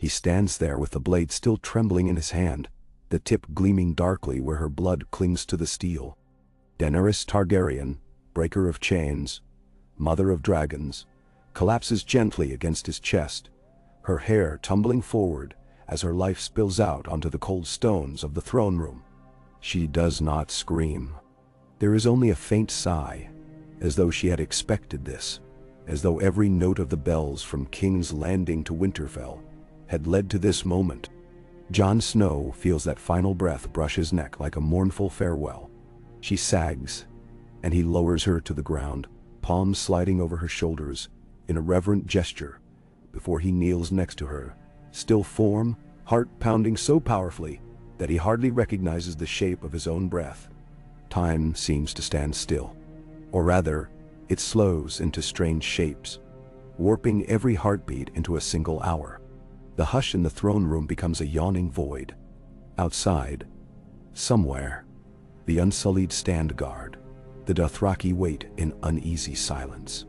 He stands there with the blade still trembling in his hand, the tip gleaming darkly where her blood clings to the steel. Daenerys Targaryen, breaker of chains, mother of dragons, collapses gently against his chest, her hair tumbling forward as her life spills out onto the cold stones of the throne room. She does not scream. There is only a faint sigh, as though she had expected this, as though every note of the bells from King's Landing to Winterfell had led to this moment. Jon Snow feels that final breath brush his neck like a mournful farewell. She sags, and he lowers her to the ground, palms sliding over her shoulders in a reverent gesture before he kneels next to her, still form, heart pounding so powerfully that he hardly recognizes the shape of his own breath. Time seems to stand still, or rather, it slows into strange shapes, warping every heartbeat into a single hour. The hush in the throne room becomes a yawning void. Outside, somewhere, the Unsullied stand guard. The Dothraki wait in uneasy silence.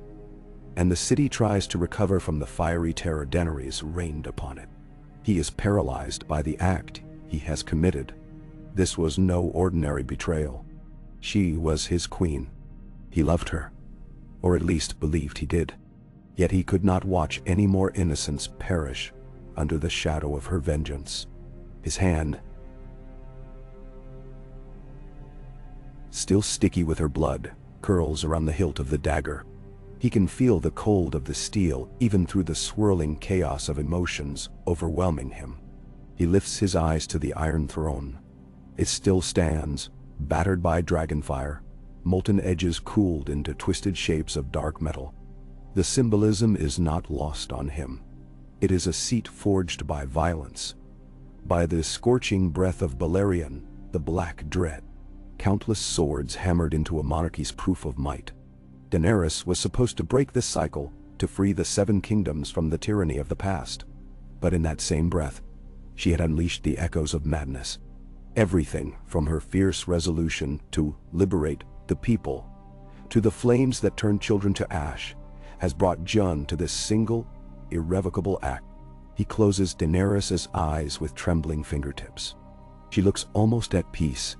And the city tries to recover from the fiery terror Daenerys rained upon it. He is paralyzed by the act he has committed. This was no ordinary betrayal. She was his queen. He loved her, or at least believed he did. Yet he could not watch any more innocents perish under the shadow of her vengeance. His hand, still sticky with her blood, curls around the hilt of the dagger. He can feel the cold of the steel even through the swirling chaos of emotions overwhelming him. He lifts his eyes to the Iron Throne. It still stands, battered by dragonfire, molten edges cooled into twisted shapes of dark metal. The symbolism is not lost on him. It is a seat forged by violence, by the scorching breath of Balerion, the Black Dread. Countless swords hammered into a monarchy's proof of might. Daenerys was supposed to break this cycle, to free the Seven Kingdoms from the tyranny of the past. But in that same breath, she had unleashed the echoes of madness. Everything from her fierce resolution to liberate the people, to the flames that turned children to ash, has brought Jon to this single, irrevocable act. He closes Daenerys' eyes with trembling fingertips. She looks almost at peace,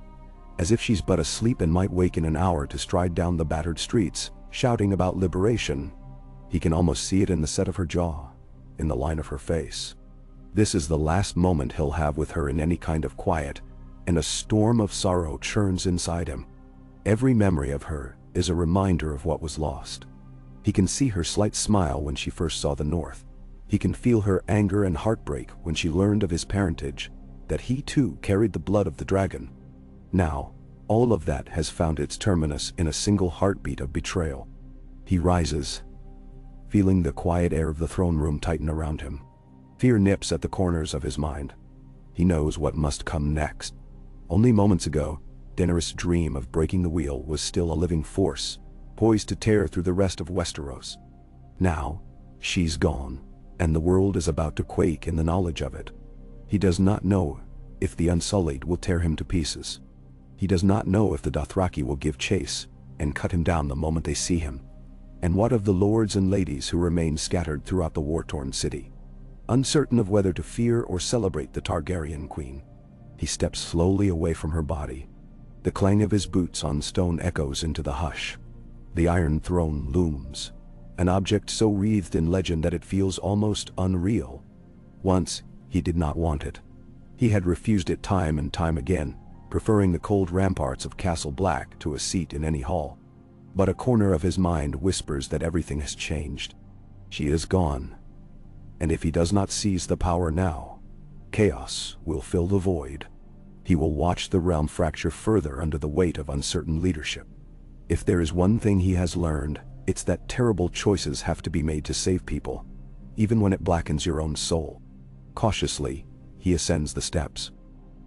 as if she's but asleep and might wake in an hour to stride down the battered streets, shouting about liberation. He can almost see it in the set of her jaw, in the line of her face. This is the last moment he'll have with her in any kind of quiet, and a storm of sorrow churns inside him. Every memory of her is a reminder of what was lost. He can see her slight smile when she first saw the North. He can feel her anger and heartbreak when she learned of his parentage, that he too carried the blood of the dragon. Now, all of that has found its terminus in a single heartbeat of betrayal. He rises, feeling the quiet air of the throne room tighten around him. Fear nips at the corners of his mind. He knows what must come next. Only moments ago, Daenerys' dream of breaking the wheel was still a living force, poised to tear through the rest of Westeros. Now, she's gone, and the world is about to quake in the knowledge of it. He does not know if the Unsullied will tear him to pieces. He does not know if the Dothraki will give chase and cut him down the moment they see him. And what of the lords and ladies who remain scattered throughout the war-torn city? Uncertain of whether to fear or celebrate the Targaryen queen, he steps slowly away from her body. The clang of his boots on stone echoes into the hush. The Iron Throne looms, an object so wreathed in legend that it feels almost unreal. Once, he did not want it. He had refused it time and time again, preferring the cold ramparts of Castle Black to a seat in any hall. But a corner of his mind whispers that everything has changed. She is gone. And if he does not seize the power now, chaos will fill the void. He will watch the realm fracture further under the weight of uncertain leadership. If there is one thing he has learned, it's that terrible choices have to be made to save people, even when it blackens your own soul. Cautiously, he ascends the steps.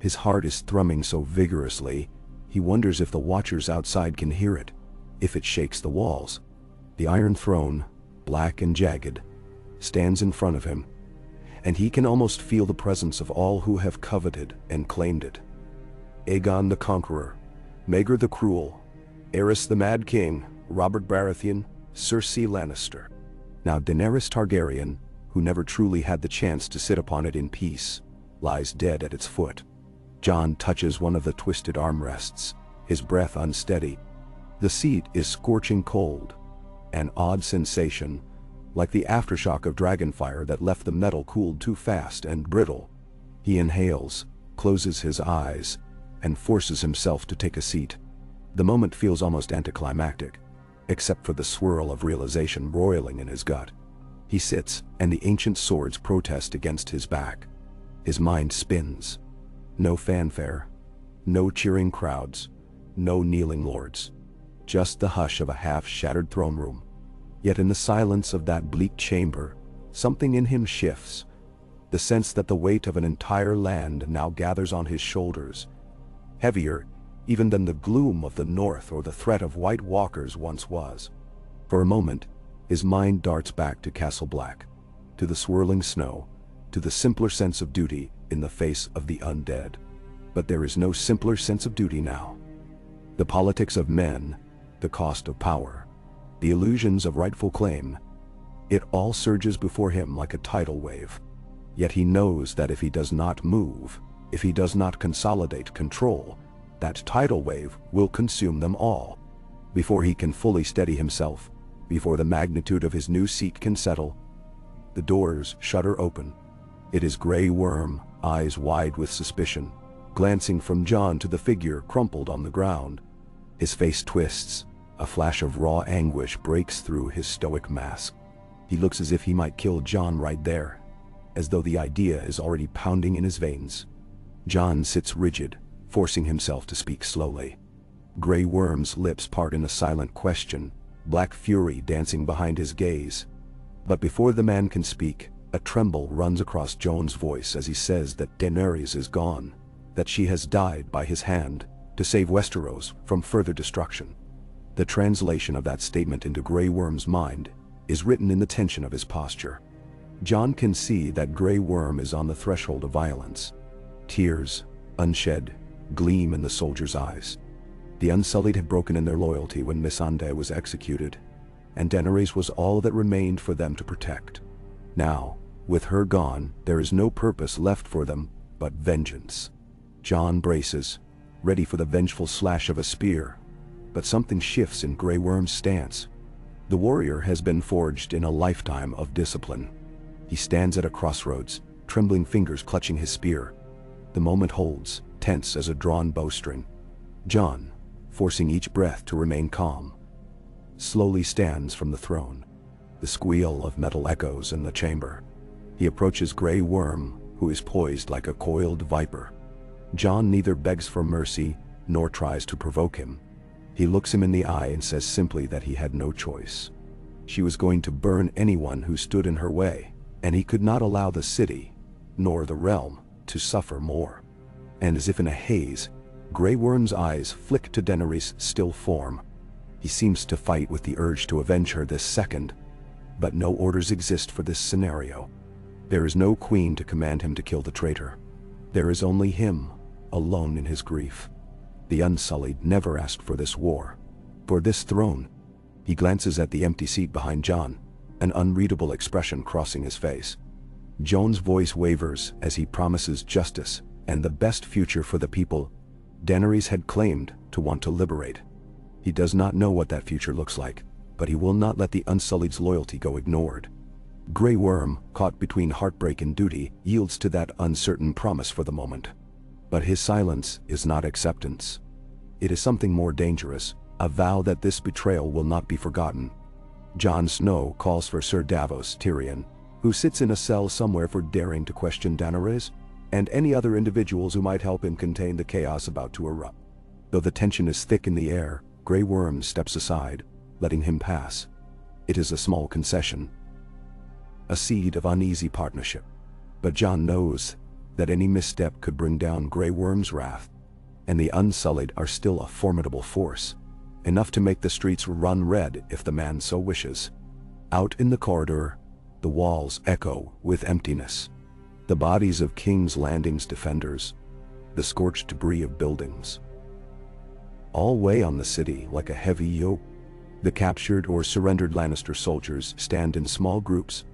His heart is thrumming so vigorously, he wonders if the watchers outside can hear it, if it shakes the walls. The Iron Throne, black and jagged, stands in front of him, and he can almost feel the presence of all who have coveted and claimed it. Aegon the Conqueror, Maegor the Cruel, Aerys the Mad King, Robert Baratheon, Cersei Lannister. Now Daenerys Targaryen, who never truly had the chance to sit upon it in peace, lies dead at its foot. Jon touches one of the twisted armrests, his breath unsteady. The seat is scorching cold, an odd sensation, like the aftershock of dragonfire that left the metal cooled too fast and brittle. He inhales, closes his eyes, and forces himself to take a seat. The moment feels almost anticlimactic, except for the swirl of realization roiling in his gut. He sits, and the ancient swords protest against his back. His mind spins. No fanfare, no cheering crowds, no kneeling lords. Just the hush of a half-shattered throne room. Yet in the silence of that bleak chamber, something in him shifts. The sense that the weight of an entire land now gathers on his shoulders, heavier even than the gloom of the north or the threat of White Walkers once was. For a moment, his mind darts back to Castle Black, to the swirling snow, to the simpler sense of duty in the face of the undead. But there is no simpler sense of duty now. The politics of men, the cost of power, the illusions of rightful claim, it all surges before him like a tidal wave. Yet he knows that if he does not move, if he does not consolidate control, that tidal wave will consume them all. Before he can fully steady himself, before the magnitude of his new seat can settle, the doors shudder open. It is Grey Worm, eyes wide with suspicion, glancing from Jon to the figure crumpled on the ground. His face twists, a flash of raw anguish breaks through his stoic mask. He looks as if he might kill Jon right there, as though the idea is already pounding in his veins. Jon sits rigid, forcing himself to speak slowly. Grey Worm's lips part in a silent question, black fury dancing behind his gaze. But before the man can speak, a tremble runs across Jon's voice as he says that Daenerys is gone, that she has died by his hand to save Westeros from further destruction. The translation of that statement into Grey Worm's mind is written in the tension of his posture. Jon can see that Grey Worm is on the threshold of violence. Tears, unshed, gleam in the soldier's eyes. The Unsullied had broken in their loyalty when Missandei was executed, and Daenerys was all that remained for them to protect. Now, with her gone, there is no purpose left for them but vengeance. Jon braces, ready for the vengeful slash of a spear, but something shifts in Grey Worm's stance. The warrior has been forged in a lifetime of discipline. He stands at a crossroads, trembling fingers clutching his spear. The moment holds, tense as a drawn bowstring. Jon, forcing each breath to remain calm, slowly stands from the throne. The squeal of metal echoes in the chamber. He approaches Grey Worm, who is poised like a coiled viper. Jon neither begs for mercy nor tries to provoke him. He looks him in the eye and says simply that he had no choice. She was going to burn anyone who stood in her way, and he could not allow the city, nor the realm, to suffer more. And as if in a haze, Grey Worm's eyes flick to Daenerys' still form. He seems to fight with the urge to avenge her this second, but no orders exist for this scenario. There is no queen to command him to kill the traitor. There is only him, alone in his grief. The Unsullied never asked for this war, for this throne. He glances at the empty seat behind Jon, an unreadable expression crossing his face. Jon's voice wavers as he promises justice and the best future for the people Daenerys had claimed to want to liberate. He does not know what that future looks like, but he will not let the Unsullied's loyalty go ignored. Grey Worm, caught between heartbreak and duty, yields to that uncertain promise for the moment. But his silence is not acceptance. It is something more dangerous, a vow that this betrayal will not be forgotten. Jon Snow calls for Sir Davos Tyrion, who sits in a cell somewhere for daring to question Daenerys, and any other individuals who might help him contain the chaos about to erupt. Though the tension is thick in the air, Grey Worm steps aside, letting him pass. It is a small concession, a seed of uneasy partnership. But Jon knows that any misstep could bring down Grey Worm's wrath, and the Unsullied are still a formidable force, enough to make the streets run red if the man so wishes. Out in the corridor, the walls echo with emptiness. The bodies of King's Landing's defenders, the scorched debris of buildings, all weigh on the city like a heavy yoke. The captured or surrendered Lannister soldiers stand in small groups,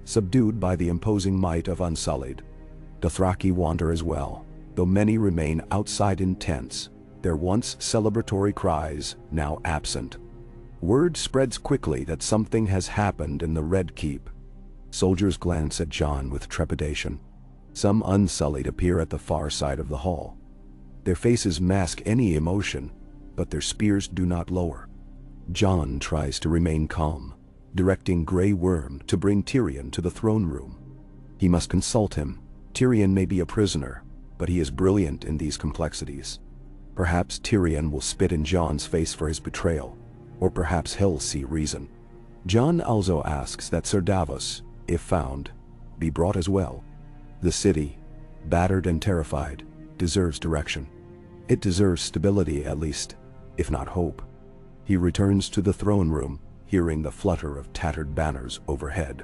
subdued by the imposing might of Unsullied. Dothraki wander as well, though many remain outside in tents, their once celebratory cries now absent. Word spreads quickly that something has happened in the Red Keep. Soldiers glance at Jon with trepidation. Some Unsullied appear at the far side of the hall. Their faces mask any emotion, but their spears do not lower. Jon tries to remain calm, directing Grey Worm to bring Tyrion to the throne room. He must consult him. Tyrion may be a prisoner, but he is brilliant in these complexities. Perhaps Tyrion will spit in Jon's face for his betrayal, or perhaps he'll see reason. Jon also asks that Sir Davos, if found, be brought as well. The city, battered and terrified, deserves direction. It deserves stability at least, if not hope. He returns to the throne room, hearing the flutter of tattered banners overhead.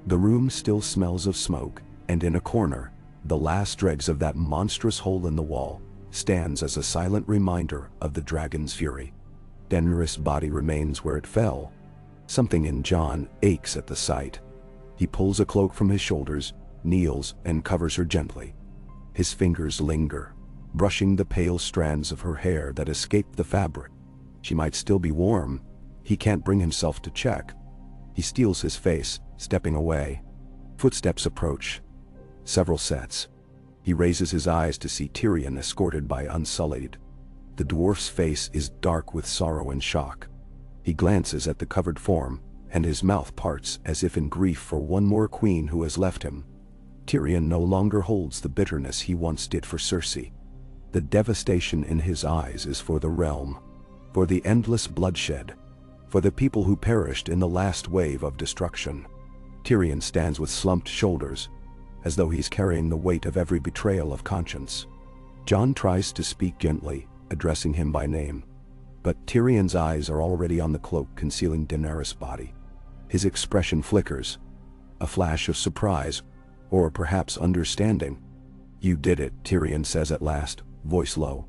The room still smells of smoke, and in a corner, the last dregs of that monstrous hole in the wall stands as a silent reminder of the dragon's fury. Daenerys' body remains where it fell. Something in Jon aches at the sight. He pulls a cloak from his shoulders, kneels, and covers her gently. His fingers linger, brushing the pale strands of her hair that escaped the fabric. She might still be warm. He can't bring himself to check. He steels his face, stepping away. Footsteps approach. Several sets. He raises his eyes to see Tyrion escorted by Unsullied. The dwarf's face is dark with sorrow and shock. He glances at the covered form, and his mouth parts as if in grief for one more queen who has left him. Tyrion no longer holds the bitterness he once did for Cersei. The devastation in his eyes is for the realm, for the endless bloodshed, for the people who perished in the last wave of destruction. Tyrion stands with slumped shoulders, as though he's carrying the weight of every betrayal of conscience. Jon tries to speak gently, addressing him by name, but Tyrion's eyes are already on the cloak concealing Daenerys' body. His expression flickers, a flash of surprise, or perhaps understanding. "You did it," Tyrion says at last, voice low.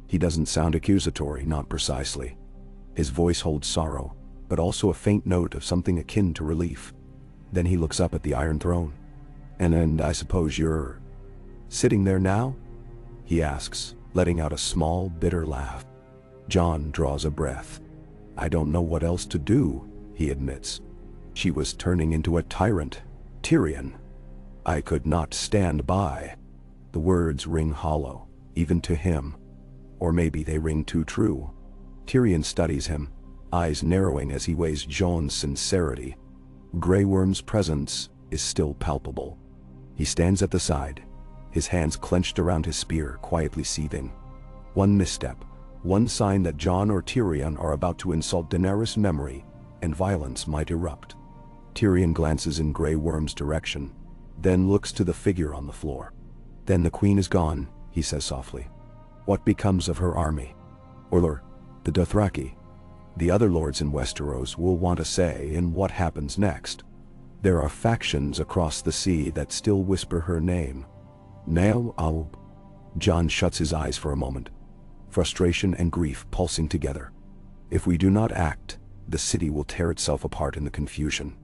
He doesn't sound accusatory, not precisely. His voice holds sorrow, but also a faint note of something akin to relief. Then he looks up at the Iron Throne. And I suppose you're sitting there now?" he asks, letting out a small, bitter laugh. Jon draws a breath. "I don't know what else to do," he admits. "She was turning into a tyrant, Tyrion. I could not stand by." The words ring hollow, even to him. Or maybe they ring too true. Tyrion studies him, eyes narrowing as he weighs Jon's sincerity. Grey Worm's presence is still palpable. He stands at the side, his hands clenched around his spear, quietly seething. One misstep, one sign that Jon or Tyrion are about to insult Daenerys' memory, and violence might erupt. Tyrion glances in Grey Worm's direction, then looks to the figure on the floor. "Then the queen is gone," he says softly. "What becomes of her army? Or the Dothraki? The other lords in Westeros will want a say in what happens next. There are factions across the sea that still whisper her name. Now Jon shuts his eyes for a moment, frustration and grief pulsing together. "If we do not act, the city will tear itself apart in the confusion.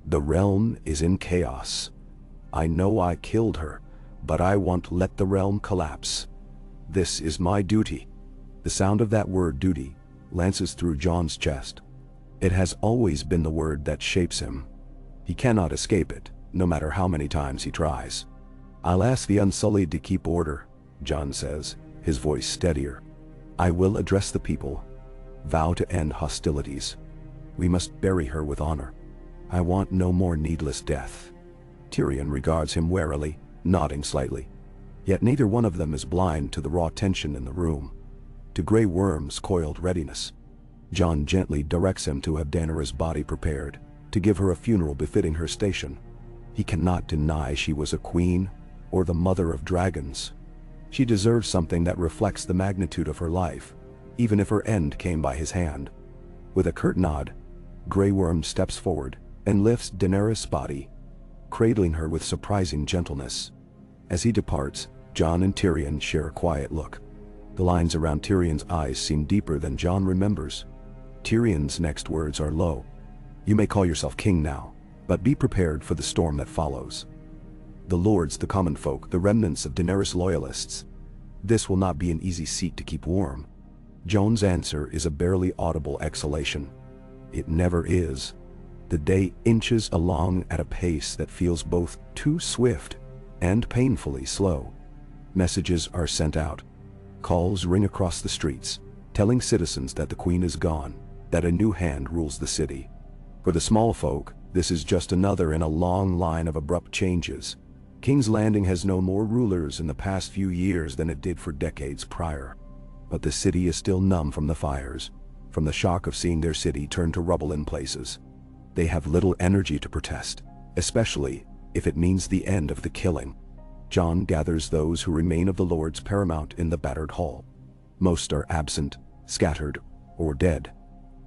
The realm is in chaos. I know I killed her, but I won't let the realm collapse. This is my duty." The sound of that word, duty, lances through Jon's chest. It has always been the word that shapes him. He cannot escape it, no matter how many times he tries. "I'll ask the Unsullied to keep order," Jon says, his voice steadier. "I will address the people, vow to end hostilities. We must bury her with honor. I want no more needless death." Tyrion regards him warily, nodding slightly. Yet neither one of them is blind to the raw tension in the room, to Grey Worm's coiled readiness. Jon gently directs him to have Daenerys' body prepared, to give her a funeral befitting her station. He cannot deny she was a queen, or the mother of dragons. She deserves something that reflects the magnitude of her life, even if her end came by his hand. With a curt nod, Grey Worm steps forward and lifts Daenerys' body, cradling her with surprising gentleness. As he departs, Jon and Tyrion share a quiet look. The lines around Tyrion's eyes seem deeper than Jon remembers. Tyrion's next words are low. "You may call yourself king now, But be prepared for the storm that follows. The lords, the common folk, the remnants of Daenerys loyalists. This will not be an easy seat to keep warm. Jon's answer is a barely audible exhalation. It never is. The day inches along at a pace that feels both too swift and painfully slow. Messages are sent out. Calls ring across the streets, telling citizens that the queen is gone, that a new hand rules the city. For the small folk, this is just another in a long line of abrupt changes. King's Landing has known more rulers in the past few years than it did for decades prior. But the city is still numb from the fires, from the shock of seeing their city turn to rubble in places. They have little energy to protest, especially if it means the end of the killing. Jon gathers those who remain of the lords paramount in the battered hall. Most are absent, scattered, or dead.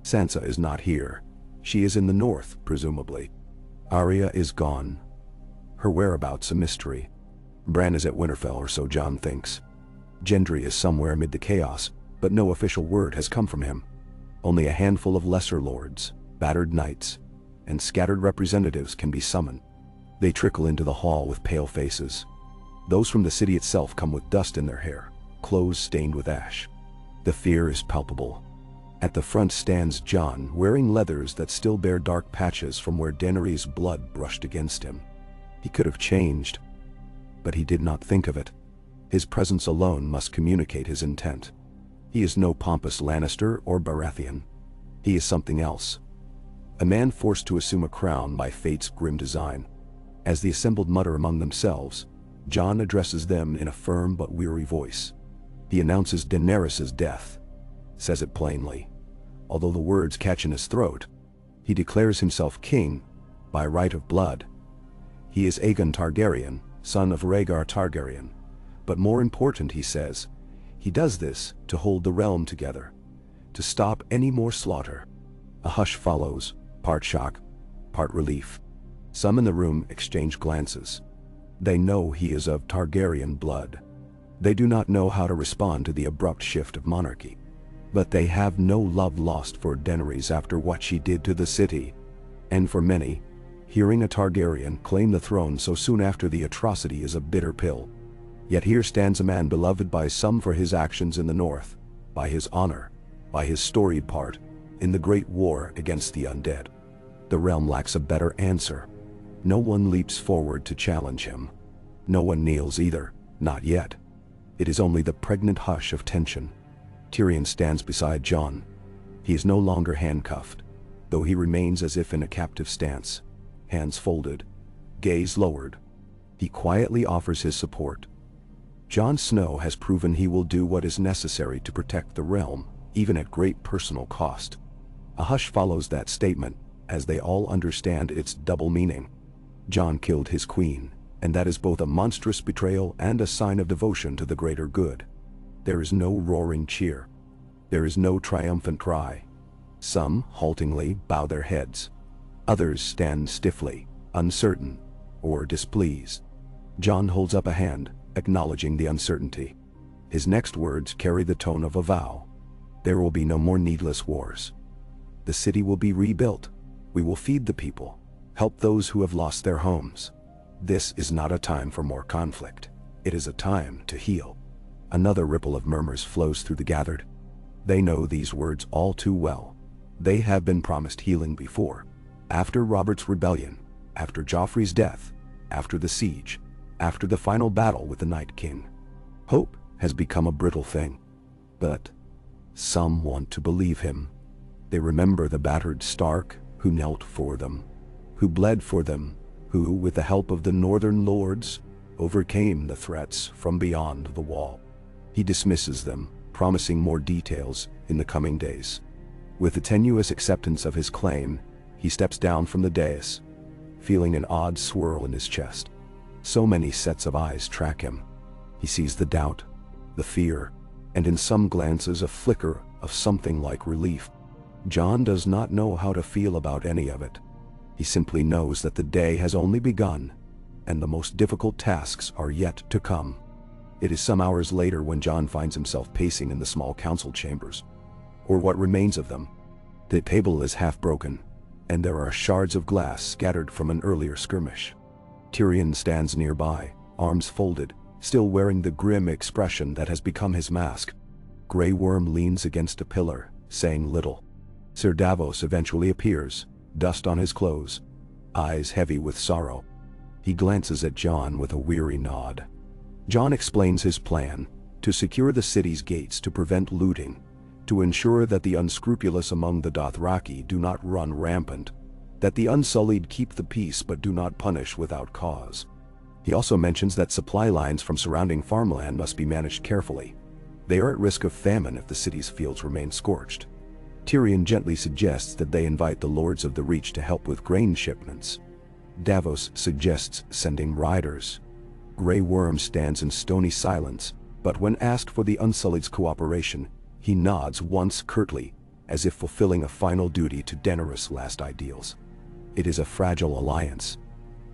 Sansa is not here. She is in the north, presumably. Arya is gone. Her whereabouts a mystery. Bran is at Winterfell, or so Jon thinks. Gendry is somewhere amid the chaos, but no official word has come from him. Only a handful of lesser lords, battered knights, and scattered representatives can be summoned. They trickle into the hall with pale faces. Those from the city itself come with dust in their hair, clothes stained with ash. The fear is palpable. At the front stands Jon, wearing leathers that still bear dark patches from where Daenerys' blood brushed against him. He could have changed, but he did not think of it. His presence alone must communicate his intent. He is no pompous Lannister or Baratheon. He is something else. A man forced to assume a crown by fate's grim design. As the assembled mutter among themselves, Jon addresses them in a firm but weary voice. He announces Daenerys' death, says it plainly. Although the words catch in his throat, he declares himself king by right of blood. He is Aegon Targaryen, son of Rhaegar Targaryen. But more important, he says, he does this to hold the realm together, to stop any more slaughter. A hush follows, part shock, part relief. Some in the room exchange glances. They know he is of Targaryen blood. They do not know how to respond to the abrupt shift of monarchy. But they have no love lost for Daenerys after what she did to the city. And for many, hearing a Targaryen claim the throne so soon after the atrocity is a bitter pill. Yet here stands a man beloved by some for his actions in the north, by his honor, by his storied part in the great war against the undead. The realm lacks a better answer. No one leaps forward to challenge him. No one kneels either, not yet. It is only the pregnant hush of tension. Tyrion stands beside Jon. He is no longer handcuffed, though he remains as if in a captive stance, hands folded, gaze lowered. He quietly offers his support. Jon Snow has proven he will do what is necessary to protect the realm, even at great personal cost. A hush follows that statement, as they all understand its double meaning. Jon killed his queen, and that is both a monstrous betrayal and a sign of devotion to the greater good. There is no roaring cheer. There is no triumphant cry. Some, haltingly, bow their heads. Others stand stiffly, uncertain, or displeased. Jon holds up a hand, acknowledging the uncertainty. His next words carry the tone of a vow. There will be no more needless wars. The city will be rebuilt. We will feed the people, help those who have lost their homes. This is not a time for more conflict. It is a time to heal. Another ripple of murmurs flows through the gathered. They know these words all too well. They have been promised healing before. After Robert's rebellion, after Joffrey's death, after the siege, after the final battle with the Night King. Hope has become a brittle thing. But some want to believe him. They remember the battered Stark who knelt for them, who bled for them, who, with the help of the northern lords, overcame the threats from beyond the wall. He dismisses them, promising more details in the coming days. With the tenuous acceptance of his claim, he steps down from the dais, feeling an odd swirl in his chest. So many sets of eyes track him. He sees the doubt, the fear, and in some glances a flicker of something like relief. Jon does not know how to feel about any of it. He simply knows that the day has only begun, and the most difficult tasks are yet to come. It is some hours later when Jon finds himself pacing in the small council chambers, or what remains of them. The table is half broken. and there are shards of glass scattered from an earlier skirmish. Tyrion stands nearby, arms folded, still wearing the grim expression that has become his mask. Grey Worm leans against a pillar, saying little. Sir Davos eventually appears, dust on his clothes, eyes heavy with sorrow. He glances at Jon with a weary nod. Jon explains his plan: to secure the city's gates to prevent looting, to ensure that the unscrupulous among the Dothraki do not run rampant, that the unsullied keep the peace but do not punish without cause. He also mentions that supply lines from surrounding farmland must be managed carefully. They are at risk of famine if the city's fields remain scorched. Tyrion gently suggests that they invite the Lords of the Reach to help with grain shipments. Davos suggests sending riders. Grey Worm stands in stony silence, but when asked for the Unsullied's cooperation, he nods once curtly, as if fulfilling a final duty to Daenerys' last ideals. It is a fragile alliance.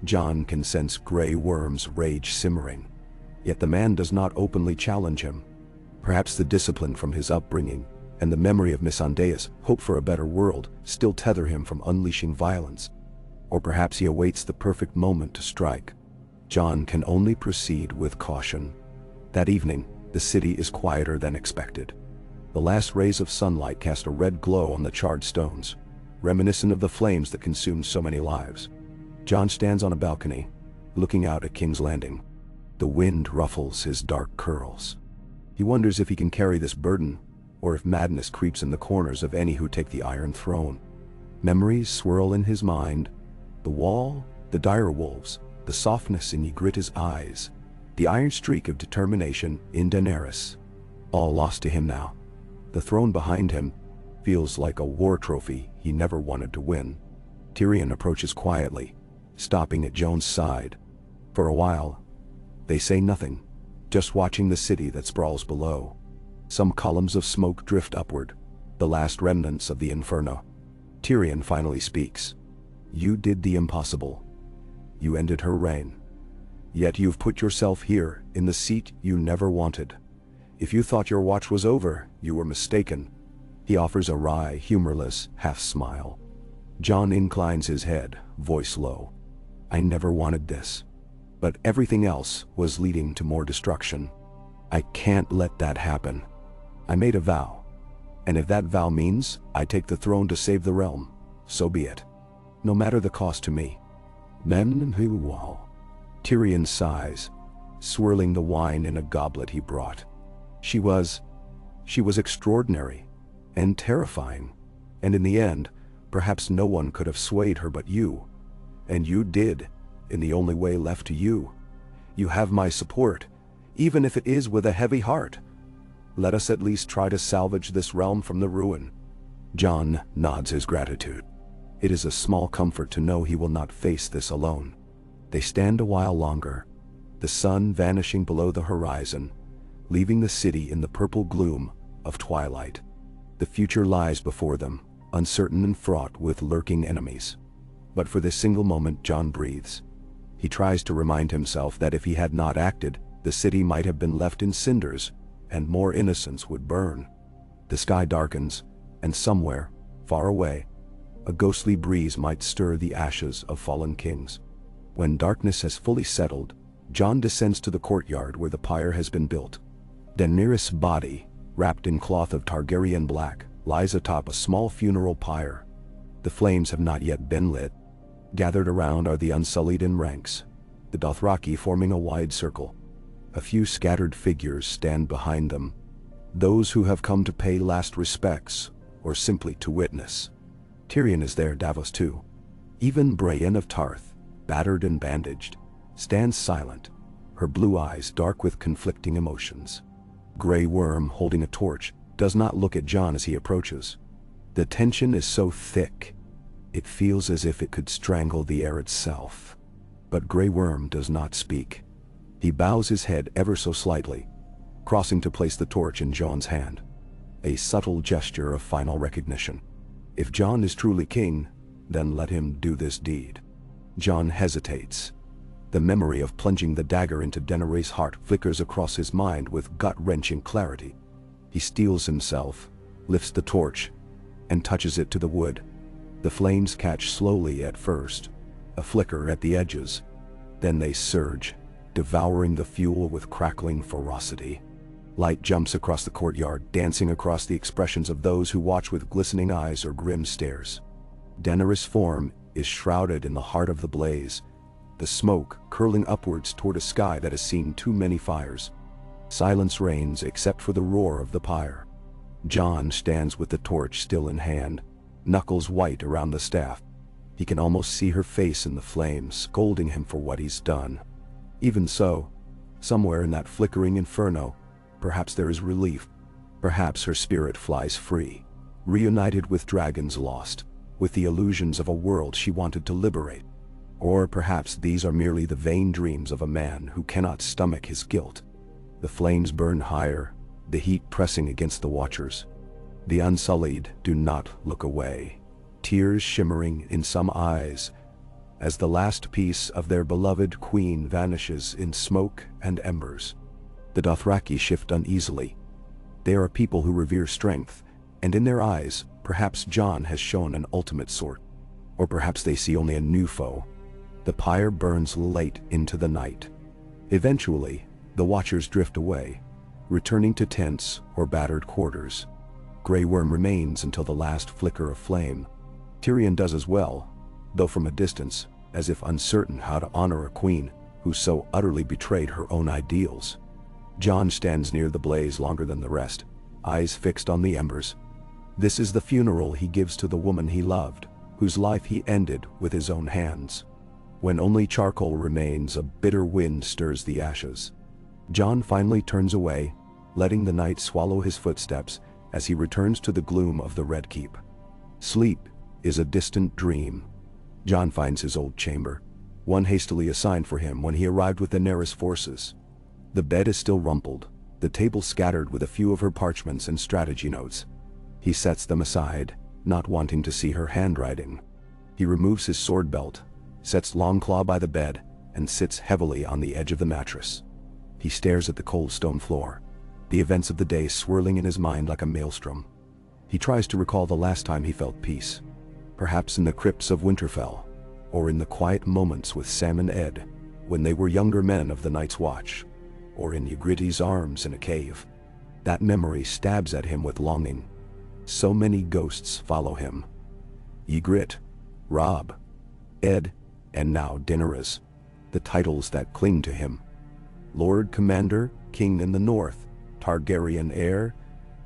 Jon can sense Grey Worm's rage simmering. Yet the man does not openly challenge him. Perhaps the discipline from his upbringing, and the memory of Missandeia's hope for a better world, still tether him from unleashing violence. Or perhaps he awaits the perfect moment to strike. Jon can only proceed with caution. That evening, the city is quieter than expected. The last rays of sunlight cast a red glow on the charred stones, reminiscent of the flames that consumed so many lives. Jon stands on a balcony, looking out at King's Landing. The wind ruffles his dark curls. He wonders if he can carry this burden, or if madness creeps in the corners of any who take the Iron Throne. Memories swirl in his mind. The wall, the dire wolves, the softness in Ygritte's eyes, the iron streak of determination in Daenerys. All lost to him now. The throne behind him feels like a war trophy he never wanted to win. Tyrion approaches quietly, stopping at Jon's side. For a while, they say nothing, just watching the city that sprawls below. Some columns of smoke drift upward, the last remnants of the inferno. Tyrion finally speaks. You did the impossible. You ended her reign. Yet you've put yourself here, in the seat you never wanted. If you thought your watch was over, you were mistaken. He offers a wry, humorless half-smile. Jon inclines his head, voice low. I never wanted this. But everything else was leading to more destruction. I can't let that happen. I made a vow. And if that vow means I take the throne to save the realm, so be it. No matter the cost to me. Then he will. Tyrion sighs, swirling the wine in a goblet he brought. She was extraordinary and terrifying. And in the end, perhaps no one could have swayed her but you. And you did, in the only way left to you. You have my support, even if it is with a heavy heart. Let us at least try to salvage this realm from the ruin. Jon nods his gratitude. It is a small comfort to know he will not face this alone. They stand a while longer, the sun vanishing below the horizon, leaving the city in the purple gloom of twilight. The future lies before them, uncertain and fraught with lurking enemies. But for this single moment, Jon breathes. He tries to remind himself that if he had not acted, the city might have been left in cinders, and more innocents would burn. The sky darkens, and somewhere, far away, a ghostly breeze might stir the ashes of fallen kings. When darkness has fully settled, Jon descends to the courtyard where the pyre has been built. Daenerys' body, wrapped in cloth of Targaryen black, lies atop a small funeral pyre. The flames have not yet been lit. Gathered around are the Unsullied in ranks, the Dothraki forming a wide circle. A few scattered figures stand behind them, those who have come to pay last respects, or simply to witness. Tyrion is there, Davos too. Even Brienne of Tarth, battered and bandaged, stands silent, her blue eyes dark with conflicting emotions. Grey Worm, holding a torch, does not look at Jon as he approaches. The tension is so thick, it feels as if it could strangle the air itself. But Grey Worm does not speak. He bows his head ever so slightly, crossing to place the torch in Jon's hand. A subtle gesture of final recognition. If Jon is truly king, then let him do this deed. Jon hesitates. The memory of plunging the dagger into Daenerys' heart flickers across his mind with gut-wrenching clarity. He steels himself, lifts the torch, and touches it to the wood. The flames catch slowly at first, a flicker at the edges. Then they surge, devouring the fuel with crackling ferocity. Light jumps across the courtyard, dancing across the expressions of those who watch with glistening eyes or grim stares. Daenerys' form is shrouded in the heart of the blaze, the smoke curling upwards toward a sky that has seen too many fires. Silence reigns except for the roar of the pyre. Jon stands with the torch still in hand, knuckles white around the staff. He can almost see her face in the flames, scolding him for what he's done. Even so, somewhere in that flickering inferno, perhaps there is relief. Perhaps her spirit flies free, reunited with dragons lost, with the illusions of a world she wanted to liberate. Or perhaps these are merely the vain dreams of a man who cannot stomach his guilt. The flames burn higher, the heat pressing against the watchers. The Unsullied do not look away, tears shimmering in some eyes, as the last piece of their beloved queen vanishes in smoke and embers. The Dothraki shift uneasily. They are a people who revere strength, and in their eyes, perhaps Jon has shown an ultimate sort. Or perhaps they see only a new foe. The pyre burns late into the night. Eventually, the watchers drift away, returning to tents or battered quarters. Grey Worm remains until the last flicker of flame. Tyrion does as well, though from a distance, as if uncertain how to honor a queen who so utterly betrayed her own ideals. Jon stands near the blaze longer than the rest, eyes fixed on the embers. This is the funeral he gives to the woman he loved, whose life he ended with his own hands. When only charcoal remains, a bitter wind stirs the ashes. Jon finally turns away, letting the night swallow his footsteps as he returns to the gloom of the Red Keep. Sleep is a distant dream. Jon finds his old chamber, one hastily assigned for him when he arrived with Daenerys' forces. The bed is still rumpled, the table scattered with a few of her parchments and strategy notes. He sets them aside, not wanting to see her handwriting. He removes his sword belt, sets Longclaw by the bed, and sits heavily on the edge of the mattress. He stares at the cold stone floor, the events of the day swirling in his mind like a maelstrom. He tries to recall the last time he felt peace, perhaps in the crypts of Winterfell, or in the quiet moments with Sam and Ed, when they were younger men of the Night's Watch, or in Ygritte's arms in a cave. That memory stabs at him with longing. So many ghosts follow him. Ygritte, Robb, Ed, and now Daenerys, the titles that cling to him. Lord Commander, King in the North, Targaryen heir,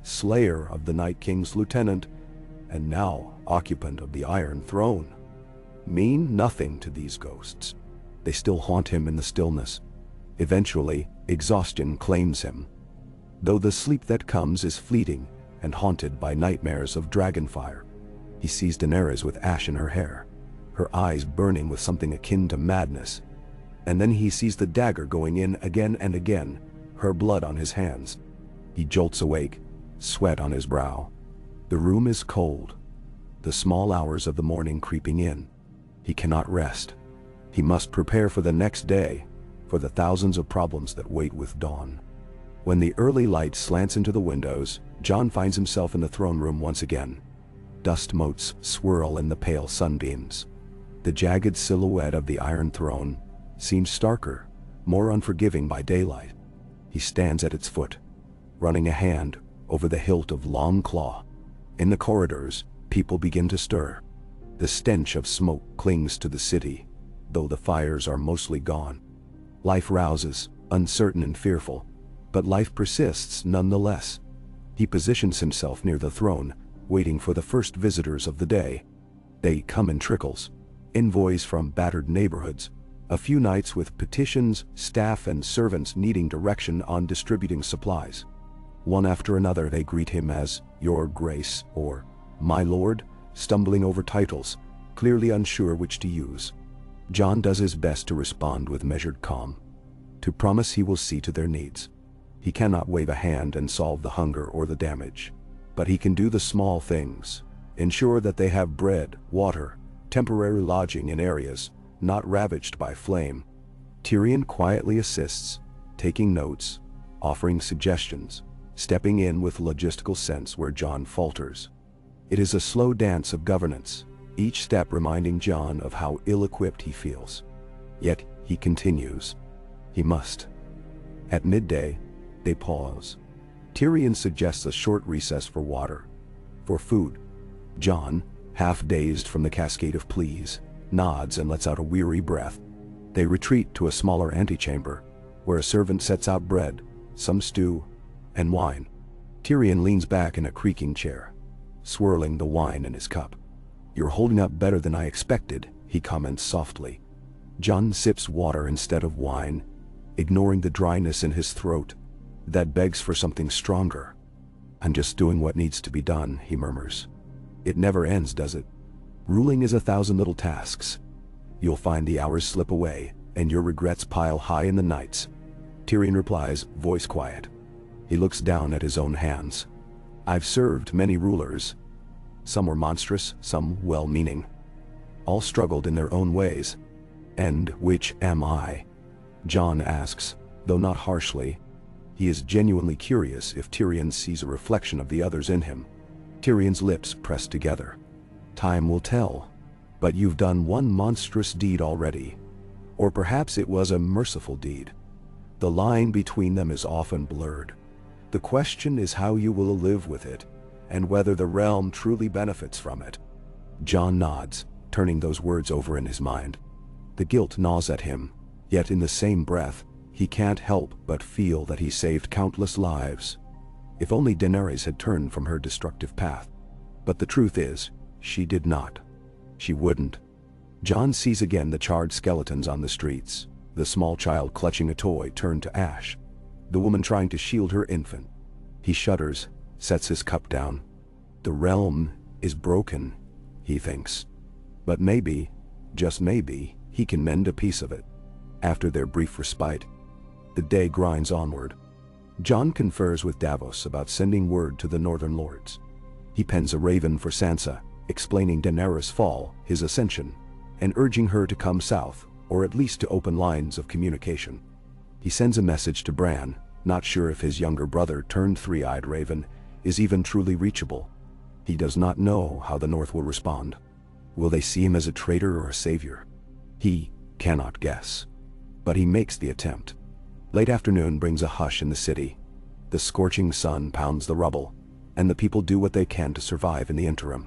Slayer of the Night King's lieutenant, and now occupant of the Iron Throne. Mean nothing to these ghosts. They still haunt him in the stillness. Eventually, exhaustion claims him. Though the sleep that comes is fleeting and haunted by nightmares of dragonfire. He sees Daenerys with ash in her hair, her eyes burning with something akin to madness. And then he sees the dagger going in again and again, her blood on his hands. He jolts awake, sweat on his brow. The room is cold, the small hours of the morning creeping in. He cannot rest. He must prepare for the next day, for the thousands of problems that wait with dawn. When the early light slants into the windows, Jon finds himself in the throne room once again. Dust motes swirl in the pale sunbeams. The jagged silhouette of the Iron Throne seems starker, more unforgiving by daylight. He stands at its foot, running a hand over the hilt of Longclaw. In the corridors, people begin to stir. The stench of smoke clings to the city, though the fires are mostly gone. Life rouses, uncertain and fearful, but life persists nonetheless. He positions himself near the throne, waiting for the first visitors of the day. They come in trickles, envoys from battered neighborhoods, a few knights with petitions, staff and servants needing direction on distributing supplies. One after another they greet him as "Your Grace" or "My Lord," stumbling over titles, clearly unsure which to use. Jon does his best to respond with measured calm, to promise he will see to their needs. He cannot wave a hand and solve the hunger or the damage, but he can do the small things, ensure that they have bread, water, temporary lodging in areas not ravaged by flame. Tyrion quietly assists, taking notes, offering suggestions, stepping in with logistical sense where Jon falters. It is a slow dance of governance, each step reminding Jon of how ill-equipped he feels. Yet he continues. He must. At midday, they pause. Tyrion suggests a short recess for water. For food. Jon, half dazed from the cascade of pleas, nods and lets out a weary breath. They retreat to a smaller antechamber, where a servant sets out bread, some stew, and wine. Tyrion leans back in a creaking chair, swirling the wine in his cup. "You're holding up better than I expected," he comments softly. Jon sips water instead of wine, ignoring the dryness in his throat. That begs for something stronger. "I'm just doing what needs to be done," he murmurs. "It never ends, does it? Ruling is 1,000 little tasks. You'll find the hours slip away, and your regrets pile high in the nights." Tyrion replies, voice quiet. He looks down at his own hands. "I've served many rulers. Some were monstrous, some well-meaning. All struggled in their own ways. And which am I?" Jon asks, though not harshly. He is genuinely curious if Tyrion sees a reflection of the others in him. Tyrion's lips press together. "Time will tell. But you've done one monstrous deed already. Or perhaps it was a merciful deed. The line between them is often blurred. The question is how you will live with it, and whether the realm truly benefits from it." Jon nods, turning those words over in his mind. The guilt gnaws at him, yet in the same breath, he can't help but feel that he saved countless lives. If only Daenerys had turned from her destructive path. But the truth is, she did not. She wouldn't. Jon sees again the charred skeletons on the streets, the small child clutching a toy turned to ash, the woman trying to shield her infant. He shudders, sets his cup down. The realm is broken, he thinks. But maybe, just maybe, he can mend a piece of it. After their brief respite, the day grinds onward. Jon confers with Davos about sending word to the Northern Lords. He pens a raven for Sansa, explaining Daenerys' fall, his ascension, and urging her to come south, or at least to open lines of communication. He sends a message to Bran, not sure if his younger brother turned three-eyed raven is even truly reachable. He does not know how the North will respond. Will they see him as a traitor or a savior? He cannot guess. But he makes the attempt. Late afternoon brings a hush in the city. The scorching sun pounds the rubble, and the people do what they can to survive in the interim.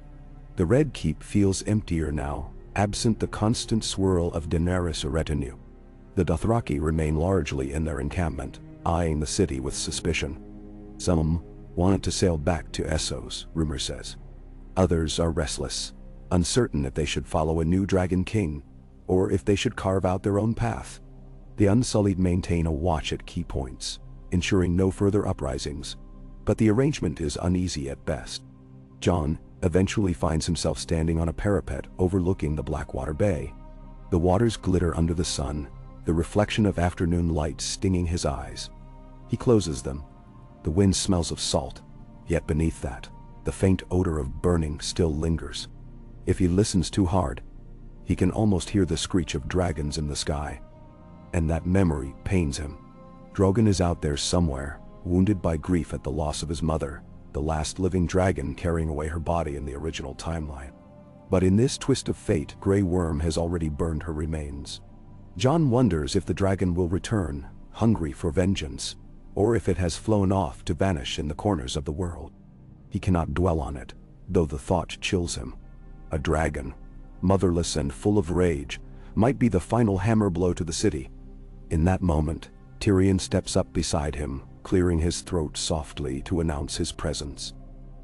The Red Keep feels emptier now, absent the constant swirl of Daenerys' retinue. The Dothraki remain largely in their encampment, eyeing the city with suspicion. Some want to sail back to Essos, rumor says. Others are restless, uncertain if they should follow a new Dragon King, or if they should carve out their own path. The Unsullied maintain a watch at key points, ensuring no further uprisings, but the arrangement is uneasy at best. Jon eventually finds himself standing on a parapet overlooking the Blackwater Bay. The waters glitter under the sun, the reflection of afternoon light stinging his eyes. He closes them. The wind smells of salt, yet beneath that, the faint odor of burning still lingers. If he listens too hard, he can almost hear the screech of dragons in the sky. And that memory pains him. Drogon is out there somewhere, wounded by grief at the loss of his mother, the last living dragon carrying away her body in the original timeline. But in this twist of fate, Grey Worm has already burned her remains. Jon wonders if the dragon will return, hungry for vengeance, or if it has flown off to vanish in the corners of the world. He cannot dwell on it, though the thought chills him. A dragon, motherless and full of rage, might be the final hammer blow to the city. In that moment, Tyrion steps up beside him, clearing his throat softly to announce his presence.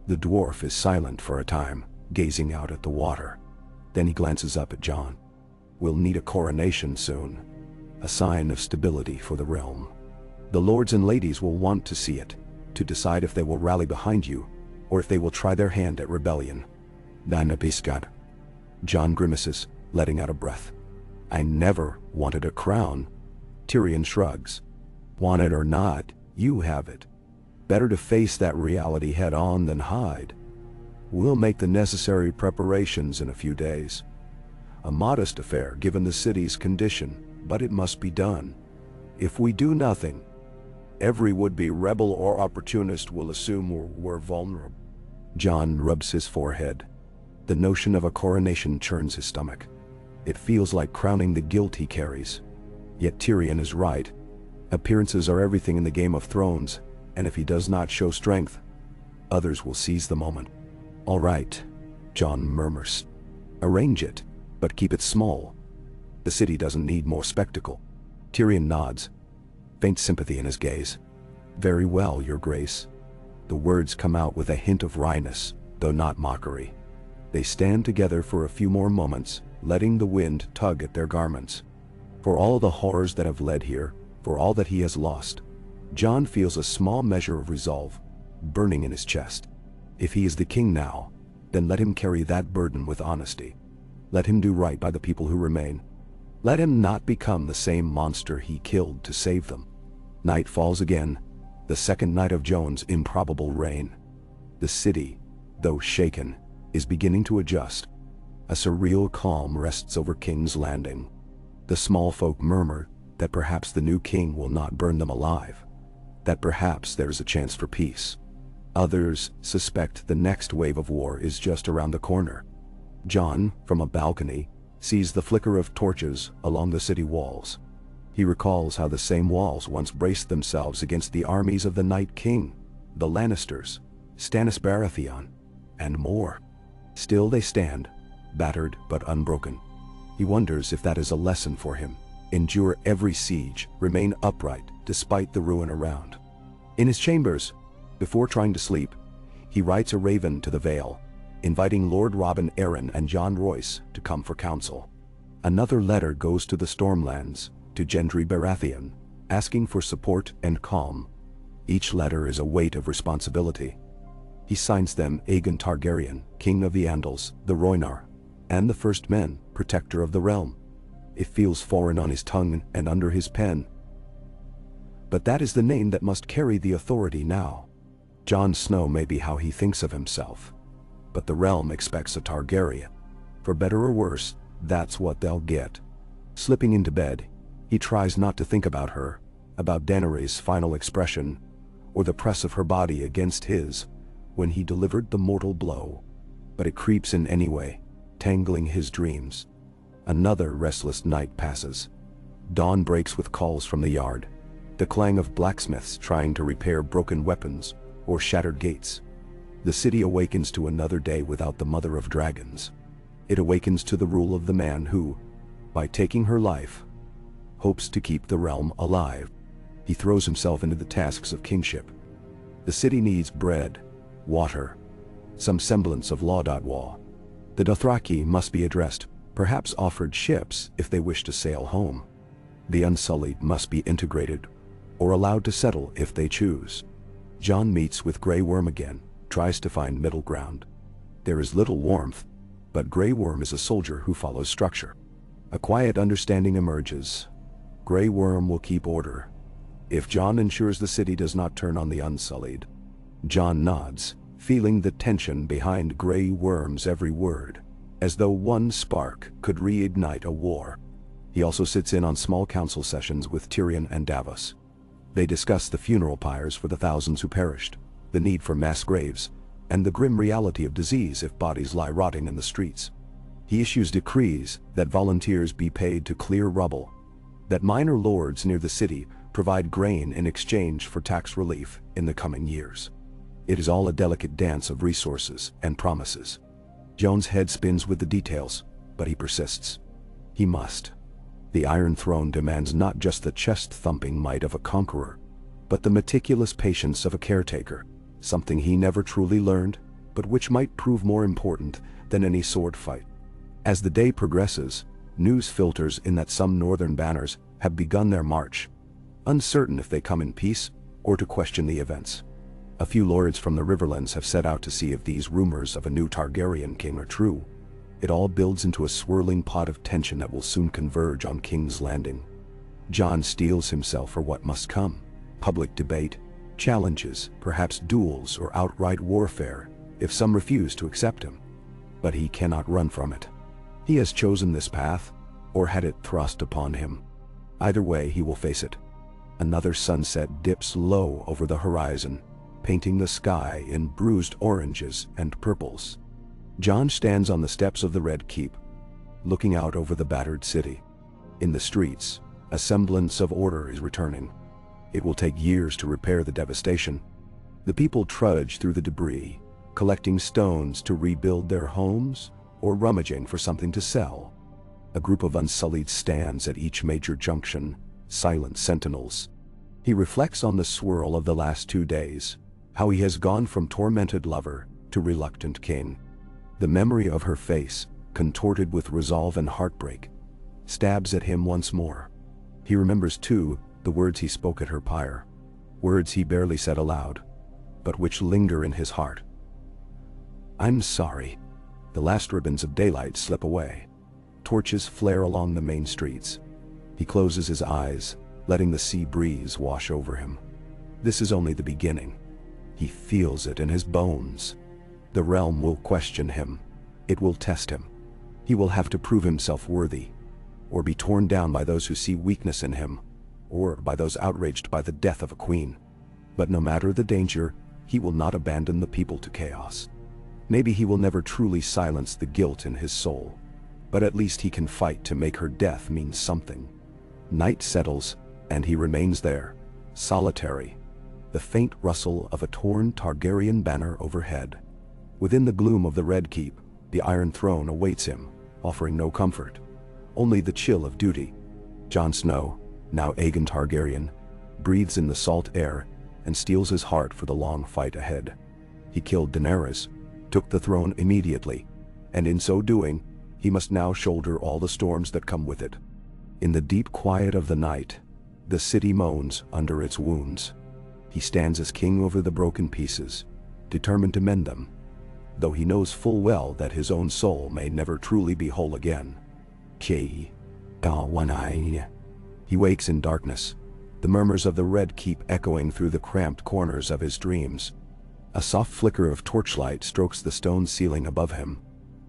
The dwarf is silent for a time, gazing out at the water. Then he glances up at Jon. "We'll need a coronation soon, a sign of stability for the realm. The lords and ladies will want to see it, to decide if they will rally behind you, or if they will try their hand at rebellion." "Daenerys." Jon grimaces, letting out a breath. "I never wanted a crown." Tyrion shrugs. "Want it or not, you have it. Better to face that reality head-on than hide. We'll make the necessary preparations in a few days. A modest affair given the city's condition, but it must be done. If we do nothing, every would-be rebel or opportunist will assume we're vulnerable." Jon rubs his forehead. The notion of a coronation churns his stomach. It feels like crowning the guilt he carries. Yet Tyrion is right. Appearances are everything in the Game of Thrones, and if he does not show strength, others will seize the moment. "All right," Jon murmurs. "Arrange it, but keep it small. The city doesn't need more spectacle." Tyrion nods, faint sympathy in his gaze. "Very well, Your Grace." The words come out with a hint of wryness, though not mockery. They stand together for a few more moments, letting the wind tug at their garments. For all the horrors that have led here, for all that he has lost, Jon feels a small measure of resolve burning in his chest. If he is the king now, then let him carry that burden with honesty. Let him do right by the people who remain. Let him not become the same monster he killed to save them. Night falls again, the second night of Jon's improbable reign. The city, though shaken, is beginning to adjust. A surreal calm rests over King's Landing. The small folk murmur that perhaps the new king will not burn them alive, that perhaps there is a chance for peace. Others suspect the next wave of war is just around the corner. Jon, from a balcony, sees the flicker of torches along the city walls. He recalls how the same walls once braced themselves against the armies of the Night King, the Lannisters, Stannis Baratheon, and more. Still they stand, battered but unbroken. He wonders if that is a lesson for him. Endure every siege, remain upright despite the ruin around. In his chambers, before trying to sleep, he writes a raven to the Vale, inviting Lord Robin Arryn and Jon Royce to come for counsel. Another letter goes to the Stormlands, to Gendry Baratheon, asking for support and calm. Each letter is a weight of responsibility. He signs them Aegon Targaryen, King of the Andals, the Rhoynar, and the First Men, Protector of the Realm. It feels foreign on his tongue and under his pen. But that is the name that must carry the authority now. Jon Snow may be how he thinks of himself, but the realm expects a Targaryen. For better or worse, that's what they'll get. Slipping into bed, he tries not to think about her, about Daenerys' final expression, or the press of her body against his when he delivered the mortal blow. But it creeps in anyway, tangling his dreams. Another restless night passes. Dawn breaks with calls from the yard, the clang of blacksmiths trying to repair broken weapons or shattered gates. The city awakens to another day without the Mother of Dragons. It awakens to the rule of the man who, by taking her life, hopes to keep the realm alive. He throws himself into the tasks of kingship. The city needs bread, water, some semblance of law. The Dothraki must be addressed, perhaps offered ships if they wish to sail home. The Unsullied must be integrated, or allowed to settle if they choose. Jon meets with Grey Worm again, tries to find middle ground. There is little warmth, but Grey Worm is a soldier who follows structure. A quiet understanding emerges. Grey Worm will keep order, if Jon ensures the city does not turn on the Unsullied. Jon nods, feeling the tension behind Grey Worm's every word, as though one spark could reignite a war. He also sits in on small council sessions with Tyrion and Davos. They discuss the funeral pyres for the thousands who perished, the need for mass graves, and the grim reality of disease if bodies lie rotting in the streets. He issues decrees that volunteers be paid to clear rubble, that minor lords near the city provide grain in exchange for tax relief in the coming years. It is all a delicate dance of resources and promises. Jon's head spins with the details, but he persists. He must. The Iron Throne demands not just the chest-thumping might of a conqueror, but the meticulous patience of a caretaker, something he never truly learned, but which might prove more important than any sword fight. As the day progresses, news filters in that some northern banners have begun their march, uncertain if they come in peace or to question the events. A few lords from the Riverlands have set out to see if these rumors of a new Targaryen king are true. It all builds into a swirling pot of tension that will soon converge on King's Landing. Jon steels himself for what must come: public debate, challenges, perhaps duels or outright warfare, if some refuse to accept him. But he cannot run from it. He has chosen this path, or had it thrust upon him. Either way, he will face it. Another sunset dips low over the horizon, painting the sky in bruised oranges and purples. Jon stands on the steps of the Red Keep, looking out over the battered city. In the streets, a semblance of order is returning. It will take years to repair the devastation. The people trudge through the debris, collecting stones to rebuild their homes or rummaging for something to sell. A group of Unsullied stands at each major junction, silent sentinels. He reflects on the swirl of the last 2 days, how he has gone from tormented lover to reluctant king. The memory of her face, contorted with resolve and heartbreak, stabs at him once more. He remembers too the words he spoke at her pyre, words he barely said aloud, but which linger in his heart. "I'm sorry." The last ribbons of daylight slip away. Torches flare along the main streets. He closes his eyes, letting the sea breeze wash over him. This is only the beginning. He feels it in his bones. The realm will question him. It will test him. He will have to prove himself worthy, or be torn down by those who see weakness in him, or by those outraged by the death of a queen. But no matter the danger, he will not abandon the people to chaos. Maybe he will never truly silence the guilt in his soul, but at least he can fight to make her death mean something. Night settles, and he remains there, solitary, the faint rustle of a torn Targaryen banner overhead. Within the gloom of the Red Keep, the Iron Throne awaits him, offering no comfort, only the chill of duty. Jon Snow, now Aegon Targaryen, breathes in the salt air and steels his heart for the long fight ahead. He killed Daenerys, took the throne immediately, and in so doing, he must now shoulder all the storms that come with it. In the deep quiet of the night, the city moans under its wounds. He stands as king over the broken pieces, determined to mend them, though he knows full well that his own soul may never truly be whole again. He wakes in darkness, the murmurs of the Red Keep echoing through the cramped corners of his dreams. A soft flicker of torchlight strokes the stone ceiling above him.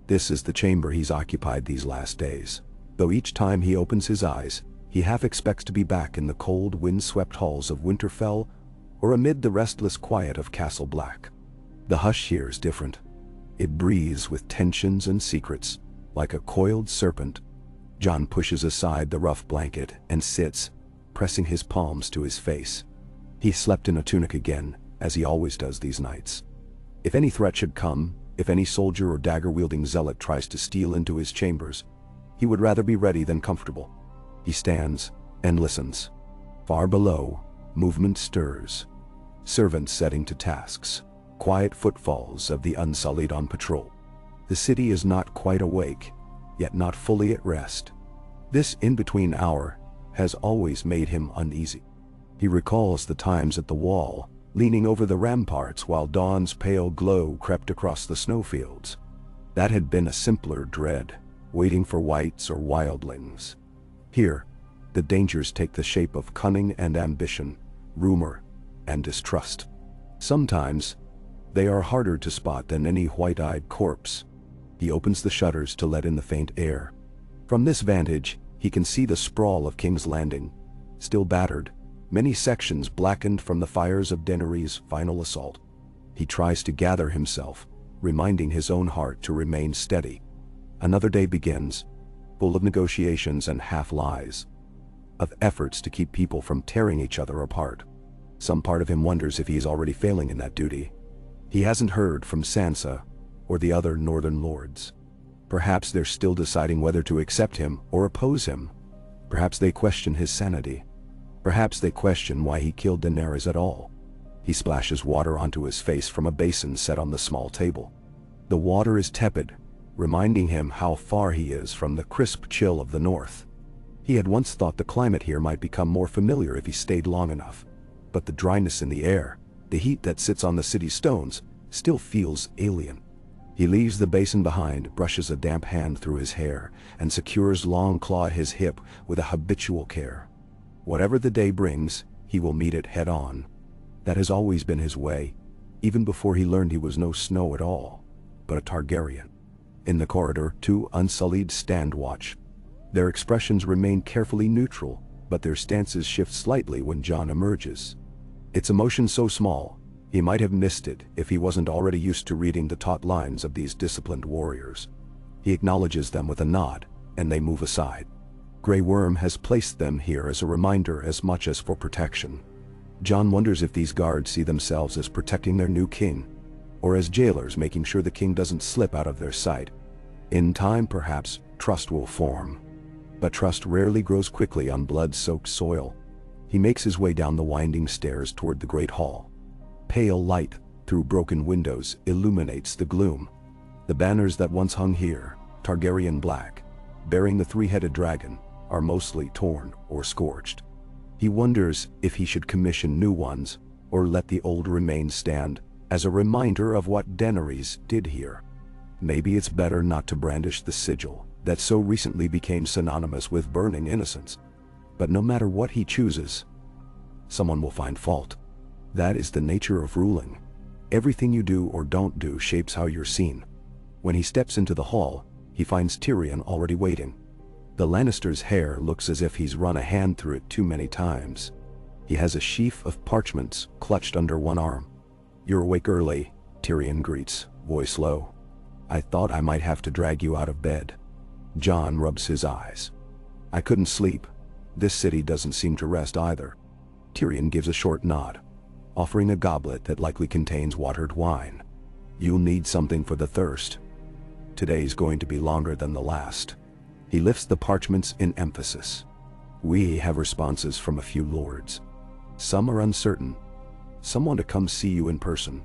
This is the chamber he's occupied these last days, though each time he opens his eyes, he half expects to be back in the cold, wind-swept halls of Winterfell or amid the restless quiet of Castle Black. The hush here is different. It breathes with tensions and secrets, like a coiled serpent. Jon pushes aside the rough blanket and sits, pressing his palms to his face. He slept in a tunic again, as he always does these nights. If any threat should come, if any soldier or dagger-wielding zealot tries to steal into his chambers, he would rather be ready than comfortable. He stands and listens. Far below, movement stirs. Servants setting to tasks. Quiet footfalls of the Unsullied on patrol. The city is not quite awake, yet not fully at rest. This in-between hour has always made him uneasy. He recalls the times at the wall, leaning over the ramparts while dawn's pale glow crept across the snowfields. That had been a simpler dread, waiting for wights or wildlings. Here, the dangers take the shape of cunning and ambition, rumor and distrust. Sometimes, they are harder to spot than any white-eyed corpse. He opens the shutters to let in the faint air. From this vantage, he can see the sprawl of King's Landing, still battered, many sections blackened from the fires of Daenerys' final assault. He tries to gather himself, reminding his own heart to remain steady. Another day begins, full of negotiations and half-lies, of efforts to keep people from tearing each other apart. Some part of him wonders if he is already failing in that duty. He hasn't heard from Sansa or the other northern lords. Perhaps they're still deciding whether to accept him or oppose him. Perhaps they question his sanity. Perhaps they question why he killed Daenerys at all. He splashes water onto his face from a basin set on the small table. The water is tepid, reminding him how far he is from the crisp chill of the north. He had once thought the climate here might become more familiar if he stayed long enough, but the dryness in the air, the heat that sits on the city's stones, still feels alien. He leaves the basin behind, brushes a damp hand through his hair, and secures Longclaw at his hip with a habitual care. Whatever the day brings, he will meet it head-on. That has always been his way, even before he learned he was no Snow at all, but a Targaryen. In the corridor, 2 Unsullied stand watch. Their expressions remain carefully neutral, but their stances shift slightly when Jon emerges. Its emotion so small, He might have missed it if he wasn't already used to reading the taut lines of these disciplined warriors. He acknowledges them with a nod, and they move aside. Grey Worm has placed them here as a reminder as much as for protection. Jon wonders if these guards see themselves as protecting their new king, or as jailers making sure the king doesn't slip out of their sight. In time, perhaps, trust will form. But trust rarely grows quickly on blood-soaked soil. He makes his way down the winding stairs toward the great hall. Pale light, through broken windows, illuminates the gloom. The banners that once hung here, Targaryen black, bearing the three-headed dragon, are mostly torn or scorched. He wonders if he should commission new ones, or let the old remains stand, as a reminder of what Daenerys did here. Maybe it's better not to brandish the sigil that so recently became synonymous with burning innocence. But no matter what he chooses, someone will find fault. That is the nature of ruling. Everything you do or don't do shapes how you're seen. When he steps into the hall, he finds Tyrion already waiting. The Lannister's hair looks as if he's run a hand through it too many times. He has a sheaf of parchments clutched under one arm. "You're awake early," Tyrion greets, voice low. "I thought I might have to drag you out of bed." Jon rubs his eyes. "I couldn't sleep. This city doesn't seem to rest either." Tyrion gives a short nod, offering a goblet that likely contains watered wine. "You'll need something for the thirst. Today's going to be longer than the last." He lifts the parchments in emphasis. "We have responses from a few lords. Some are uncertain. Some want to come see you in person.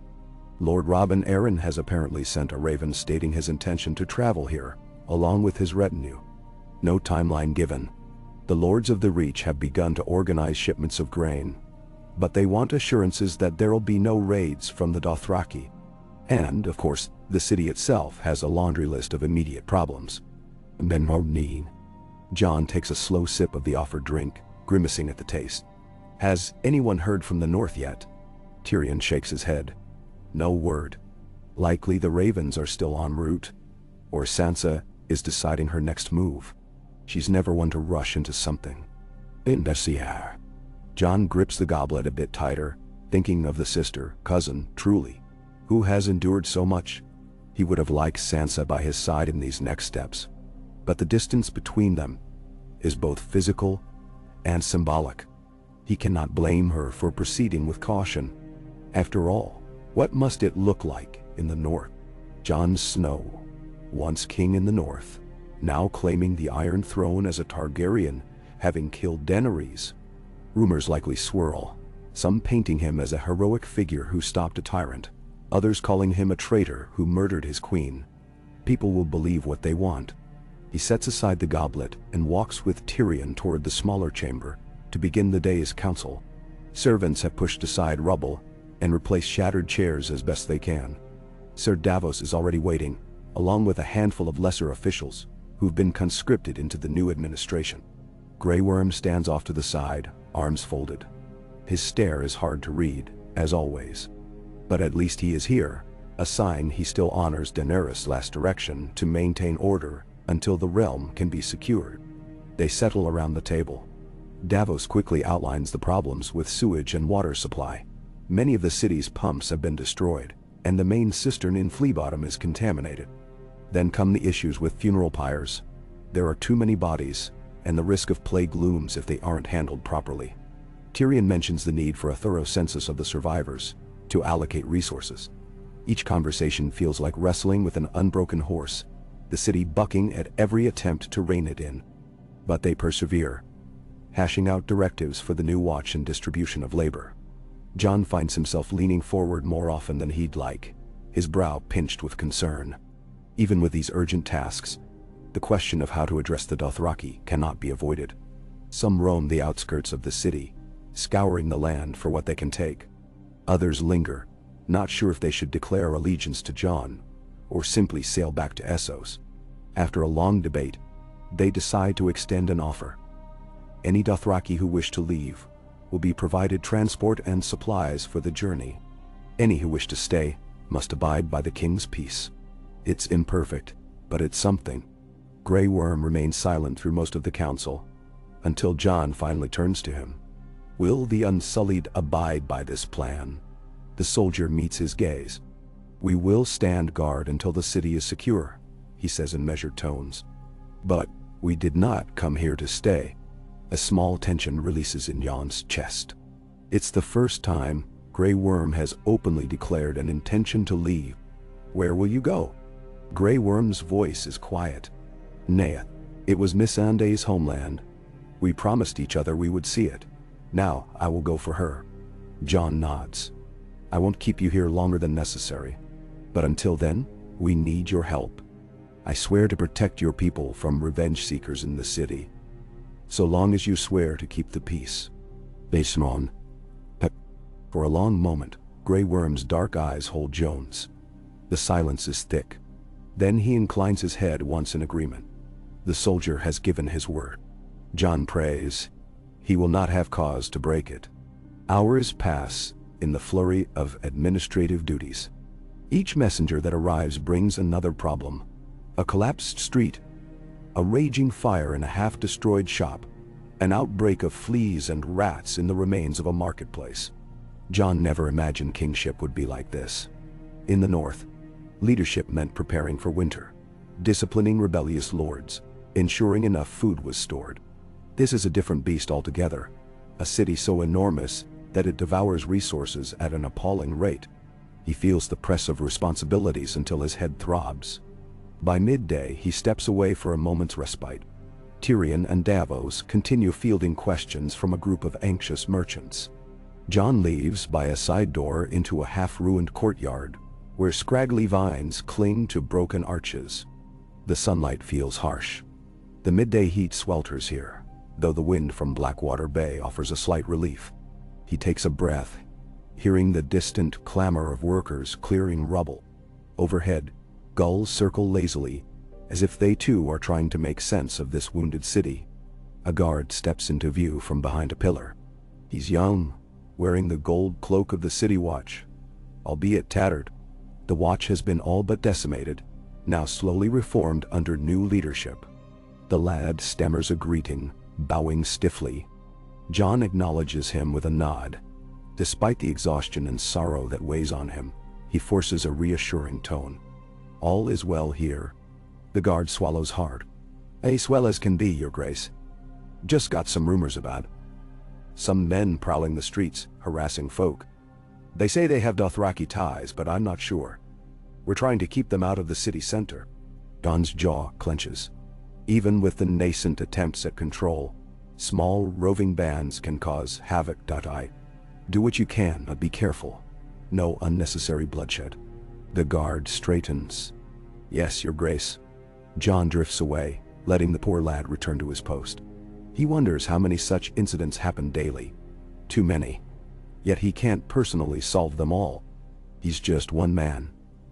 Lord Robin Arryn has apparently sent a raven stating his intention to travel here, along with his retinue. No timeline given. The Lords of the Reach have begun to organize shipments of grain, but they want assurances that there'll be no raids from the Dothraki. And, of course, the city itself has a laundry list of immediate problems." Jon takes a slow sip of the offered drink, grimacing at the taste. "Has anyone heard from the north yet?" Tyrion shakes his head. "No word. Likely the ravens are still en route, or Sansa is deciding her next move. She's never one to rush into something." Jon grips the goblet a bit tighter, thinking of the sister, cousin, truly, who has endured so much. He would have liked Sansa by his side in these next steps. But the distance between them is both physical and symbolic. He cannot blame her for proceeding with caution. After all, what must it look like in the north? Jon Snow, once king in the north, now claiming the Iron Throne as a Targaryen, having killed Daenerys. Rumors likely swirl, some painting him as a heroic figure who stopped a tyrant, others calling him a traitor who murdered his queen. People will believe what they want. He sets aside the goblet and walks with Tyrion toward the smaller chamber to begin the day's council. Servants have pushed aside rubble and replaced shattered chairs as best they can. Sir Davos is already waiting, along with a handful of lesser officials who've been conscripted into the new administration. Grey Worm stands off to the side, arms folded. His stare is hard to read, as always. But at least he is here, a sign he still honors Daenerys' last direction to maintain order until the realm can be secured. They settle around the table. Davos quickly outlines the problems with sewage and water supply. Many of the city's pumps have been destroyed, and the main cistern in Fleabottom is contaminated. Then come the issues with funeral pyres. There are too many bodies, and the risk of plague looms if they aren't handled properly. Tyrion mentions the need for a thorough census of the survivors, to allocate resources. Each conversation feels like wrestling with an unbroken horse, the city bucking at every attempt to rein it in. But they persevere, hashing out directives for the new watch and distribution of labor. Jon finds himself leaning forward more often than he'd like, his brow pinched with concern. Even with these urgent tasks, the question of how to address the Dothraki cannot be avoided. Some roam the outskirts of the city, scouring the land for what they can take. Others linger, not sure if they should declare allegiance to Jon, or simply sail back to Essos. After a long debate, they decide to extend an offer. Any Dothraki who wish to leave will be provided transport and supplies for the journey. Any who wish to stay must abide by the king's peace. It's imperfect, but it's something. Grey Worm remains silent through most of the council, until Jon finally turns to him. Will the Unsullied abide by this plan? The soldier meets his gaze. "We will stand guard until the city is secure," he says in measured tones. "But we did not come here to stay." A small tension releases in Jon's chest. It's the first time Grey Worm has openly declared an intention to leave. "Where will you go?" Grey Worm's voice is quiet. "Nea, it was Missandei's homeland. We promised each other we would see it. Now I will go for her." Jon nods. "I won't keep you here longer than necessary. But until then, we need your help. I swear to protect your people from revenge seekers in the city. So long as you swear to keep the peace." Basemon. For a long moment, Grey Worm's dark eyes hold Jon's. The silence is thick. Then he inclines his head once in agreement. The soldier has given his word. Jon prays. He will not have cause to break it. Hours pass in the flurry of administrative duties. Each messenger that arrives brings another problem. A collapsed street, a raging fire in a half-destroyed shop, an outbreak of fleas and rats in the remains of a marketplace. Jon never imagined kingship would be like this. In the north, leadership meant preparing for winter, disciplining rebellious lords, ensuring enough food was stored. This is a different beast altogether, a city so enormous that it devours resources at an appalling rate. He feels the press of responsibilities until his head throbs. By midday, he steps away for a moment's respite. Tyrion and Davos continue fielding questions from a group of anxious merchants. Jon leaves by a side door into a half-ruined courtyard, where scraggly vines cling to broken arches. The sunlight feels harsh. The midday heat swelters here, though the wind from Blackwater Bay offers a slight relief. He takes a breath, hearing the distant clamor of workers clearing rubble. Overhead, gulls circle lazily, as if they too are trying to make sense of this wounded city. A guard steps into view from behind a pillar. He's young, wearing the gold cloak of the city watch. Albeit tattered, the watch has been all but decimated, now slowly reformed under new leadership. The lad stammers a greeting, bowing stiffly. Jon acknowledges him with a nod. Despite the exhaustion and sorrow that weighs on him, he forces a reassuring tone. "All is well here." The guard swallows hard. "As well as can be, Your Grace. Just got some rumors about some men prowling the streets, harassing folk. They say they have Dothraki ties, but I'm not sure. We're trying to keep them out of the city center." Jon's jaw clenches. Even with the nascent attempts at control, small roving bands can cause havoc. Do what you can, but be careful. No unnecessary bloodshed. The guard straightens. "Yes, Your Grace." Jon drifts away, letting the poor lad return to his post. He wonders how many such incidents happen daily. Too many. Yet he can't personally solve them all. He's just one man,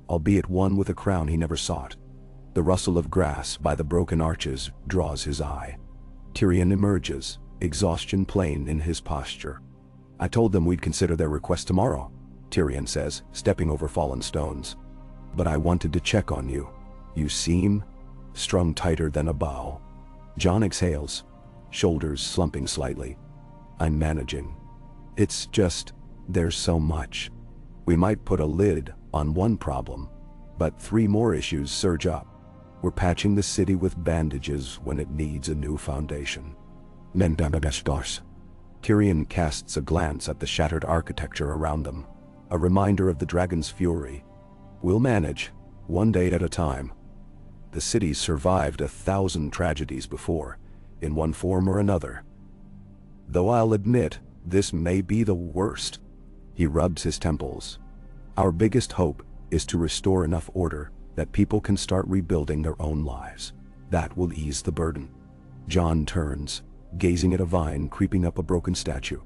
albeit one with a crown he never sought. The rustle of grass by the broken arches draws his eye. Tyrion emerges, exhaustion plain in his posture. "I told them we'd consider their request tomorrow," Tyrion says, stepping over fallen stones. "But I wanted to check on you. You seem strung tighter than a bow." Jon exhales, shoulders slumping slightly. "I'm managing. It's just, there's so much. We might put a lid on one problem, but 3 more issues surge up. We're patching the city with bandages when it needs a new foundation." Tyrion casts a glance at the shattered architecture around them, a reminder of the dragon's fury. "We'll manage, one day at a time. The city's survived 1,000 tragedies before, in one form or another. Though I'll admit, this may be the worst." He rubs his temples. "Our biggest hope is to restore enough order that people can start rebuilding their own lives. That will ease the burden." Jon turns, gazing at a vine creeping up a broken statue.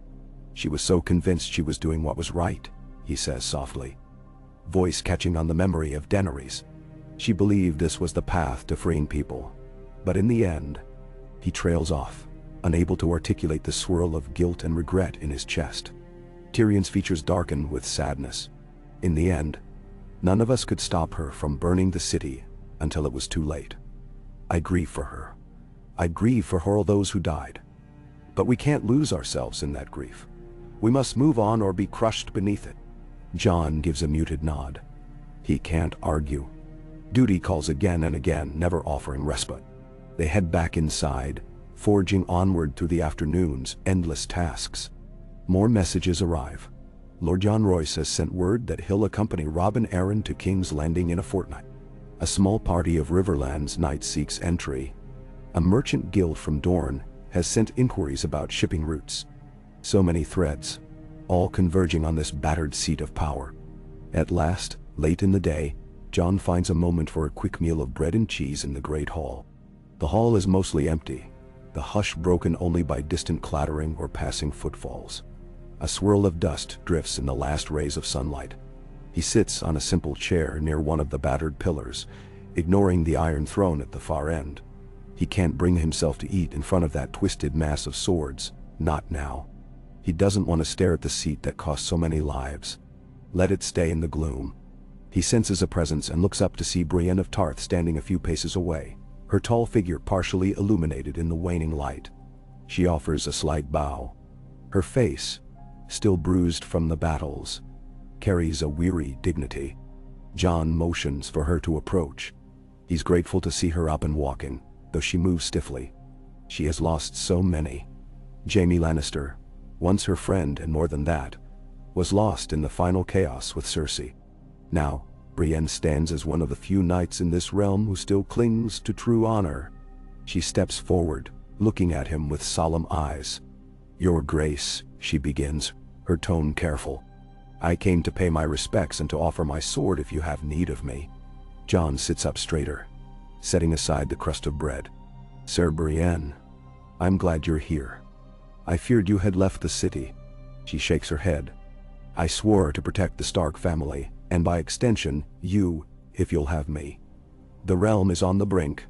"She was so convinced she was doing what was right," he says softly, voice catching on the memory of Daenerys. She believed this was the path to freeing people. But in the end, he trails off, unable to articulate the swirl of guilt and regret in his chest. Tyrion's features darken with sadness. In the end, none of us could stop her from burning the city until it was too late. I grieve for her. I grieve for all those who died. But we can't lose ourselves in that grief. We must move on or be crushed beneath it. Jon gives a muted nod. He can't argue. Duty calls again and again, never offering respite. They head back inside, forging onward through the afternoon's endless tasks. More messages arrive. Lord Jon Royce has sent word that he'll accompany Robb and Arryn to King's Landing in a fortnight. A small party of Riverlands knights seeks entry. A merchant guild from Dorne has sent inquiries about shipping routes. So many threads, all converging on this battered seat of power. At last, late in the day, Jon finds a moment for a quick meal of bread and cheese in the Great Hall. The hall is mostly empty, the hush broken only by distant clattering or passing footfalls. A swirl of dust drifts in the last rays of sunlight. He sits on a simple chair near one of the battered pillars, ignoring the iron throne at the far end. He can't bring himself to eat in front of that twisted mass of swords, not now. He doesn't want to stare at the seat that cost so many lives. Let it stay in the gloom. He senses a presence and looks up to see Brienne of Tarth standing a few paces away, her tall figure partially illuminated in the waning light. She offers a slight bow. Her face, still bruised from the battles, carries a weary dignity. Jon motions for her to approach. He's grateful to see her up and walking, though she moves stiffly. She has lost so many. Jaime Lannister, once her friend and more than that, was lost in the final chaos with Cersei. Now, Brienne stands as one of the few knights in this realm who still clings to true honor. She steps forward, looking at him with solemn eyes. "Your Grace," she begins, her tone careful. "I came to pay my respects and to offer my sword if you have need of me." Jon sits up straighter, setting aside the crust of bread. "Sir Brienne, I'm glad you're here. I feared you had left the city." She shakes her head. "I swore to protect the Stark family, and by extension, you, if you'll have me. The realm is on the brink.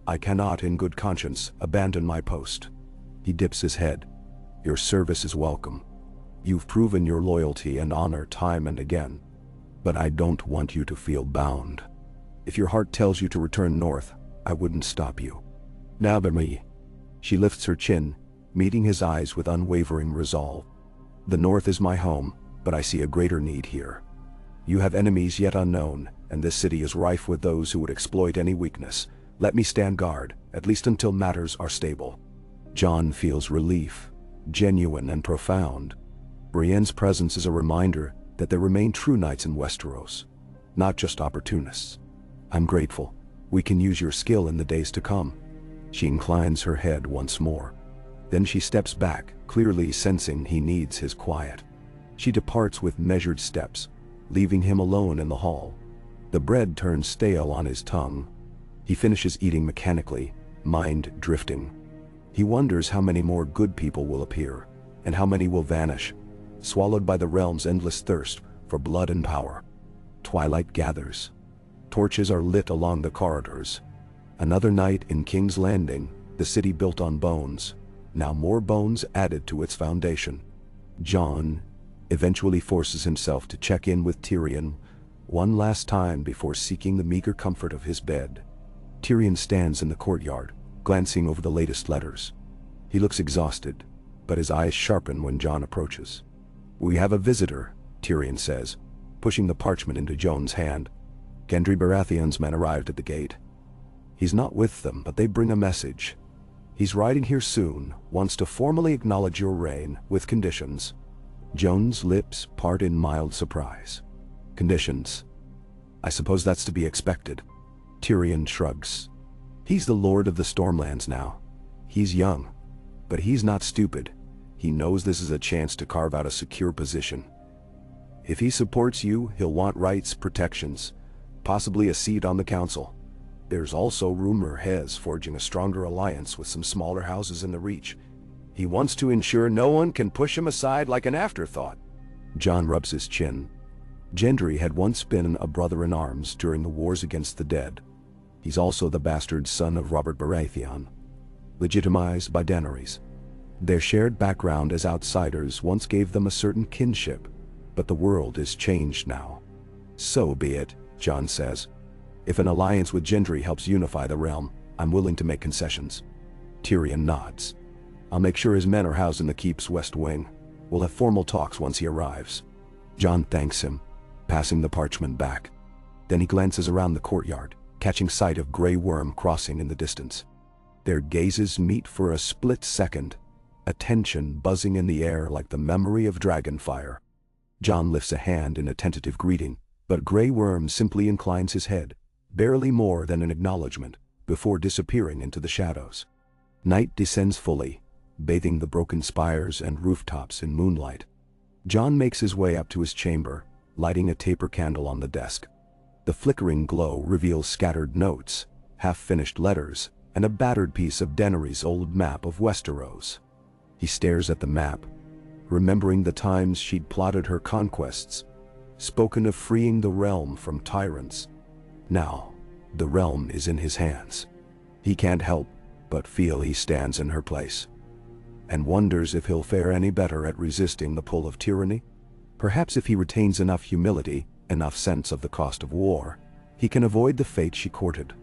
I cannot in good conscience abandon my post." He dips his head. "Your service is welcome. You've proven your loyalty and honor time and again. But I don't want you to feel bound. If your heart tells you to return north, I wouldn't stop you. Now but me." She lifts her chin, meeting his eyes with unwavering resolve. "The north is my home, but I see a greater need here. You have enemies yet unknown, and this city is rife with those who would exploit any weakness. Let me stand guard, at least until matters are stable." Jon feels relief, genuine and profound. Brienne's presence is a reminder that there remain true knights in Westeros, not just opportunists. "I'm grateful. We can use your skill in the days to come." She inclines her head once more. Then she steps back, clearly sensing he needs his quiet. She departs with measured steps, leaving him alone in the hall. The bread turns stale on his tongue. He finishes eating mechanically, mind drifting. He wonders how many more good people will appear, and how many will vanish, swallowed by the realm's endless thirst for blood and power. Twilight gathers. Torches are lit along the corridors. Another night in King's Landing, the city built on bones, now more bones added to its foundation. Jon eventually forces himself to check in with Tyrion one last time before seeking the meager comfort of his bed. Tyrion stands in the courtyard, glancing over the latest letters. He looks exhausted, but his eyes sharpen when Jon approaches. "We have a visitor," Tyrion says, pushing the parchment into Jon's hand. "Gendry Baratheon's men arrived at the gate. He's not with them, but they bring a message. He's riding here soon, wants to formally acknowledge your reign, with conditions." Jon's lips part in mild surprise. "Conditions? I suppose that's to be expected." Tyrion shrugs. "He's the Lord of the Stormlands now. He's young, but he's not stupid. He knows this is a chance to carve out a secure position. If he supports you, he'll want rights, protections, possibly a seat on the council. There's also rumor Hez forging a stronger alliance with some smaller houses in the Reach. He wants to ensure no one can push him aside like an afterthought." Jon rubs his chin. Gendry had once been a brother-in-arms during the wars against the dead. He's also the bastard son of Robert Baratheon, legitimized by Daenerys. Their shared background as outsiders once gave them a certain kinship, but the world is changed now. "So be it," Jon says. "If an alliance with Gendry helps unify the realm, I'm willing to make concessions." Tyrion nods. "I'll make sure his men are housed in the keep's west wing. We'll have formal talks once he arrives." Jon thanks him, passing the parchment back. Then he glances around the courtyard, catching sight of Grey Worm crossing in the distance. Their gazes meet for a split second, a tension buzzing in the air like the memory of dragon fire. Jon lifts a hand in a tentative greeting, but Grey Worm simply inclines his head, barely more than an acknowledgement, before disappearing into the shadows. Night descends fully, bathing the broken spires and rooftops in moonlight. Jon makes his way up to his chamber, lighting a taper candle on the desk. The flickering glow reveals scattered notes, half-finished letters, and a battered piece of Daenerys' old map of Westeros. He stares at the map, remembering the times she'd plotted her conquests, spoken of freeing the realm from tyrants. Now, the realm is in his hands. He can't help but feel he stands in her place, and wonders if he'll fare any better at resisting the pull of tyranny. Perhaps if he retains enough humility, enough sense of the cost of war, he can avoid the fate she courted.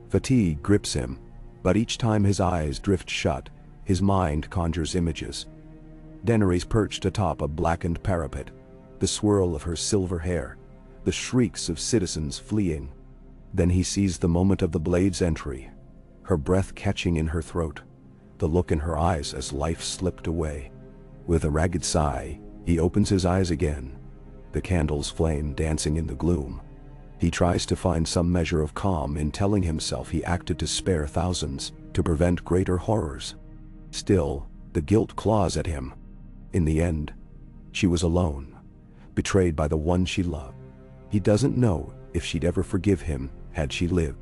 Fatigue grips him, but each time his eyes drift shut, his mind conjures images. Daenerys perched atop a blackened parapet, the swirl of her silver hair, the shrieks of citizens fleeing. Then he sees the moment of the blade's entry, her breath catching in her throat, the look in her eyes as life slipped away. With a ragged sigh, he opens his eyes again, the candle's flame dancing in the gloom. He tries to find some measure of calm in telling himself he acted to spare thousands, to prevent greater horrors. Still, the guilt claws at him. In the end, she was alone, betrayed by the one she loved. He doesn't know if she'd ever forgive him had she lived.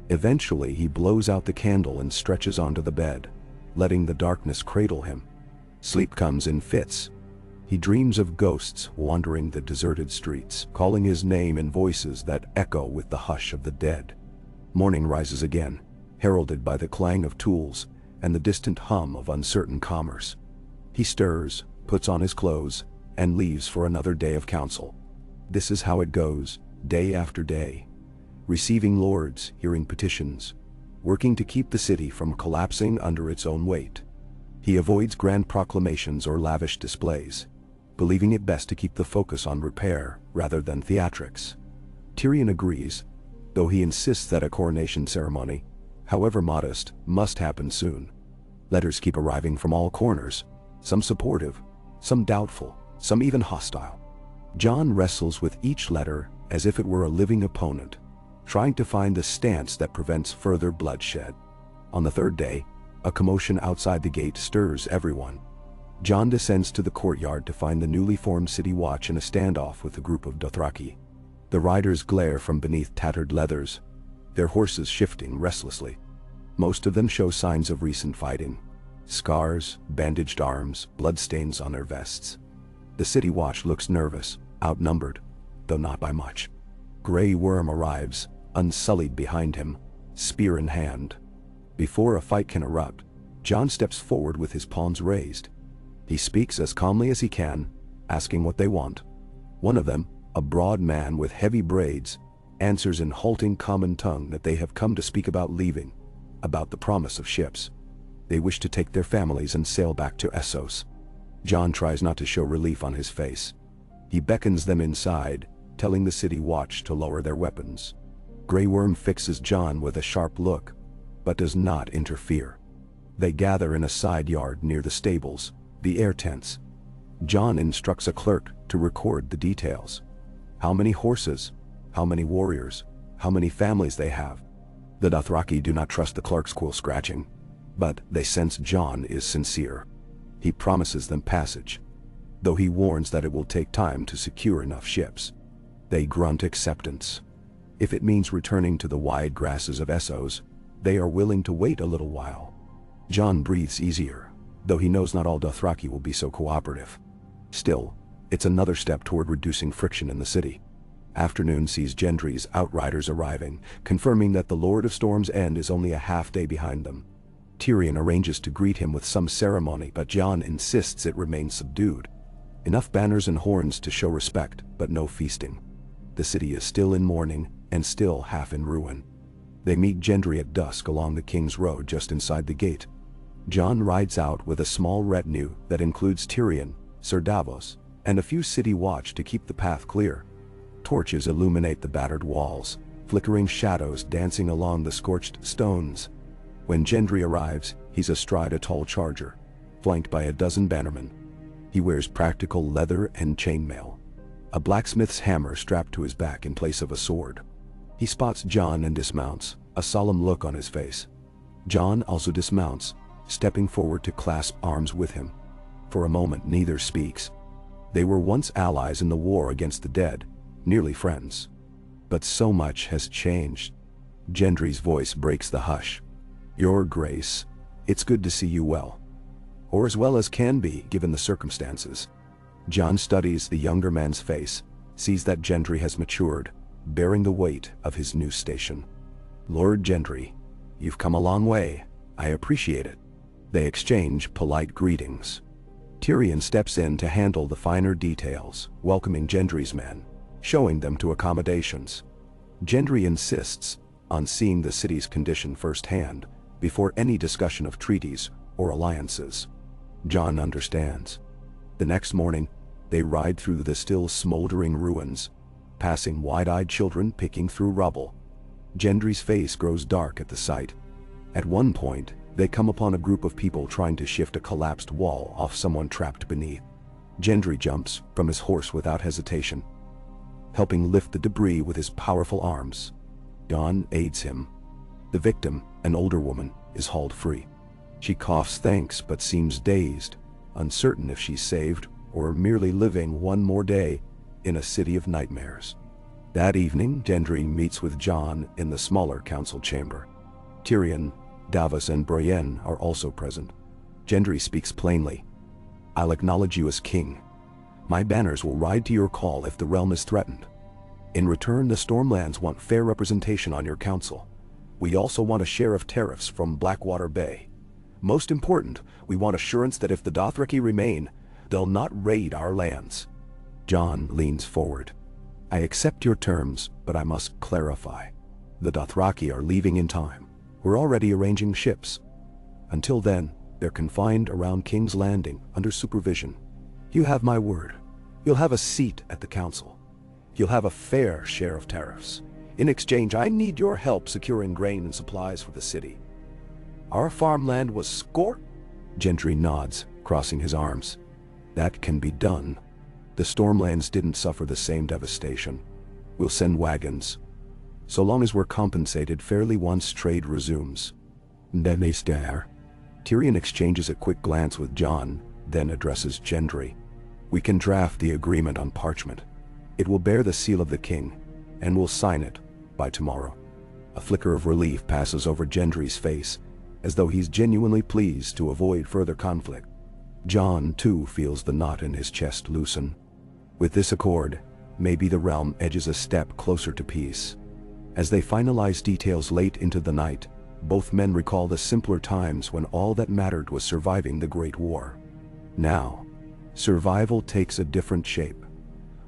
Eventually, he blows out the candle and stretches onto the bed, letting the darkness cradle him. Sleep comes in fits. He dreams of ghosts wandering the deserted streets, calling his name in voices that echo with the hush of the dead. Morning rises again, heralded by the clang of tools and the distant hum of uncertain commerce. He stirs, puts on his clothes, and leaves for another day of council. This is how it goes, day after day. Receiving lords, hearing petitions, working to keep the city from collapsing under its own weight. He avoids grand proclamations or lavish displays, believing it best to keep the focus on repair rather than theatrics. Tyrion agrees, though he insists that a coronation ceremony, however modest, must happen soon. Letters keep arriving from all corners, some supportive, some doubtful, some even hostile. Jon wrestles with each letter as if it were a living opponent, trying to find the stance that prevents further bloodshed. On the third day, a commotion outside the gate stirs everyone. Jon descends to the courtyard to find the newly formed city watch in a standoff with a group of Dothraki. The riders glare from beneath tattered leathers, their horses shifting restlessly. Most of them show signs of recent fighting. Scars, bandaged arms, bloodstains on their vests. The city watch looks nervous, outnumbered, though not by much. Grey Worm arrives, unsullied behind him, spear in hand. Before a fight can erupt, Jon steps forward with his palms raised. He speaks as calmly as he can, asking what they want. One of them, a broad man with heavy braids, answers in halting common tongue that they have come to speak about leaving, about the promise of ships. They wish to take their families and sail back to Essos. Jon tries not to show relief on his face. He beckons them inside, telling the city watch to lower their weapons. Grey Worm fixes Jon with a sharp look, but does not interfere. They gather in a side yard near the stables, the air tents. Jon instructs a clerk to record the details. How many horses, how many warriors, how many families they have. The Dothraki do not trust the clerk's quill scratching, but they sense Jon is sincere. He promises them passage, though he warns that it will take time to secure enough ships. They grunt acceptance. If it means returning to the wide grasses of Essos, they are willing to wait a little while. Jon breathes easier, though he knows not all Dothraki will be so cooperative. Still, it's another step toward reducing friction in the city. Afternoon sees Gendry's outriders arriving, confirming that the Lord of Storm's End is only a half-day behind them. Tyrion arranges to greet him with some ceremony, but Jon insists it remains subdued. Enough banners and horns to show respect, but no feasting. The city is still in mourning, and still half in ruin. They meet Gendry at dusk along the King's Road just inside the gate. Jon rides out with a small retinue that includes Tyrion, Sir Davos, and a few city watch to keep the path clear. Torches illuminate the battered walls, flickering shadows dancing along the scorched stones. When Gendry arrives, he's astride a tall charger, flanked by a dozen bannermen. He wears practical leather and chainmail, a blacksmith's hammer strapped to his back in place of a sword. He spots Jon and dismounts, a solemn look on his face. Jon also dismounts, stepping forward to clasp arms with him. For a moment neither speaks. They were once allies in the war against the dead, nearly friends. But so much has changed. Gendry's voice breaks the hush. "Your Grace, it's good to see you well. Or as well as can be, given the circumstances." Jon studies the younger man's face, sees that Gendry has matured, bearing the weight of his new station. "Lord Gendry, you've come a long way. I appreciate it." They exchange polite greetings. Tyrion steps in to handle the finer details, welcoming Gendry's men, showing them to accommodations. Gendry insists on seeing the city's condition firsthand before any discussion of treaties or alliances. Jon understands. The next morning, they ride through the still smoldering ruins, passing wide-eyed children picking through rubble. Gendry's face grows dark at the sight. At one point, they come upon a group of people trying to shift a collapsed wall off someone trapped beneath. Gendry jumps from his horse without hesitation, helping lift the debris with his powerful arms. Jon aids him. The victim, an older woman, is hauled free. She coughs thanks but seems dazed, uncertain if she's saved or merely living one more day in a city of nightmares. That evening, Gendry meets with Jon in the smaller council chamber. Tyrion, Davos and Brienne are also present. Gendry speaks plainly. "I'll acknowledge you as king. My banners will ride to your call if the realm is threatened. In return, the Stormlands want fair representation on your council. We also want a share of tariffs from Blackwater Bay. Most important, we want assurance that if the Dothraki remain, they'll not raid our lands." Jon leans forward. "I accept your terms, but I must clarify. The Dothraki are leaving in time. We're already arranging ships. Until then, they're confined around King's Landing under supervision. You have my word. You'll have a seat at the council. You'll have a fair share of tariffs. In exchange, I need your help securing grain and supplies for the city. Our farmland was scorched." Gendry nods, crossing his arms. "That can be done. The Stormlands didn't suffer the same devastation. We'll send wagons. So long as we're compensated fairly once trade resumes." Then they stare. Tyrion exchanges a quick glance with Jon, then addresses Gendry. "We can draft the agreement on parchment. It will bear the seal of the king, and we'll sign it by tomorrow." A flicker of relief passes over Gendry's face, as though he's genuinely pleased to avoid further conflict. Jon, too, feels the knot in his chest loosen. With this accord, maybe the realm edges a step closer to peace. As they finalize details late into the night, both men recall the simpler times when all that mattered was surviving the Great War. Now, survival takes a different shape.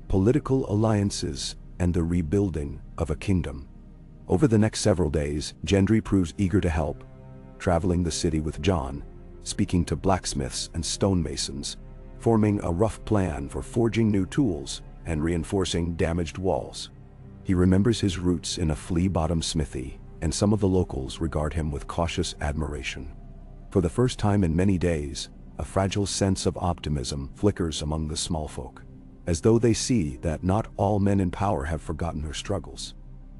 Political alliances and the rebuilding of a kingdom. Over the next several days, Gendry proves eager to help, traveling the city with Jon, speaking to blacksmiths and stonemasons, forming a rough plan for forging new tools and reinforcing damaged walls. He remembers his roots in a flea-bottom smithy, and some of the locals regard him with cautious admiration. For the first time in many days, a fragile sense of optimism flickers among the small folk, as though they see that not all men in power have forgotten their struggles.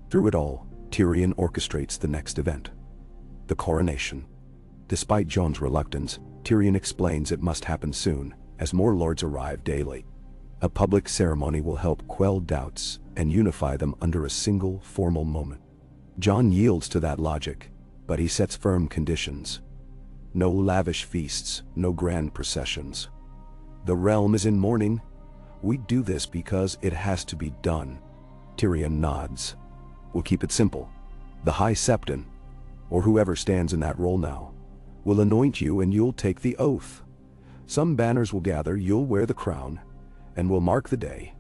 Through it all, Tyrion orchestrates the next event, the coronation. Despite Jon's reluctance, Tyrion explains it must happen soon, as more lords arrive daily. A public ceremony will help quell doubts and unify them under a single formal moment. Jon yields to that logic, but he sets firm conditions. No lavish feasts, no grand processions. The realm is in mourning. We do this because it has to be done. Tyrion nods. We'll keep it simple. The High Septon, or whoever stands in that role now, will anoint you and you'll take the oath. Some banners will gather, you'll wear the crown, and we'll mark the day.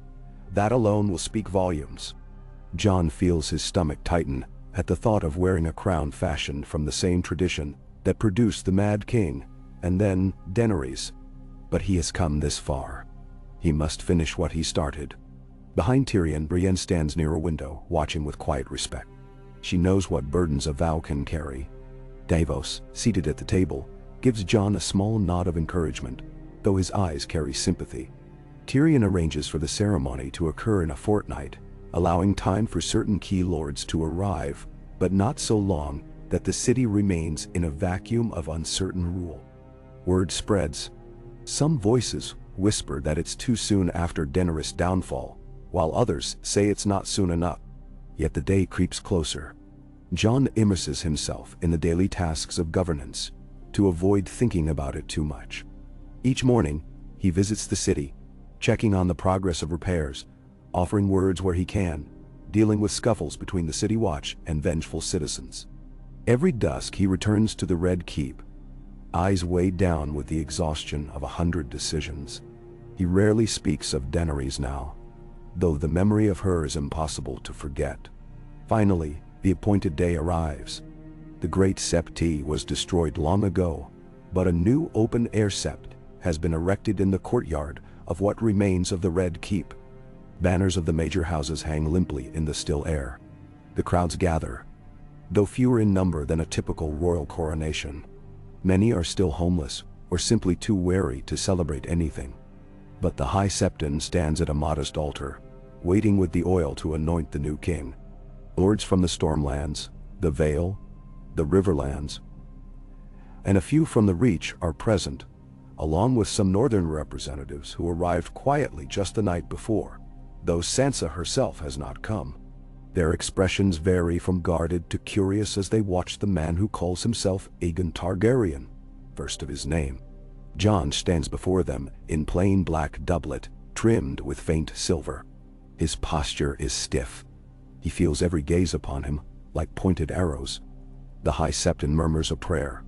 That alone will speak volumes. Jon feels his stomach tighten at the thought of wearing a crown fashioned from the same tradition that produced the Mad King, and then Daenerys. But he has come this far. He must finish what he started. Behind Tyrion, Brienne stands near a window, watching with quiet respect. She knows what burdens a vow can carry. Davos, seated at the table, gives Jon a small nod of encouragement, though his eyes carry sympathy. Tyrion arranges for the ceremony to occur in a fortnight, allowing time for certain key lords to arrive, but not so long that the city remains in a vacuum of uncertain rule. Word spreads. Some voices whisper that it's too soon after Daenerys' downfall, while others say it's not soon enough. Yet the day creeps closer. Jon immerses himself in the daily tasks of governance to avoid thinking about it too much. Each morning, he visits the city, checking on the progress of repairs, offering words where he can, dealing with scuffles between the city watch and vengeful citizens. Every dusk he returns to the Red Keep, eyes weighed down with the exhaustion of 100 decisions. He rarely speaks of Daenerys now, though the memory of her is impossible to forget. Finally, the appointed day arrives. The Great Sept was destroyed long ago, but a new open-air sept has been erected in the courtyard of what remains of the Red Keep. Banners of the major houses hang limply in the still air. The crowds gather, though fewer in number than a typical royal coronation. Many are still homeless or simply too wary to celebrate anything. But the High Septon stands at a modest altar, waiting with the oil to anoint the new king. Lords from the Stormlands, the Vale, the Riverlands, and a few from the Reach are present, along with some northern representatives who arrived quietly just the night before, though Sansa herself has not come. Their expressions vary from guarded to curious as they watch the man who calls himself Aegon Targaryen, first of his name. Jon stands before them in plain black doublet, trimmed with faint silver. His posture is stiff. He feels every gaze upon him, like pointed arrows. The High Septon murmurs a prayer,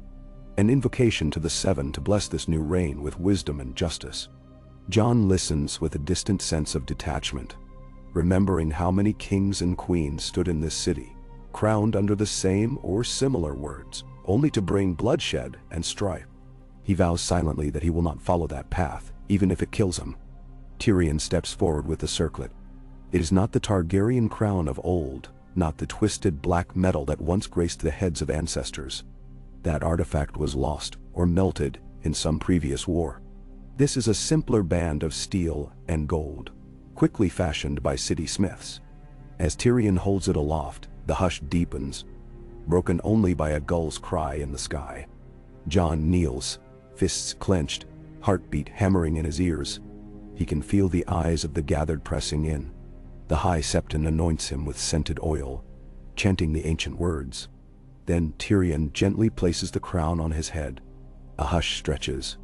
an invocation to the Seven to bless this new reign with wisdom and justice. Jon listens with a distant sense of detachment, remembering how many kings and queens stood in this city, crowned under the same or similar words, only to bring bloodshed and strife. He vows silently that he will not follow that path, even if it kills him. Tyrion steps forward with the circlet. It is not the Targaryen crown of old, not the twisted black metal that once graced the heads of ancestors. That artifact was lost or melted in some previous war. This is a simpler band of steel and gold, quickly fashioned by city smiths. As Tyrion holds it aloft, the hush deepens, broken only by a gull's cry in the sky. Jon kneels, fists clenched, heartbeat hammering in his ears. He can feel the eyes of the gathered pressing in. The High Septon anoints him with scented oil, chanting the ancient words. Then Tyrion gently places the crown on his head. A hush stretches.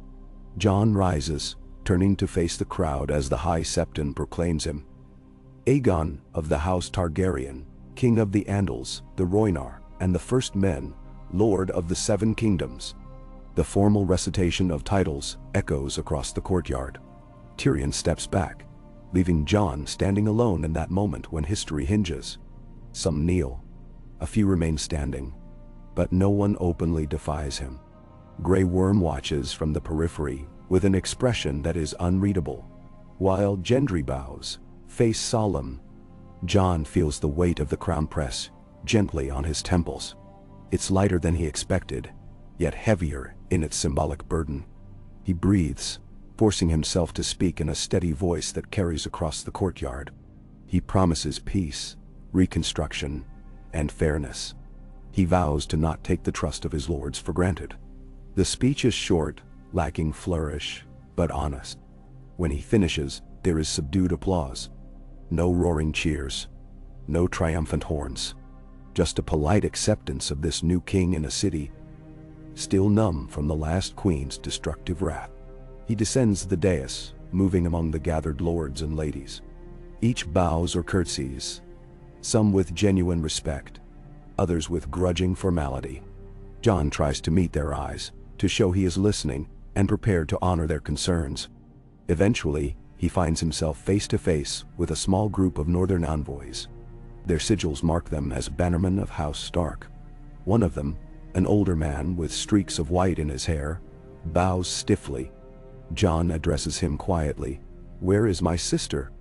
Jon rises, turning to face the crowd as the High Septon proclaims him Aegon of the House Targaryen, King of the Andals, the Rhoynar, and the First Men, Lord of the Seven Kingdoms. The formal recitation of titles echoes across the courtyard. Tyrion steps back, leaving Jon standing alone in that moment when history hinges. Some kneel. A few remain standing, but no one openly defies him. Grey Worm watches from the periphery with an expression that is unreadable, while Gendry bows, face solemn. Jon feels the weight of the crown press gently on his temples. It's lighter than he expected, yet heavier in its symbolic burden. He breathes, forcing himself to speak in a steady voice that carries across the courtyard. He promises peace, reconstruction, and fairness. He vows to not take the trust of his lords for granted. The speech is short, lacking flourish, but honest. When he finishes, there is subdued applause. No roaring cheers, no triumphant horns. Just a polite acceptance of this new king in a city still numb from the last queen's destructive wrath. He descends the dais, moving among the gathered lords and ladies. Each bows or curtsies, some with genuine respect, others with grudging formality. Jon tries to meet their eyes, to show he is listening and prepared to honor their concerns. Eventually, he finds himself face to face with a small group of northern envoys. Their sigils mark them as bannermen of House Stark. One of them, an older man with streaks of white in his hair, bows stiffly. Jon addresses him quietly. "Where is my sister?"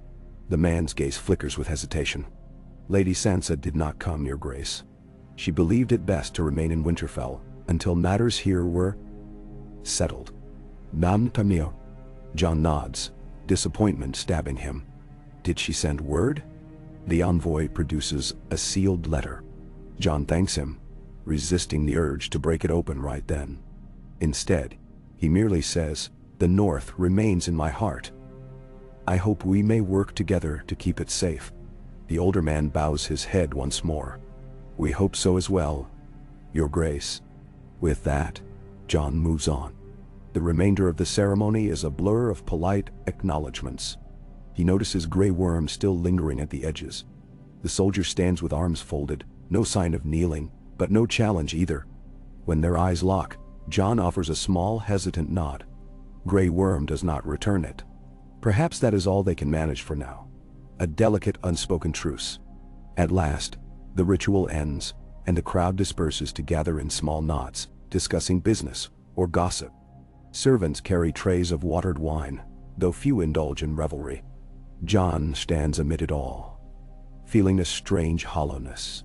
The man's gaze flickers with hesitation. Lady Sansa did not come, Your Grace. She believed it best to remain in Winterfell until matters here were settled. Nam Tamio. Jon nods, disappointment stabbing him. Did she send word? The envoy produces a sealed letter. Jon thanks him, resisting the urge to break it open right then. Instead, he merely says, "The North remains in my heart. I hope we may work together to keep it safe." The older man bows his head once more. "We hope so as well, Your Grace." With that, Jon moves on. The remainder of the ceremony is a blur of polite acknowledgments. He notices Grey Worm still lingering at the edges. The soldier stands with arms folded, no sign of kneeling, but no challenge either. When their eyes lock, Jon offers a small, hesitant nod. Grey Worm does not return it. Perhaps that is all they can manage for now. A delicate, unspoken truce. At last, the ritual ends, and the crowd disperses to gather in small knots, discussing business or gossip. Servants carry trays of watered wine, though few indulge in revelry. Jon stands amid it all, feeling a strange hollowness.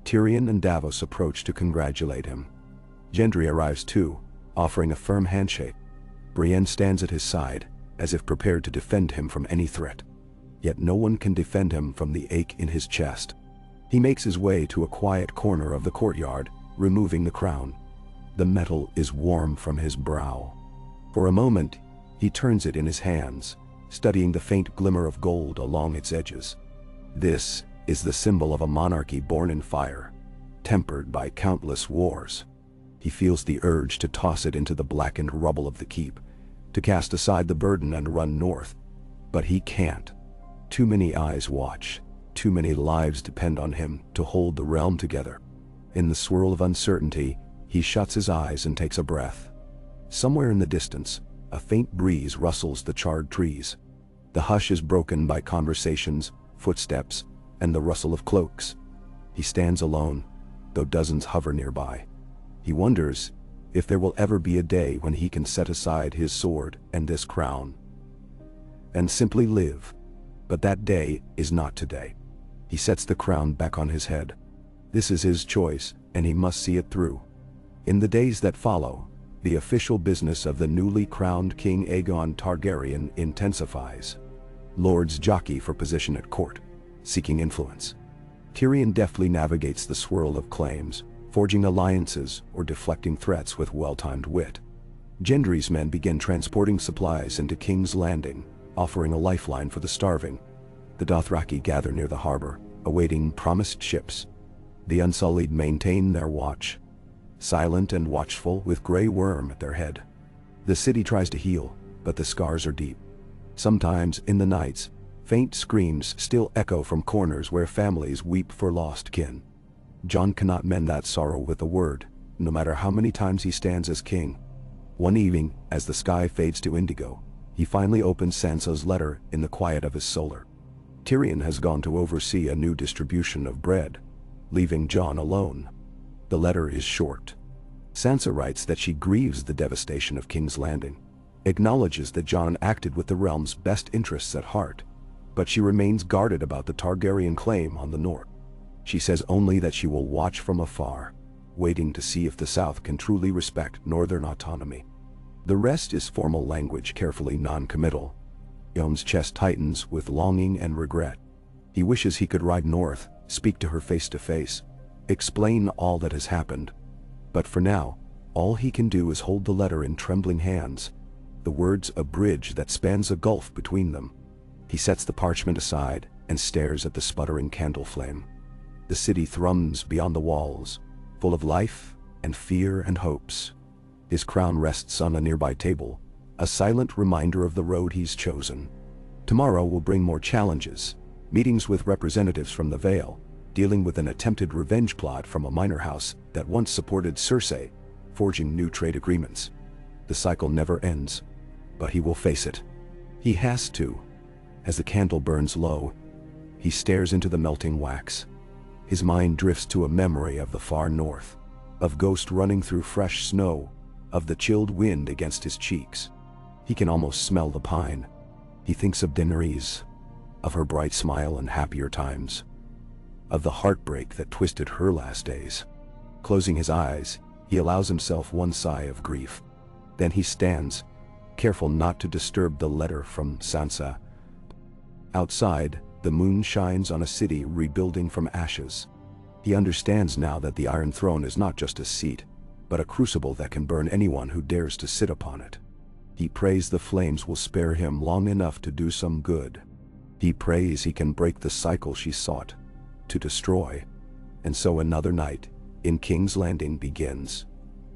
Tyrion and Davos approach to congratulate him. Gendry arrives too, offering a firm handshake. Brienne stands at his side, as if prepared to defend him from any threat. Yet no one can defend him from the ache in his chest. He makes his way to a quiet corner of the courtyard, removing the crown. The metal is warm from his brow. For a moment, he turns it in his hands, studying the faint glimmer of gold along its edges. This is the symbol of a monarchy born in fire, tempered by countless wars. He feels the urge to toss it into the blackened rubble of the keep, to cast aside the burden and run north. But he can't. Too many eyes watch, too many lives depend on him to hold the realm together. In the swirl of uncertainty, he shuts his eyes and takes a breath. Somewhere in the distance, a faint breeze rustles the charred trees. The hush is broken by conversations, footsteps, and the rustle of cloaks. He stands alone, though dozens hover nearby. He wonders if there will ever be a day when he can set aside his sword and this crown and simply live. But that day is not today. He sets the crown back on his head. This is his choice, and he must see it through. In the days that follow, the official business of the newly crowned King Aegon Targaryen intensifies. Lords jockey for position at court, seeking influence. Tyrion deftly navigates the swirl of claims, forging alliances or deflecting threats with well-timed wit. Gendry's men begin transporting supplies into King's Landing, offering a lifeline for the starving. The Dothraki gather near the harbor, awaiting promised ships. The Unsullied maintain their watch, silent and watchful with Grey Worm at their head. The city tries to heal, but the scars are deep. Sometimes, in the nights, faint screams still echo from corners where families weep for lost kin. Jon cannot mend that sorrow with a word, no matter how many times he stands as king. One evening, as the sky fades to indigo, he finally opens Sansa's letter in the quiet of his solar. Tyrion has gone to oversee a new distribution of bread, leaving Jon alone. The letter is short. Sansa writes that she grieves the devastation of King's Landing, acknowledges that Jon acted with the realm's best interests at heart, but she remains guarded about the Targaryen claim on the north. She says only that she will watch from afar, waiting to see if the South can truly respect northern autonomy. The rest is formal language, carefully non-committal. Jon's chest tightens with longing and regret. He wishes he could ride north, speak to her face to face, explain all that has happened. But for now, all he can do is hold the letter in trembling hands, the words a bridge that spans a gulf between them. He sets the parchment aside and stares at the sputtering candle flame. The city thrums beyond the walls, full of life and fear and hopes. His crown rests on a nearby table, a silent reminder of the road he's chosen. Tomorrow will bring more challenges, meetings with representatives from the Vale, dealing with an attempted revenge plot from a minor house that once supported Cersei, forging new trade agreements. The cycle never ends, but he will face it. He has to. As the candle burns low, he stares into the melting wax. His mind drifts to a memory of the far north, of ghosts running through fresh snow, of the chilled wind against his cheeks. He can almost smell the pine. He thinks of Daenerys, of her bright smile and happier times, of the heartbreak that twisted her last days. Closing his eyes, he allows himself one sigh of grief. Then he stands, careful not to disturb the letter from Sansa. Outside, the moon shines on a city rebuilding from ashes. He understands now that the Iron Throne is not just a seat, but a crucible that can burn anyone who dares to sit upon it. He prays the flames will spare him long enough to do some good. He prays he can break the cycle she sought to destroy. And so another night in King's Landing begins.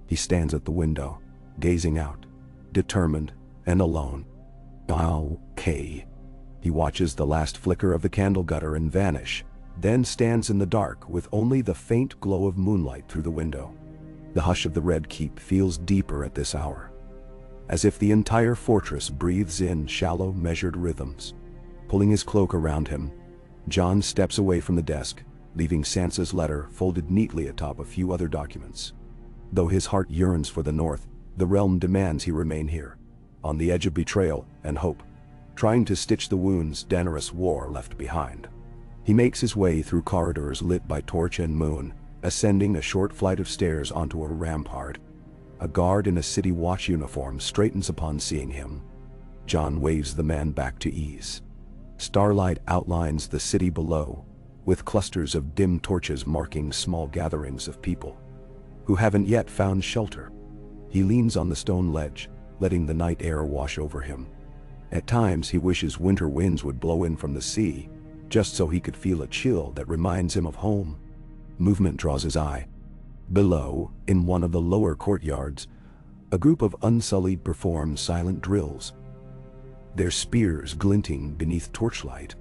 He stands at the window, gazing out, determined and alone. Okay. He watches the last flicker of the candle gutter and vanish, then stands in the dark with only the faint glow of moonlight through the window. The hush of the Red Keep feels deeper at this hour, as if the entire fortress breathes in shallow, measured rhythms. Pulling his cloak around him, Jon steps away from the desk, leaving Sansa's letter folded neatly atop a few other documents. Though his heart yearns for the north, the realm demands he remain here, on the edge of betrayal and hope, trying to stitch the wounds Daenerys' war left behind. He makes his way through corridors lit by torch and moon, ascending a short flight of stairs onto a rampart. A guard in a city watch uniform straightens upon seeing him. Jon waves the man back to ease. Starlight outlines the city below, with clusters of dim torches marking small gatherings of people who haven't yet found shelter. He leans on the stone ledge, letting the night air wash over him. At times he wishes winter winds would blow in from the sea, just so he could feel a chill that reminds him of home. Movement draws his eye. Below, in one of the lower courtyards, a group of Unsullied perform silent drills, their spears glinting beneath torchlight.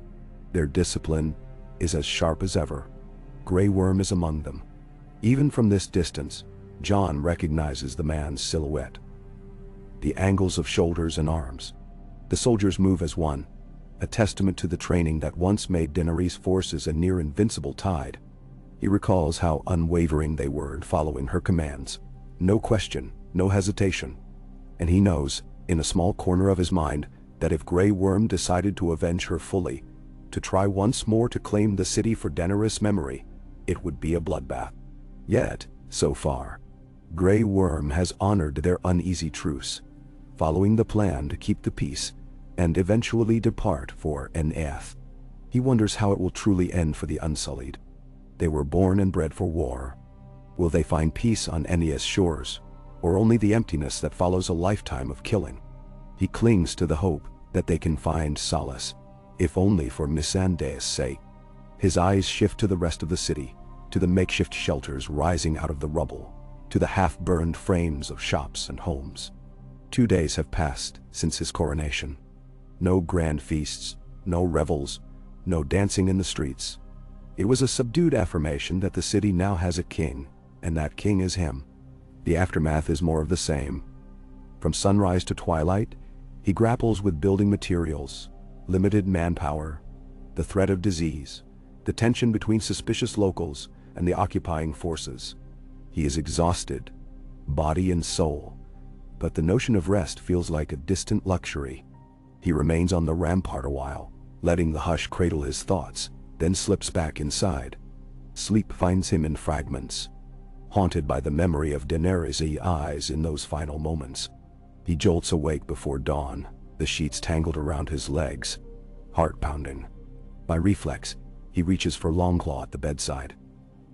Their discipline is as sharp as ever. Grey Worm is among them. Even from this distance, Jon recognizes the man's silhouette. The angles of shoulders and arms. The soldiers move as one, a testament to the training that once made Daenerys' forces a near-invincible tide. He recalls how unwavering they were in following her commands. No question, no hesitation. And he knows, in a small corner of his mind, that if Grey Worm decided to avenge her fully, to try once more to claim the city for Daenerys' memory, it would be a bloodbath. Yet, so far, Grey Worm has honored their uneasy truce, following the plan to keep the peace and eventually depart for an Eth. He wonders how it will truly end for the Unsullied. They were born and bred for war. Will they find peace on Aenya's shores, or only the emptiness that follows a lifetime of killing? He clings to the hope that they can find solace, if only for Missandei's sake. His eyes shift to the rest of the city, to the makeshift shelters rising out of the rubble, to the half-burned frames of shops and homes. 2 days have passed since his coronation. No grand feasts, no revels, no dancing in the streets. It was a subdued affirmation that the city now has a king, and that king is him. The aftermath is more of the same. From sunrise to twilight, he grapples with building materials, limited manpower, the threat of disease, the tension between suspicious locals and the occupying forces. He is exhausted, body and soul, but the notion of rest feels like a distant luxury. He remains on the rampart a while, letting the hush cradle his thoughts, then slips back inside. Sleep finds him in fragments, haunted by the memory of Daenerys' eyes in those final moments. He jolts awake before dawn, the sheets tangled around his legs, heart pounding. By reflex, he reaches for Longclaw at the bedside.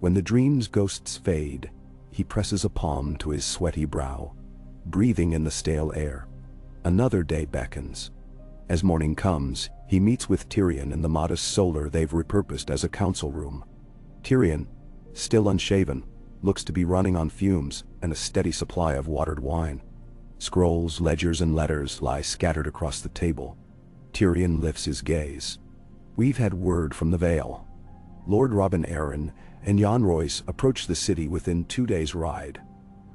When the dream's ghosts fade, he presses a palm to his sweaty brow, breathing in the stale air. Another day beckons. As morning comes, he meets with Tyrion in the modest solar they've repurposed as a council room. Tyrion, still unshaven, looks to be running on fumes and a steady supply of watered wine. Scrolls, ledgers, and letters lie scattered across the table. Tyrion lifts his gaze. We've had word from the Vale. Lord Robin Arryn and Jon Royce approach the city within 2 days' ride.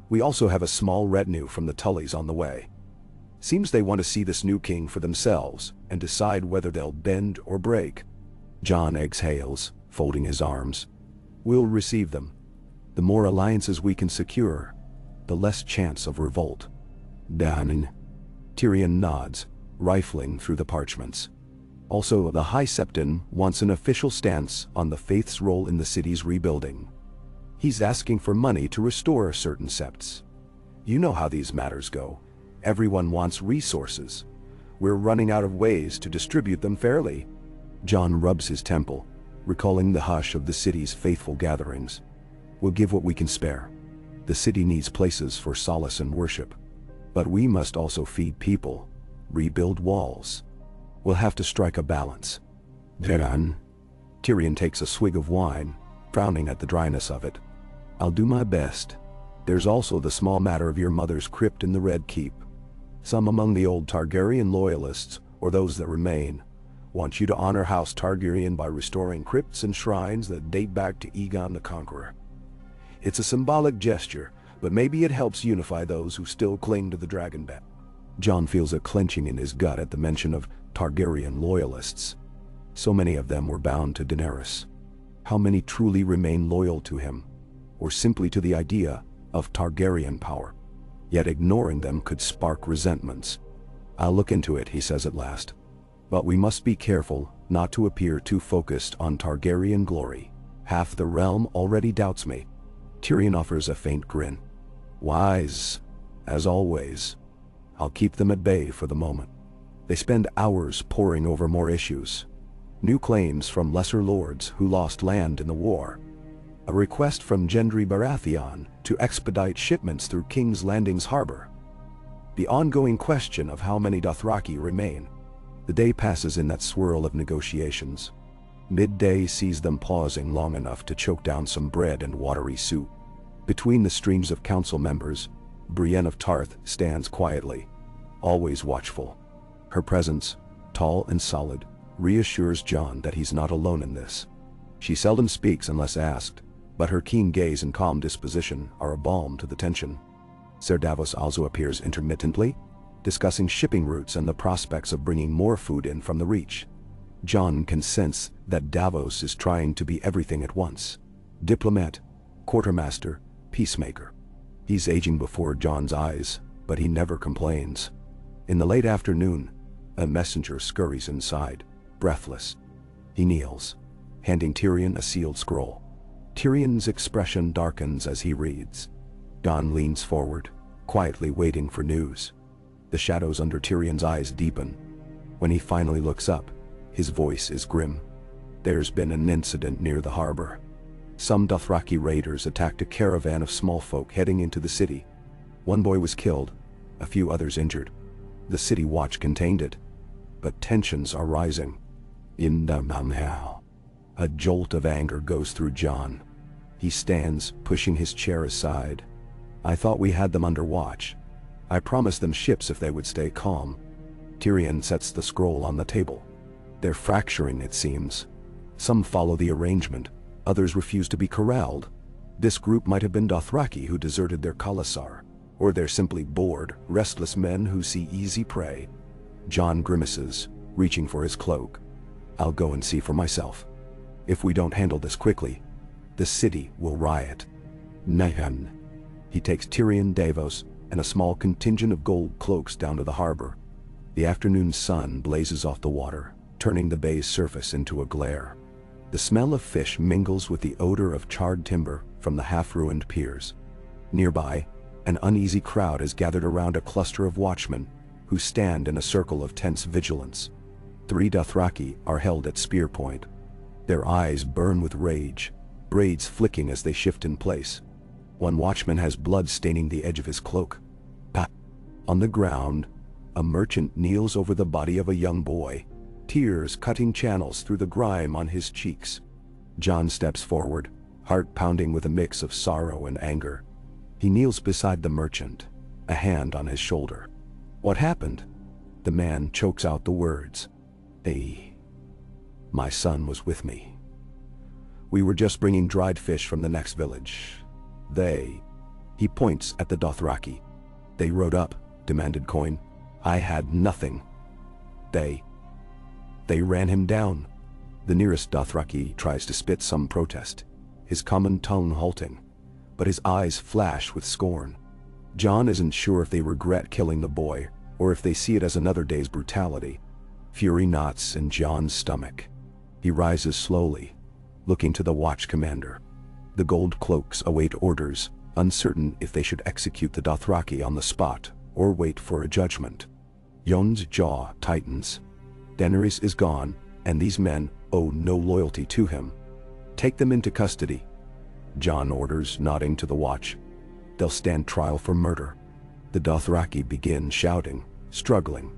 We also have a small retinue from the Tullys on the way. Seems they want to see this new king for themselves and decide whether they'll bend or break. Jon exhales, folding his arms. We'll receive them. The more alliances we can secure, the less chance of revolt. Tyrion nods, rifling through the parchments. Also, the High Septon wants an official stance on the faith's role in the city's rebuilding. He's asking for money to restore certain septs. You know how these matters go. Everyone wants resources. We're running out of ways to distribute them fairly. Jon rubs his temple, recalling the hush of the city's faithful gatherings. We'll give what we can spare. The city needs places for solace and worship. But we must also feed people, rebuild walls. We'll have to strike a balance. Tyrion takes a swig of wine, frowning at the dryness of it. I'll do my best. There's also the small matter of your mother's crypt in the Red Keep. Some among the old Targaryen loyalists, or those that remain, want you to honor House Targaryen by restoring crypts and shrines that date back to Aegon the Conqueror. It's a symbolic gesture, but maybe it helps unify those who still cling to the Dragonbat. Jon feels a clenching in his gut at the mention of Targaryen loyalists. So many of them were bound to Daenerys. How many truly remain loyal to him, or simply to the idea of Targaryen power? Yet ignoring them could spark resentments. I'll look into it, he says at last. But we must be careful not to appear too focused on Targaryen glory. Half the realm already doubts me. Tyrion offers a faint grin. Wise, as always. I'll keep them at bay for the moment. They spend hours poring over more issues. New claims from lesser lords who lost land in the war. A request from Gendry Baratheon to expedite shipments through King's Landing's harbor. The ongoing question of how many Dothraki remain. The day passes in that swirl of negotiations. Midday sees them pausing long enough to choke down some bread and watery soup. Between the streams of council members, Brienne of Tarth stands quietly, always watchful. Her presence, tall and solid, reassures Jon that he's not alone in this. She seldom speaks unless asked, but her keen gaze and calm disposition are a balm to the tension. Ser Davos also appears intermittently, discussing shipping routes and the prospects of bringing more food in from the Reach. Jon can sense that Davos is trying to be everything at once. Diplomat, quartermaster, peacemaker. He's aging before Jon's eyes, but he never complains. In the late afternoon, a messenger scurries inside, breathless. He kneels, handing Tyrion a sealed scroll. Tyrion's expression darkens as he reads. Jon leans forward, quietly waiting for news. The shadows under Tyrion's eyes deepen. When he finally looks up, his voice is grim. There's been an incident near the harbor. Some Dothraki raiders attacked a caravan of small folk heading into the city. One boy was killed, a few others injured. The city watch contained it, but tensions are rising. A jolt of anger goes through Jon. He stands, pushing his chair aside. I thought we had them under watch. I promised them ships if they would stay calm. Tyrion sets the scroll on the table. They're fracturing, it seems. Some follow the arrangement, others refuse to be corralled. This group might have been Dothraki who deserted their Khalasar, or they're simply bored, restless men who see easy prey. Jon grimaces, reaching for his cloak. I'll go and see for myself. If we don't handle this quickly, the city will riot. Nahan. He takes Tyrion, Davos, and a small contingent of gold cloaks down to the harbor. The afternoon sun blazes off the water, turning the bay's surface into a glare. The smell of fish mingles with the odor of charred timber from the half-ruined piers. Nearby, an uneasy crowd is gathered around a cluster of watchmen who stand in a circle of tense vigilance. 3 Dothraki are held at spear point. Their eyes burn with rage, braids flicking as they shift in place. One watchman has blood staining the edge of his cloak. On the ground, a merchant kneels over the body of a young boy, tears cutting channels through the grime on his cheeks. Jon steps forward, heart pounding with a mix of sorrow and anger. He kneels beside the merchant, a hand on his shoulder. What happened? The man chokes out the words. My son was with me. We were just bringing dried fish from the next village. He points at the Dothraki. They rode up, demanded coin. I had nothing. They ran him down. The nearest Dothraki tries to spit some protest, his common tongue halting, but his eyes flash with scorn. Jon isn't sure if they regret killing the boy, or if they see it as another day's brutality. Fury knots in Jon's stomach. He rises slowly, looking to the watch commander. The gold cloaks await orders, uncertain if they should execute the Dothraki on the spot or wait for a judgment. Jon's jaw tightens. Daenerys is gone, and these men owe no loyalty to him. Take them into custody, Jon orders, nodding to the watch. They'll stand trial for murder. The Dothraki begin shouting, struggling,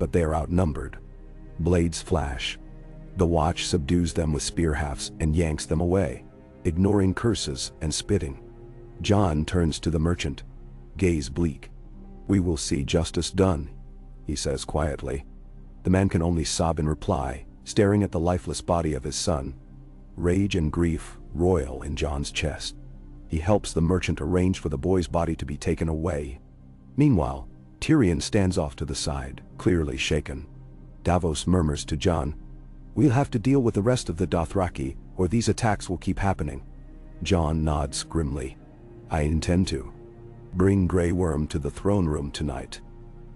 but they are outnumbered. Blades flash. The watch subdues them with spear hafts and yanks them away, ignoring curses and spitting. Jon turns to the merchant, gaze bleak. "We will see justice done," he says quietly. The man can only sob in reply, staring at the lifeless body of his son. Rage and grief roil in Jon's chest. He helps the merchant arrange for the boy's body to be taken away. Meanwhile, Tyrion stands off to the side, clearly shaken. Davos murmurs to Jon, "We'll have to deal with the rest of the Dothraki, or these attacks will keep happening." Jon nods grimly. "I intend to. Bring Grey Worm to the throne room tonight.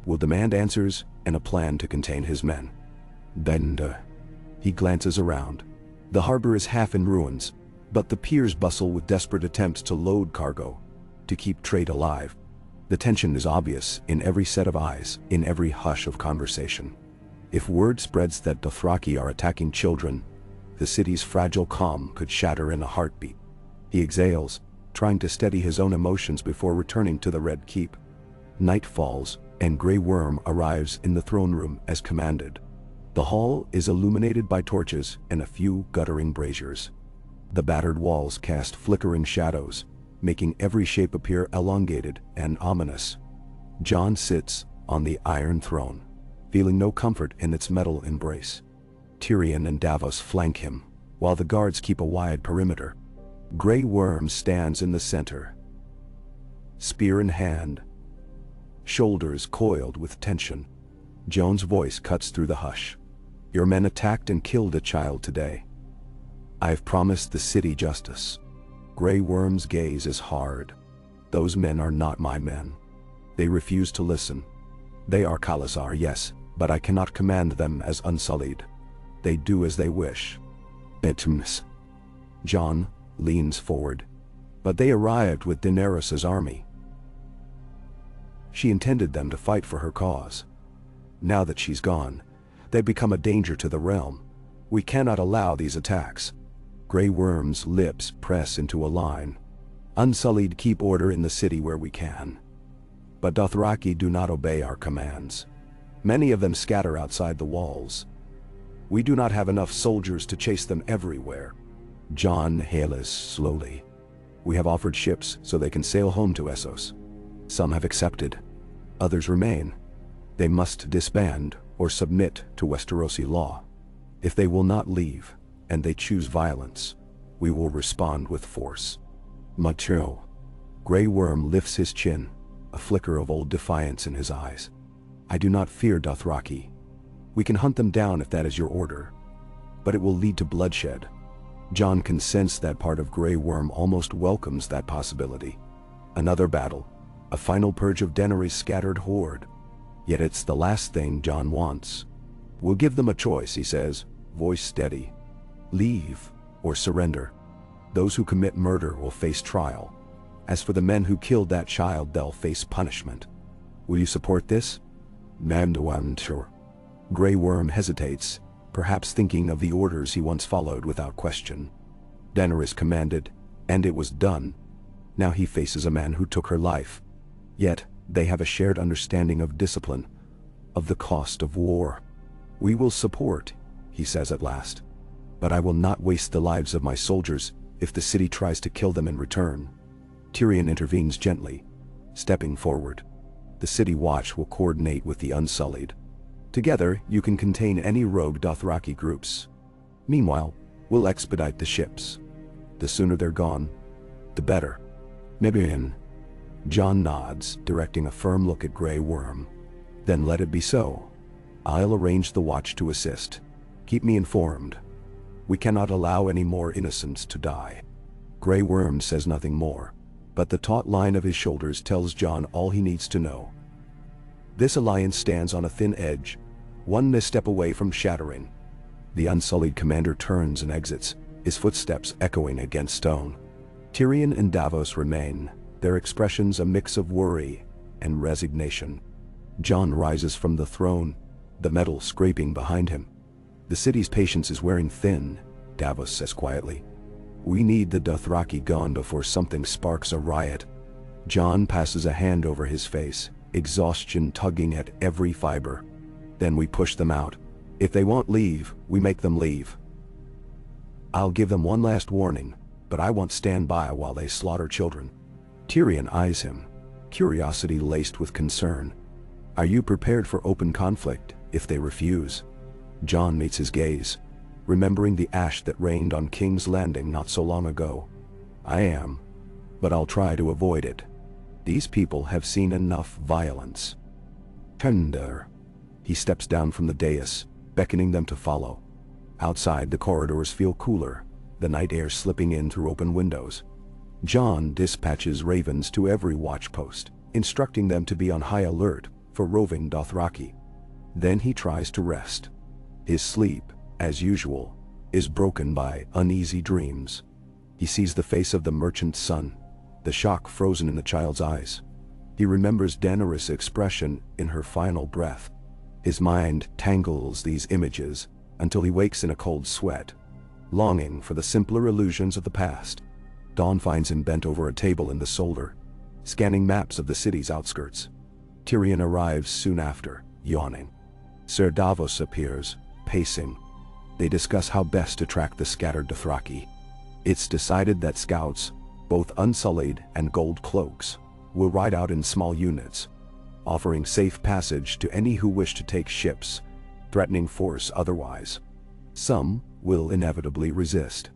We'll demand answers and a plan to contain his men." Then, he glances around. The harbor is half in ruins, but the piers bustle with desperate attempts to load cargo, to keep trade alive. The tension is obvious in every set of eyes, in every hush of conversation. If word spreads that Dothraki are attacking children, the city's fragile calm could shatter in a heartbeat. He exhales, trying to steady his own emotions before returning to the Red Keep. Night falls, and Grey Worm arrives in the throne room as commanded. The hall is illuminated by torches and a few guttering braziers. The battered walls cast flickering shadows, making every shape appear elongated and ominous. Jon sits on the Iron Throne, feeling no comfort in its metal embrace. Tyrion and Davos flank him, while the guards keep a wide perimeter. Grey Worm stands in the center, spear in hand, shoulders coiled with tension. Jon's voice cuts through the hush. "Your men attacked and killed a child today. I've promised the city justice." Grey Worm's gaze is hard. "Those men are not my men. They refuse to listen. They are Khalasar, yes, but I cannot command them as Unsullied. They do as they wish." Betms. Jon leans forward. "But they arrived with Daenerys' army. She intended them to fight for her cause. Now that she's gone, they become a danger to the realm. We cannot allow these attacks." Grey Worm's lips press into a line. "Unsullied keep order in the city where we can. But Dothraki do not obey our commands. Many of them scatter outside the walls. We do not have enough soldiers to chase them everywhere." Jon hails slowly. "We have offered ships so they can sail home to Essos. Some have accepted. Others remain. They must disband or submit to Westerosi law. If they will not leave, and they choose violence, we will respond with force." Macho. Grey Worm lifts his chin, a flicker of old defiance in his eyes. "I do not fear Dothraki. We can hunt them down if that is your order. But it will lead to bloodshed." Jon can sense that part of Grey Worm almost welcomes that possibility. Another battle, a final purge of Daenerys' scattered horde. Yet it's the last thing Jon wants. "We'll give them a choice," he says, voice steady. "Leave or surrender. Those who commit murder will face trial. As for the men who killed that child, they'll face punishment. Will you support this?" "Sure." Grey Worm hesitates, perhaps thinking of the orders he once followed without question. Daenerys commanded, and it was done. Now he faces a man who took her life. Yet, they have a shared understanding of discipline, of the cost of war. "We will support," he says at last. "But I will not waste the lives of my soldiers if the city tries to kill them in return." Tyrion intervenes gently, stepping forward. "The city watch will coordinate with the Unsullied. Together, you can contain any rogue Dothraki groups. Meanwhile, we'll expedite the ships. The sooner they're gone, the better." "Maybe in." Jon nods, directing a firm look at Grey Worm. "Then let it be so. I'll arrange the watch to assist. Keep me informed. We cannot allow any more innocents to die." Grey Worm says nothing more, but the taut line of his shoulders tells Jon all he needs to know. This alliance stands on a thin edge, one misstep away from shattering. The unsullied commander turns and exits, his footsteps echoing against stone. Tyrion and Davos remain, their expressions a mix of worry and resignation. Jon rises from the throne, the metal scraping behind him. "The city's patience is wearing thin," Davos says quietly. "We need the Dothraki gone before something sparks a riot." Jon passes a hand over his face, exhaustion tugging at every fiber. "Then we push them out. If they won't leave, we make them leave. I'll give them one last warning, but I won't stand by while they slaughter children." Tyrion eyes him, curiosity laced with concern. "Are you prepared for open conflict if they refuse?" Jon meets his gaze, remembering the ash that rained on King's Landing not so long ago. "I am, but I'll try to avoid it. These people have seen enough violence." Tender. He steps down from the dais, beckoning them to follow. Outside, the corridors feel cooler, the night air slipping in through open windows. Jon dispatches ravens to every watchpost, instructing them to be on high alert for roving Dothraki. Then he tries to rest. His sleep, as usual, is broken by uneasy dreams. He sees the face of the merchant's son, the shock frozen in the child's eyes. He remembers Daenerys' expression in her final breath. His mind tangles these images until he wakes in a cold sweat, longing for the simpler illusions of the past. Dawn finds him bent over a table in the solder, scanning maps of the city's outskirts. Tyrion arrives soon after, yawning. Ser Davos appears, pacing. They discuss how best to track the scattered Dothraki. It's decided that scouts, both unsullied and gold cloaks, will ride out in small units, offering safe passage to any who wish to take ships, threatening force otherwise. Some will inevitably resist.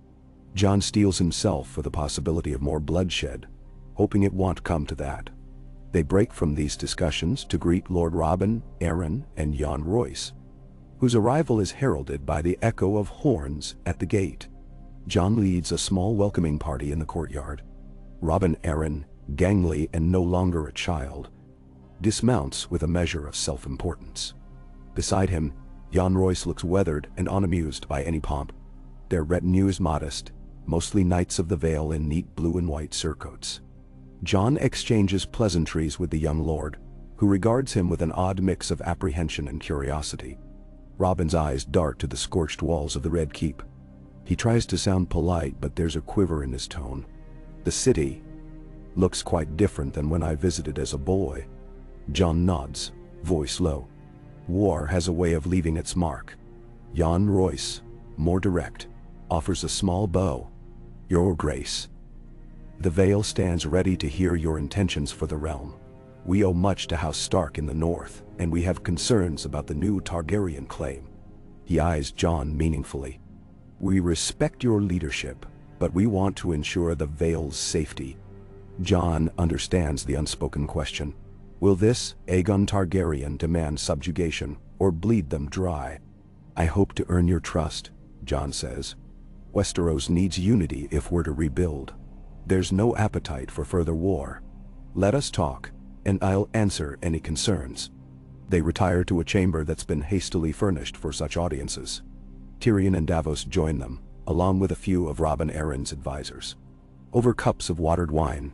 Jon steels himself for the possibility of more bloodshed, hoping it won't come to that. They break from these discussions to greet Lord Robin, Arryn, and Jon Royce, whose arrival is heralded by the echo of horns at the gate. Jon leads a small welcoming party in the courtyard. Robin Arryn, gangly and no longer a child, dismounts with a measure of self-importance. Beside him, Jon Royce looks weathered and unamused by any pomp. Their retinue is modest, mostly Knights of the Vale in neat blue and white surcoats. Jon exchanges pleasantries with the young lord, who regards him with an odd mix of apprehension and curiosity. Robin's eyes dart to the scorched walls of the Red Keep. He tries to sound polite, but there's a quiver in his tone. "The city looks quite different than when I visited as a boy." Jon nods, voice low. "War has a way of leaving its mark." Jon Royce, more direct, offers a small bow. "Your Grace, the Vale stands ready to hear your intentions for the realm. We owe much to House Stark in the north, and we have concerns about the new Targaryen claim." He eyes Jon meaningfully. "We respect your leadership, but we want to ensure the Vale's safety." Jon understands the unspoken question. Will this Aegon Targaryen demand subjugation or bleed them dry? "I hope to earn your trust," Jon says. "Westeros needs unity if we're to rebuild. There's no appetite for further war. Let us talk, and I'll answer any concerns." They retire to a chamber that's been hastily furnished for such audiences. Tyrion and Davos join them, along with a few of Robin Arryn's advisors. Over cups of watered wine,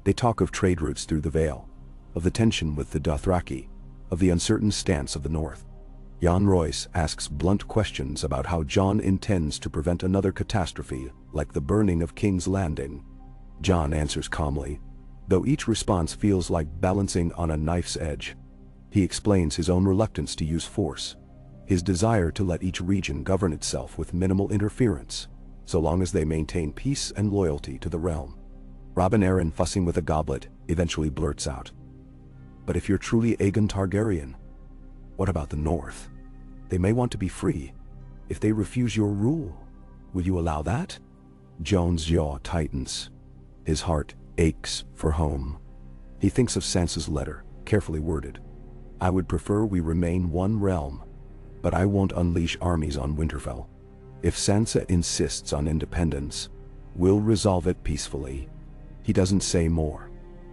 they talk of trade routes through the Vale, of the tension with the Dothraki, of the uncertain stance of the north. Jon Royce asks blunt questions about how Jon intends to prevent another catastrophe like the burning of King's Landing. Jon answers calmly, though each response feels like balancing on a knife's edge. He explains his own reluctance to use force, his desire to let each region govern itself with minimal interference, so long as they maintain peace and loyalty to the realm. Robin Arryn, fussing with a goblet, eventually blurts out, "But if you're truly Aegon Targaryen, what about the north? They may want to be free. If they refuse your rule, will you allow that?" Jon's jaw tightens. His heart aches for home. He thinks of Sansa's letter, carefully worded. "I would prefer we remain one realm, but I won't unleash armies on Winterfell. If Sansa insists on independence, we'll resolve it peacefully." He doesn't say more,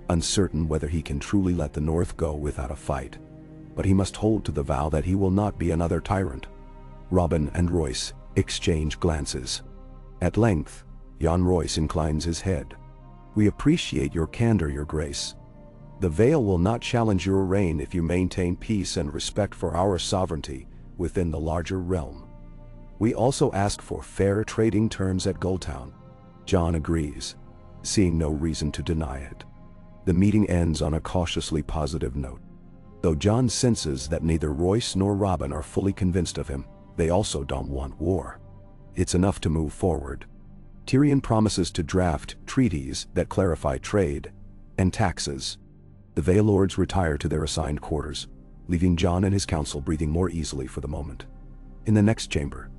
uncertain whether he can truly let the North go without a fight. but he must hold to the vow that he will not be another tyrant. Robin and Royce exchange glances. At length, Jan Royce inclines his head. "We appreciate your candor, Your Grace. The Vale will not challenge your reign if you maintain peace and respect for our sovereignty within the larger realm. We also ask for fair trading terms at Goldtown." Jon agrees, seeing no reason to deny it. The meeting ends on a cautiously positive note. Though Jon senses that neither Royce nor Robin are fully convinced of him, they also don't want war. It's enough to move forward. Tyrion promises to draft treaties that clarify trade and taxes. The Vale Lords retire to their assigned quarters, leaving Jon and his council breathing more easily for the moment. In the next chamber,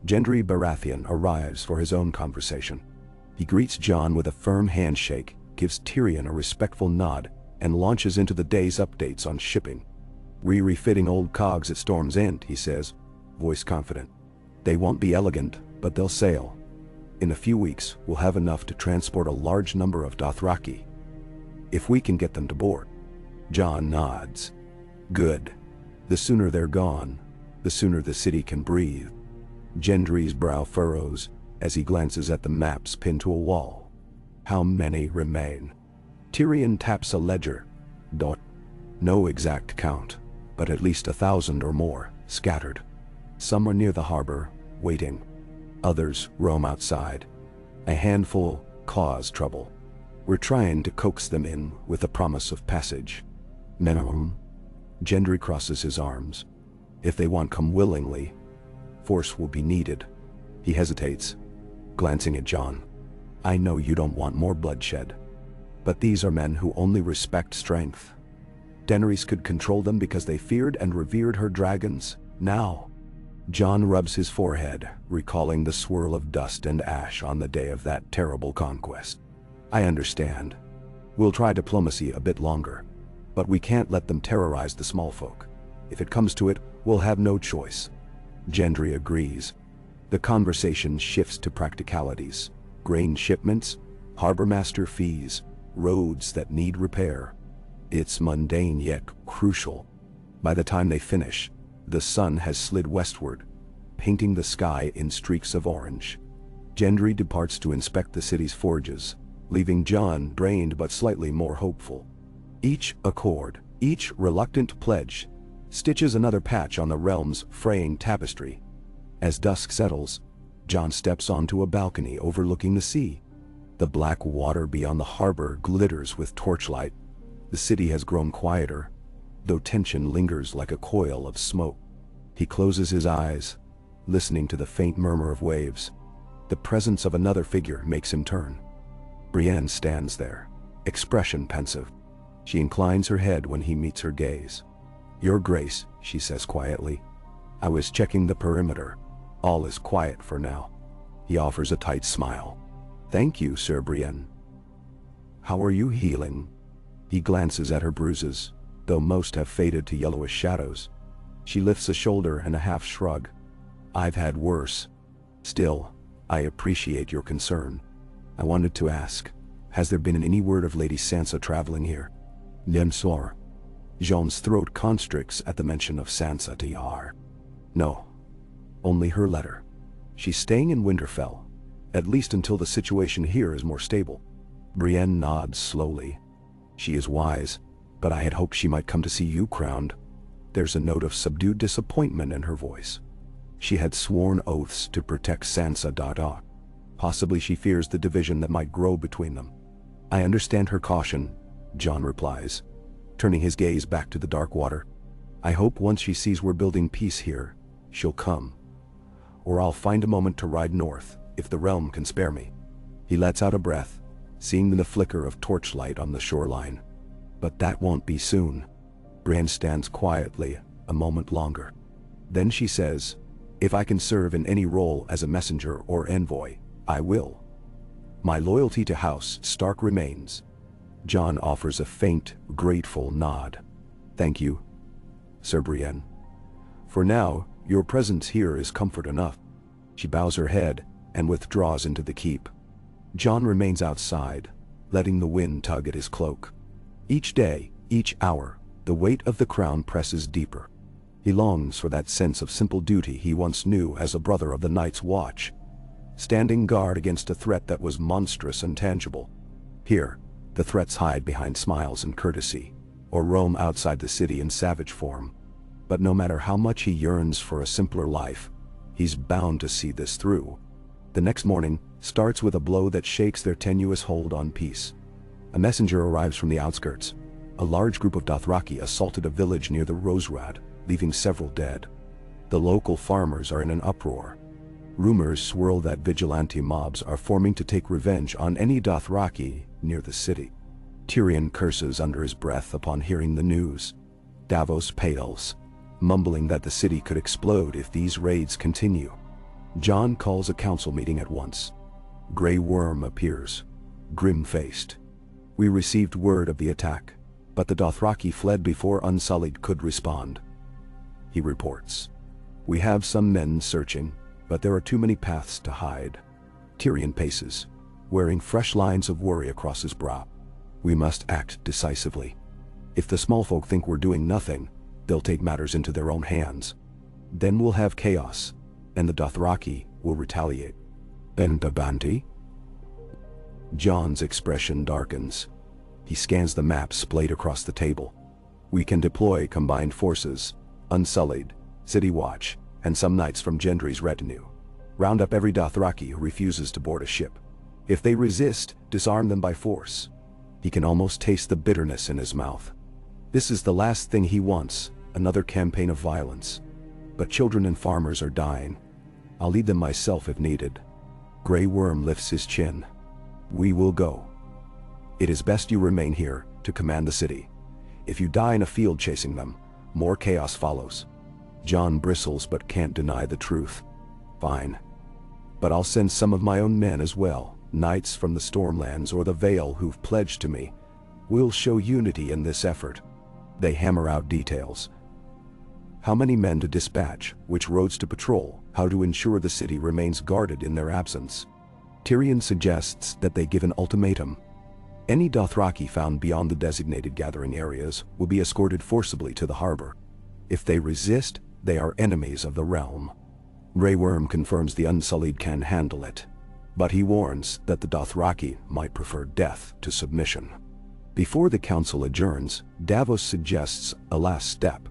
Gendry Baratheon arrives for his own conversation. He greets Jon with a firm handshake, gives Tyrion a respectful nod, and launches into the day's updates on shipping. "We're refitting old cogs at Storm's End," he says, voice confident. "They won't be elegant, but they'll sail. In a few weeks, we'll have enough to transport a large number of Dothraki. If we can get them to board." Jon nods. "Good. The sooner they're gone, the sooner the city can breathe." Gendry's brow furrows as he glances at the maps pinned to a wall. How many remain? Tyrion taps a ledger. No exact count, but at least 1,000 or more, scattered. Some are near the harbor, waiting. Others roam outside. A handful cause trouble. We're trying to coax them in with the promise of passage. Minimum. Gendry crosses his arms. If they won't come willingly, force will be needed. He hesitates, glancing at Jon. "I know you don't want more bloodshed, but these are men who only respect strength. Daenerys could control them because they feared and revered her dragons. Now." Jon rubs his forehead, recalling the swirl of dust and ash on the day of that terrible conquest. "I understand. We'll try diplomacy a bit longer, but we can't let them terrorize the small folk. If it comes to it, we'll have no choice." Gendry agrees. The conversation shifts to practicalities. Grain shipments, harbormaster fees, roads that need repair. It's mundane yet crucial. By the time they finish, the sun has slid westward, painting the sky in streaks of orange. Gendry departs to inspect the city's forges, leaving Jon drained but slightly more hopeful. Each accord, each reluctant pledge, stitches another patch on the realm's fraying tapestry. As dusk settles, Jon steps onto a balcony overlooking the sea. The black water beyond the harbor glitters with torchlight. The city has grown quieter, though tension lingers like a coil of smoke. He closes his eyes, listening to the faint murmur of waves. The presence of another figure makes him turn. Brienne stands there, expression pensive. She inclines her head when he meets her gaze. "Your Grace," she says quietly. "I was checking the perimeter. All is quiet for now." He offers a tight smile. "Thank you, Sir Brienne. How are you healing?" He glances at her bruises, though most have faded to yellowish shadows. She lifts a shoulder and a half shrug. "I've had worse. Still, I appreciate your concern. I wanted to ask, has there been any word of Lady Sansa traveling here?" "Nensor." Jean's throat constricts at the mention of Sansa Dr. "No. Only her letter. She's staying in Winterfell, at least until the situation here is more stable." Brienne nods slowly. "She is wise, but I had hoped she might come to see you crowned." There's a note of subdued disappointment in her voice. She had sworn oaths to protect Sansa Dothraki. Possibly she fears the division that might grow between them. "I understand her caution," Jon replies, turning his gaze back to the dark water. "I hope once she sees we're building peace here, she'll come. Or I'll find a moment to ride north, if the realm can spare me." He lets out a breath, seeing the flicker of torchlight on the shoreline. "But that won't be soon." Brienne stands quietly a moment longer. Then she says, "If I can serve in any role as a messenger or envoy, I will. My loyalty to House Stark remains." Jon offers a faint, grateful nod. "Thank you, Sir Brienne. For now, your presence here is comfort enough." She bows her head and withdraws into the keep. Jon remains outside, letting the wind tug at his cloak. Each day, each hour, The weight of the crown presses deeper. He longs for that sense of simple duty he once knew as a brother of the Night's Watch, standing guard against a threat that was monstrous and tangible. Here, the threats hide behind smiles and courtesy, or roam outside the city in savage form. But no matter how much he yearns for a simpler life, he's bound to see this through. The next morning starts with a blow that shakes their tenuous hold on peace. A messenger arrives from the outskirts. A large group of Dothraki assaulted a village near the Roserad, leaving several dead. The local farmers are in an uproar. Rumors swirl that vigilante mobs are forming to take revenge on any Dothraki near the city. Tyrion curses under his breath upon hearing the news. Davos pales, mumbling that the city could explode if these raids continue. Jon calls a council meeting at once. Grey Worm appears, grim-faced. We received word of the attack, but the Dothraki fled before Unsullied could respond. He reports. We have some men searching, but there are too many paths to hide. Tyrion paces, wearing fresh lines of worry across his brow. We must act decisively. If the small folk think we're doing nothing, they'll take matters into their own hands. Then we'll have chaos, and the Dothraki will retaliate. And the bounty? Jon's expression darkens. He scans the map splayed across the table. We can deploy combined forces, Unsullied, City Watch, and some knights from Gendry's retinue. Round up every Dothraki who refuses to board a ship. If they resist, disarm them by force. He can almost taste the bitterness in his mouth. This is the last thing he wants, another campaign of violence. But children and farmers are dying. I'll lead them myself if needed. Grey Worm lifts his chin. We will go. It is best you remain here to command the city. If you die in a field chasing them, more chaos follows. Jon bristles but can't deny the truth. Fine. But I'll send some of my own men as well, knights from the Stormlands or the Vale who've pledged to me. We'll show unity in this effort. They hammer out details. How many men to dispatch, which roads to patrol, how to ensure the city remains guarded in their absence. Tyrion suggests that they give an ultimatum. Any Dothraki found beyond the designated gathering areas will be escorted forcibly to the harbor. If they resist, they are enemies of the realm. Grey Worm confirms the Unsullied can handle it, but he warns that the Dothraki might prefer death to submission. Before the council adjourns, Davos suggests a last step.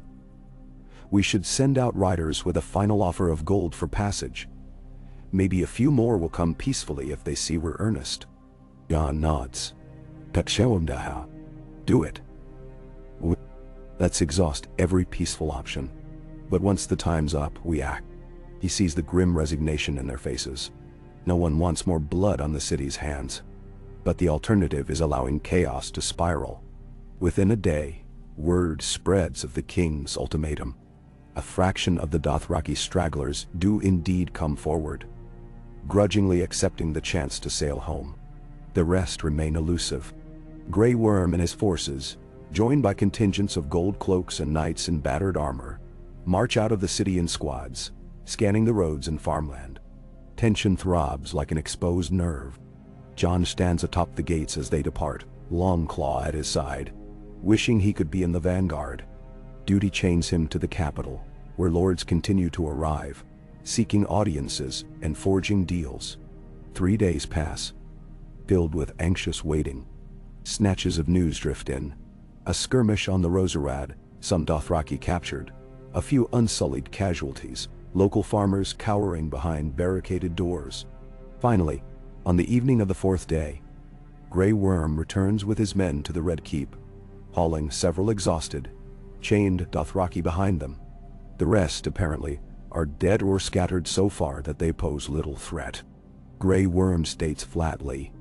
We should send out riders with a final offer of gold for passage. Maybe a few more will come peacefully if they see we're earnest. Jon nods. Do it. Let's exhaust every peaceful option. But once the time's up, we act. He sees the grim resignation in their faces. No one wants more blood on the city's hands. But the alternative is allowing chaos to spiral. Within a day, word spreads of the king's ultimatum. A fraction of the Dothraki stragglers do indeed come forward, grudgingly accepting the chance to sail home. The rest remain elusive. Grey Worm and his forces, joined by contingents of gold cloaks and knights in battered armor, march out of the city in squads, scanning the roads and farmland. Tension throbs like an exposed nerve. Jon stands atop the gates as they depart, Longclaw at his side, wishing he could be in the vanguard. Duty chains him to the capital, where lords continue to arrive, seeking audiences and forging deals. 3 days pass, filled with anxious waiting. Snatches of news drift in. A skirmish on the Roserad, some Dothraki captured, a few Unsullied casualties, local farmers cowering behind barricaded doors. Finally, on the evening of the 4th day, Grey Worm returns with his men to the Red Keep, hauling several exhausted, chained Dothraki behind them. The rest, apparently, are dead or scattered so far that they pose little threat. Grey Worm states flatly,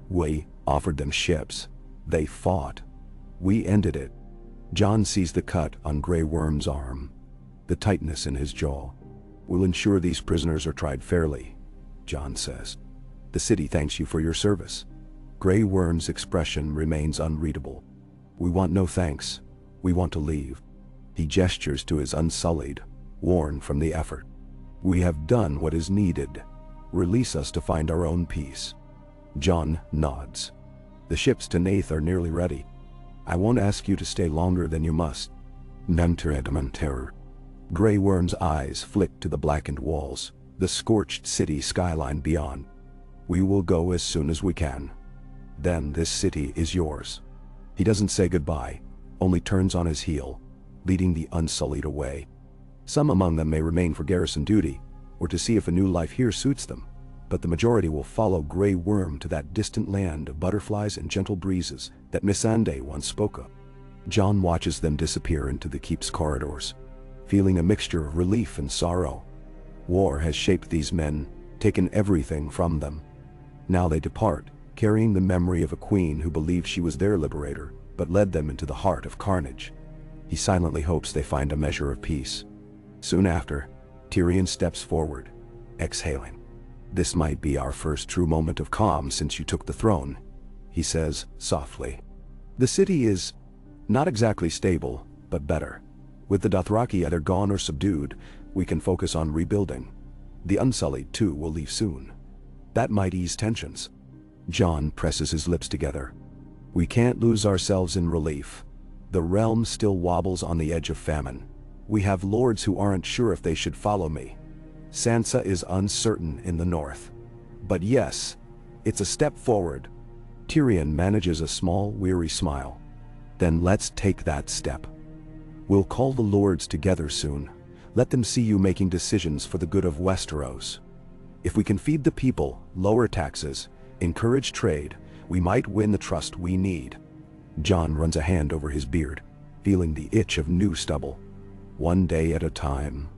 "We offered them ships. They fought. We ended it." Jon sees the cut on Grey Worm's arm, the tightness in his jaw. "We'll ensure these prisoners are tried fairly," Jon says. "The city thanks you for your service." Grey Worm's expression remains unreadable. "We want no thanks. We want to leave." He gestures to his Unsullied, worn from the effort. "We have done what is needed. Release us to find our own peace." Jon nods. The ships to Nath are nearly ready. I won't ask you to stay longer than you must. Terror. Grey Worm's eyes flick to the blackened walls, the scorched city skyline beyond. We will go as soon as we can. Then this city is yours. He doesn't say goodbye, only turns on his heel, leading the Unsullied away. Some among them may remain for garrison duty, or to see if a new life here suits them, but the majority will follow Grey Worm to that distant land of butterflies and gentle breezes that Missandei once spoke of. Jon watches them disappear into the keep's corridors, feeling a mixture of relief and sorrow. War has shaped these men, taken everything from them. Now they depart, carrying the memory of a queen who believed she was their liberator, but led them into the heart of carnage. He silently hopes they find a measure of peace. Soon after, Tyrion steps forward, exhaling. "This might be our first true moment of calm since you took the throne," he says softly. "The city is not exactly stable, but better. With the Dothraki either gone or subdued, we can focus on rebuilding. The Unsullied, too, will leave soon. That might ease tensions." Jon presses his lips together. "We can't lose ourselves in relief. The realm still wobbles on the edge of famine. We have lords who aren't sure if they should follow me. Sansa is uncertain in the north. But yes, it's a step forward." Tyrion manages a small, weary smile. "Then let's take that step. We'll call the lords together soon. Let them see you making decisions for the good of Westeros. If we can feed the people, lower taxes, encourage trade, we might win the trust we need." Jon runs a hand over his beard, feeling the itch of new stubble. One day at a time.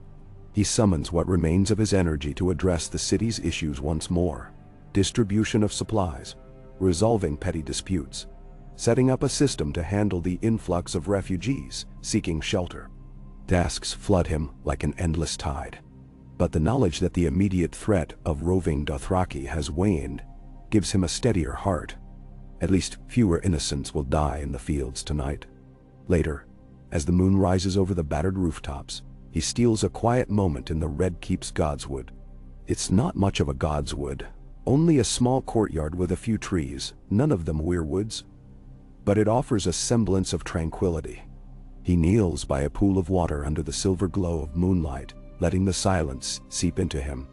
He summons what remains of his energy to address the city's issues once more. Distribution of supplies, resolving petty disputes, setting up a system to handle the influx of refugees seeking shelter. Tasks flood him like an endless tide. But the knowledge that the immediate threat of roving Dothraki has waned gives him a steadier heart. At least fewer innocents will die in the fields tonight. Later, as the moon rises over the battered rooftops, he steals a quiet moment in the Red Keep's Godswood. It's not much of a godswood, only a small courtyard with a few trees, none of them weirwoods. But it offers a semblance of tranquility. He kneels by a pool of water under the silver glow of moonlight, letting the silence seep into him.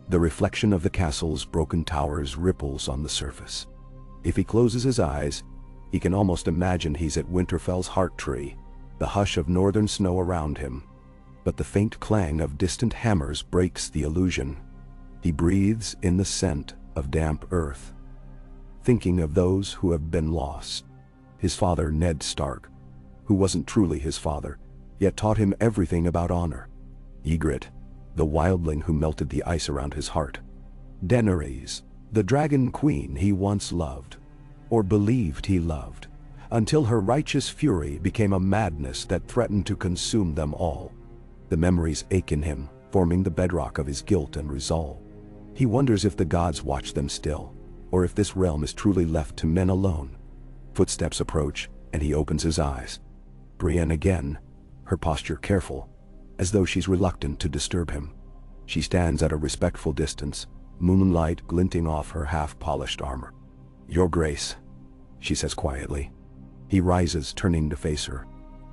The reflection of the castle's broken towers ripples on the surface. If he closes his eyes, he can almost imagine he's at Winterfell's heart tree, the hush of northern snow around him. But the faint clang of distant hammers breaks the illusion. He breathes in the scent of damp earth, thinking of those who have been lost. His father, Ned Stark, who wasn't truly his father, yet taught him everything about honor. Ygritte, the wildling who melted the ice around his heart. Daenerys, the dragon queen he once loved, or believed he loved, until her righteous fury became a madness that threatened to consume them all. The memories ache in him, forming the bedrock of his guilt and resolve. He wonders if the gods watch them still, or if this realm is truly left to men alone. Footsteps approach, and he opens his eyes. Brienne again, her posture careful, as though she's reluctant to disturb him. She stands at a respectful distance, moonlight glinting off her half-polished armor. "Your Grace," she says quietly. He rises, turning to face her.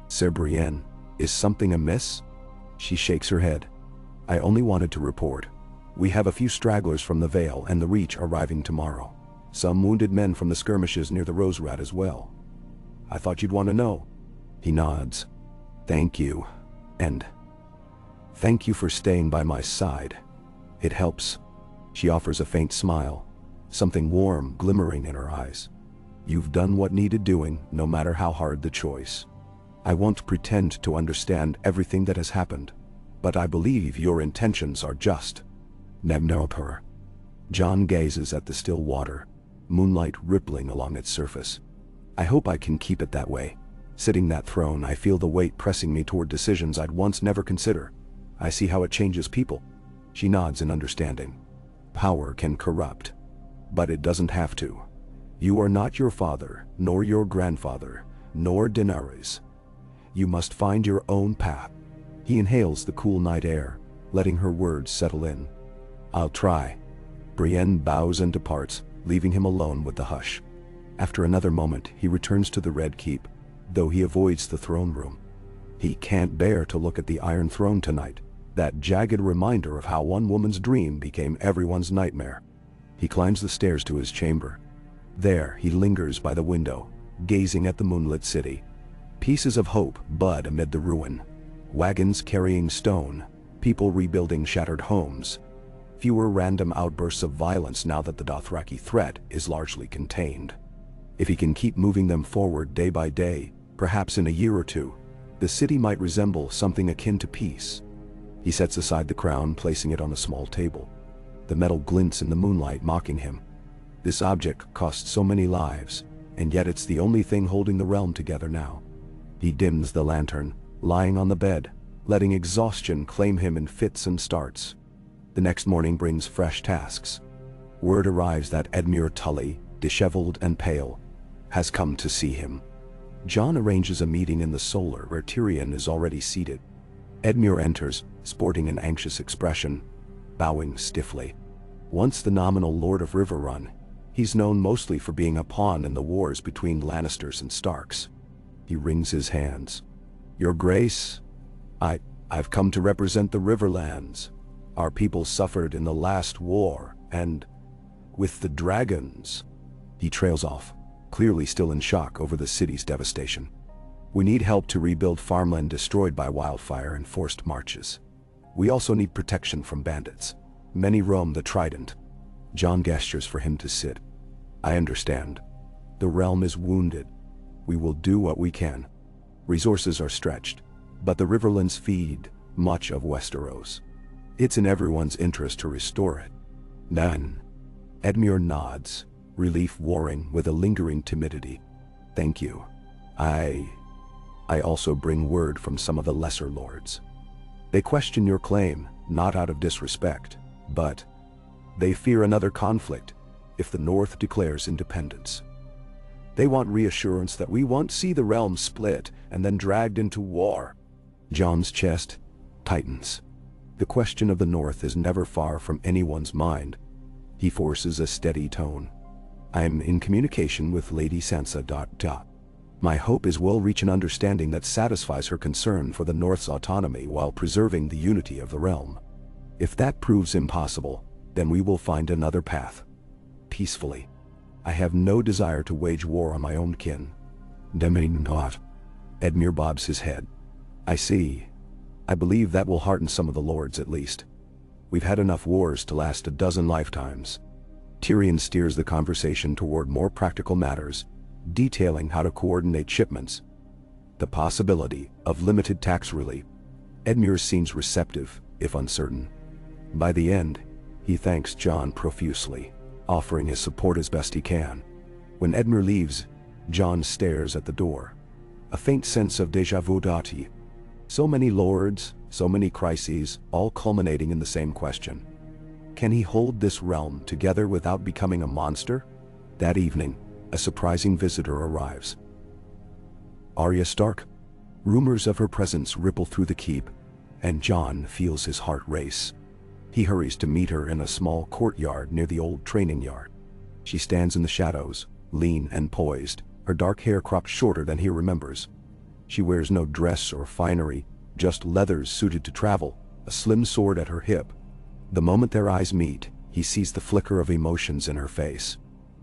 "Sir Brienne, is something amiss?" She shakes her head. "I only wanted to report. We have a few stragglers from the Vale and the Reach arriving tomorrow. Some wounded men from the skirmishes near the Rose Rat as well. I thought you'd want to know." He nods. "Thank you. And thank you for staying by my side. It helps." She offers a faint smile, something warm glimmering in her eyes. "You've done what needed doing, no matter how hard the choice. I won't pretend to understand everything that has happened, but I believe your intentions are just." Nebnopur. Jon gazes at the still water, moonlight rippling along its surface. "I hope I can keep it that way. Sitting that throne, I feel the weight pressing me toward decisions I'd once never consider. I see how it changes people." She nods in understanding. "Power can corrupt, but it doesn't have to. You are not your father, nor your grandfather, nor Daenerys. You must find your own path." He inhales the cool night air, letting her words settle in. "I'll try." Brienne bows and departs, leaving him alone with the hush. After another moment, he returns to the Red Keep, though he avoids the throne room. He can't bear to look at the Iron Throne tonight, that jagged reminder of how one woman's dream became everyone's nightmare. He climbs the stairs to his chamber. There he lingers by the window, gazing at the moonlit city. Pieces of hope bud amid the ruin. Wagons carrying stone, people rebuilding shattered homes. Fewer random outbursts of violence now that the Dothraki threat is largely contained. If he can keep moving them forward day by day, perhaps in a year or two, the city might resemble something akin to peace. He sets aside the crown, placing it on a small table. The metal glints in the moonlight, mocking him. This object cost so many lives, and yet it's the only thing holding the realm together now. He dims the lantern, lying on the bed, letting exhaustion claim him in fits and starts. The next morning brings fresh tasks. Word arrives that Edmure Tully, disheveled and pale, has come to see him. Jon arranges a meeting in the Solar where Tyrion is already seated. Edmure enters, sporting an anxious expression, bowing stiffly. Once the nominal Lord of Riverrun, he's known mostly for being a pawn in the wars between Lannisters and Starks. He wrings his hands. Your Grace, I've come to represent the Riverlands. Our people suffered in the last war, and with the dragons. He trails off, clearly still in shock over the city's devastation. We need help to rebuild farmland destroyed by wildfire and forced marches. We also need protection from bandits. Many roam the Trident. Jon gestures for him to sit. I understand. The realm is wounded. We will do what we can. Resources are stretched, but the Riverlands feed much of Westeros. It's in everyone's interest to restore it. None. Edmure nods, relief warring with a lingering timidity. Thank you. I also bring word from some of the lesser lords. They question your claim, not out of disrespect, but they fear another conflict if the North declares independence. They want reassurance that we won't see the realm split and then dragged into war. Jon's chest tightens. The question of the North is never far from anyone's mind. He forces a steady tone. I'm in communication with Lady Sansa. My hope is we'll reach an understanding that satisfies her concern for the North's autonomy while preserving the unity of the realm. If that proves impossible, then we will find another path. Peacefully. I have no desire to wage war on my own kin. Not. Edmure bobs his head. I see. I believe that will hearten some of the lords at least. We've had enough wars to last a dozen lifetimes. Tyrion steers the conversation toward more practical matters, detailing how to coordinate shipments. The possibility of limited tax relief. Edmure seems receptive, if uncertain. By the end, he thanks Jon profusely, offering his support as best he can. When Edmure leaves, Jon stares at the door. A faint sense of déjà vu. So many lords, so many crises, all culminating in the same question. Can he hold this realm together without becoming a monster? That evening, a surprising visitor arrives. Arya Stark. Rumors of her presence ripple through the keep, and Jon feels his heart race. He hurries to meet her in a small courtyard near the old training yard. She stands in the shadows, lean and poised, her dark hair cropped shorter than he remembers. She wears no dress or finery, just leathers suited to travel, a slim sword at her hip. The moment their eyes meet, he sees the flicker of emotions in her face.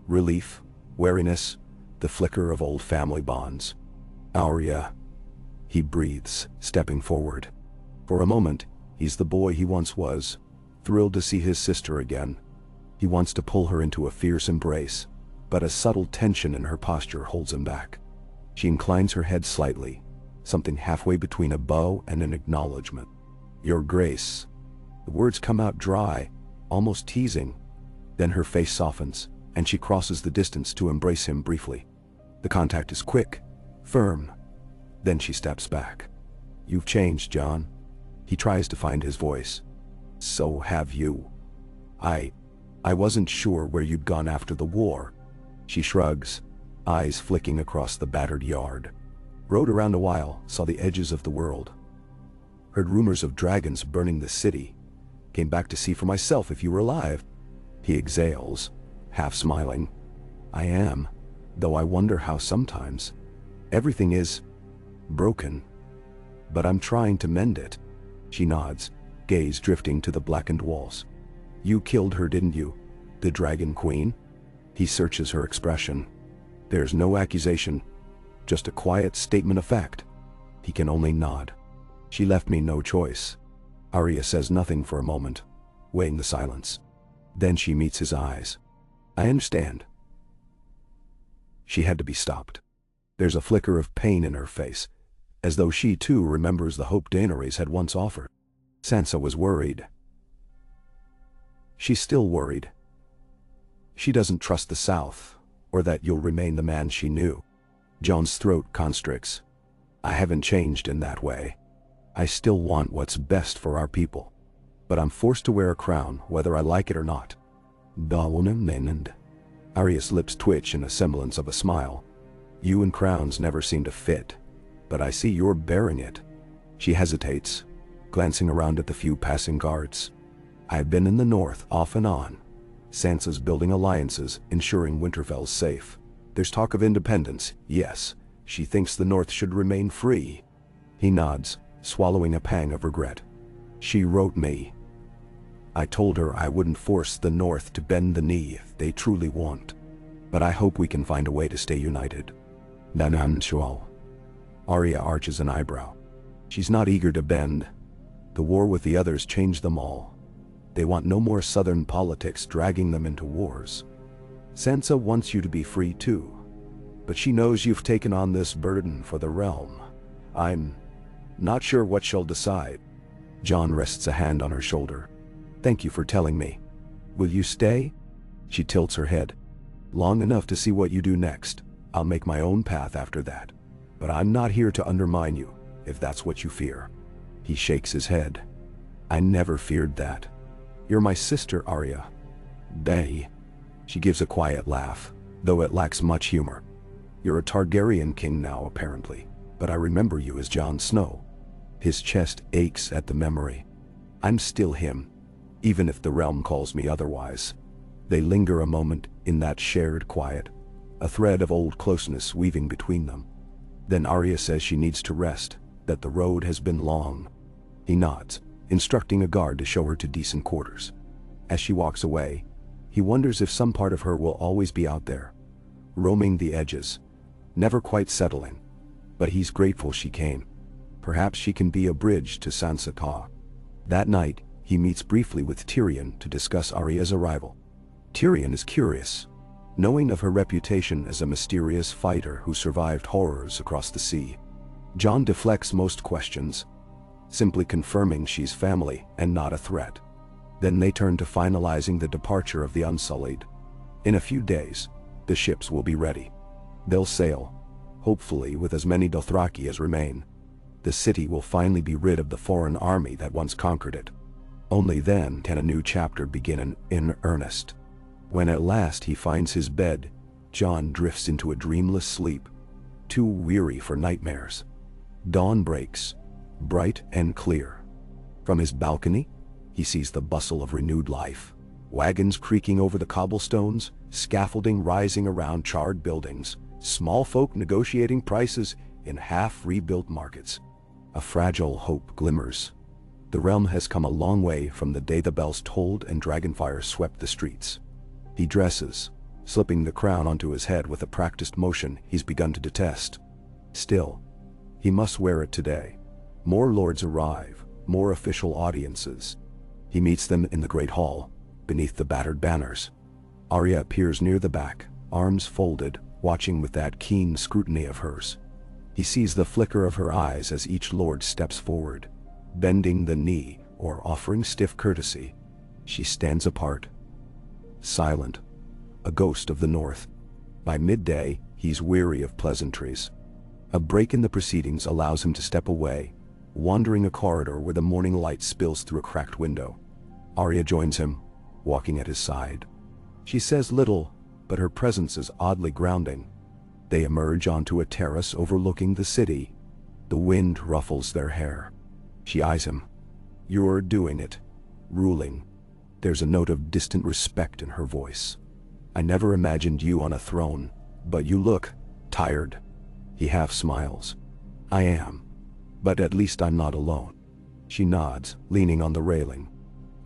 Relief, wariness, the flicker of old family bonds. Arya. He breathes, stepping forward. For a moment, he's the boy he once was, thrilled to see his sister again. He wants to pull her into a fierce embrace, but a subtle tension in her posture holds him back. She inclines her head slightly, something halfway between a bow and an acknowledgement. Your Grace. The words come out dry, almost teasing. Then her face softens, and she crosses the distance to embrace him briefly. The contact is quick, firm. Then she steps back. You've changed, Jon. He tries to find his voice. So have you. I wasn't sure where you'd gone after the war. She shrugs, eyes flicking across the battered yard. Rode around a while, saw the edges of the world. Heard rumors of dragons burning the city. Came back to see for myself if you were alive. He exhales, half smiling. I am, though I wonder how sometimes. Everything is broken, but I'm trying to mend it. She nods, gaze drifting to the blackened walls. You killed her, didn't you? The Dragon Queen? He searches her expression. There's no accusation, just a quiet statement of fact. He can only nod. She left me no choice. Arya says nothing for a moment, weighing the silence. Then she meets his eyes. I understand. She had to be stopped. There's a flicker of pain in her face, as though she too remembers the hope Daenerys had once offered. Sansa was worried. She's still worried. She doesn't trust the South, or that you'll remain the man she knew. Jon's throat constricts. I haven't changed in that way. I still want what's best for our people. But I'm forced to wear a crown, whether I like it or not. Arya's lips twitch in a semblance of a smile. You and crowns never seem to fit, but I see you're bearing it. She hesitates, glancing around at the few passing guards. I've been in the north off and on. Sansa's building alliances, ensuring Winterfell's safe. There's talk of independence, yes. She thinks the north should remain free. He nods, swallowing a pang of regret. She wrote me. I told her I wouldn't force the north to bend the knee if they truly want. But I hope we can find a way to stay united. Arya arches an eyebrow. She's not eager to bend. The war with the others changed them all. They want no more southern politics dragging them into wars. Sansa wants you to be free too. But she knows you've taken on this burden for the realm. I'm not sure what she'll decide. Jon rests a hand on her shoulder. Thank you for telling me. Will you stay? She tilts her head. Long enough to see what you do next. I'll make my own path after that. But I'm not here to undermine you, if that's what you fear. He shakes his head. I never feared that. You're my sister, Arya. They. She gives a quiet laugh, though it lacks much humor. You're a Targaryen king now, apparently, but I remember you as Jon Snow. His chest aches at the memory. I'm still him, even if the realm calls me otherwise. They linger a moment in that shared quiet, a thread of old closeness weaving between them. Then Arya says she needs to rest, that the road has been long. He nods, instructing a guard to show her to decent quarters. As she walks away, he wonders if some part of her will always be out there, roaming the edges, never quite settling. But he's grateful she came. Perhaps she can be a bridge to Sansa Ka. That night, he meets briefly with Tyrion to discuss Arya's arrival. Tyrion is curious, knowing of her reputation as a mysterious fighter who survived horrors across the sea. Jon deflects most questions, simply confirming she's family and not a threat. Then they turn to finalizing the departure of the Unsullied. In a few days, the ships will be ready. They'll sail, hopefully with as many Dothraki as remain. The city will finally be rid of the foreign army that once conquered it. Only then can a new chapter begin in earnest. When at last he finds his bed, Jon drifts into a dreamless sleep, too weary for nightmares. Dawn breaks, bright and clear. From his balcony, he sees the bustle of renewed life. Wagons creaking over the cobblestones, scaffolding rising around charred buildings, small folk negotiating prices in half-rebuilt markets. A fragile hope glimmers. The realm has come a long way from the day the bells tolled and dragonfire swept the streets. He dresses, slipping the crown onto his head with a practiced motion he's begun to detest. Still, he must wear it today. More lords arrive, more official audiences. He meets them in the great hall, beneath the battered banners. Arya appears near the back, arms folded, watching with that keen scrutiny of hers. He sees the flicker of her eyes as each lord steps forward, bending the knee or offering stiff courtesy. She stands apart, silent, a ghost of the north. By midday, he's weary of pleasantries. A break in the proceedings allows him to step away, wandering a corridor where the morning light spills through a cracked window. Arya joins him, walking at his side. She says little, but her presence is oddly grounding. They emerge onto a terrace overlooking the city. The wind ruffles their hair. She eyes him. You're doing it. Ruling. There's a note of distant respect in her voice. I never imagined you on a throne, but you look tired. He half smiles. I am. But at least I'm not alone. She nods, leaning on the railing.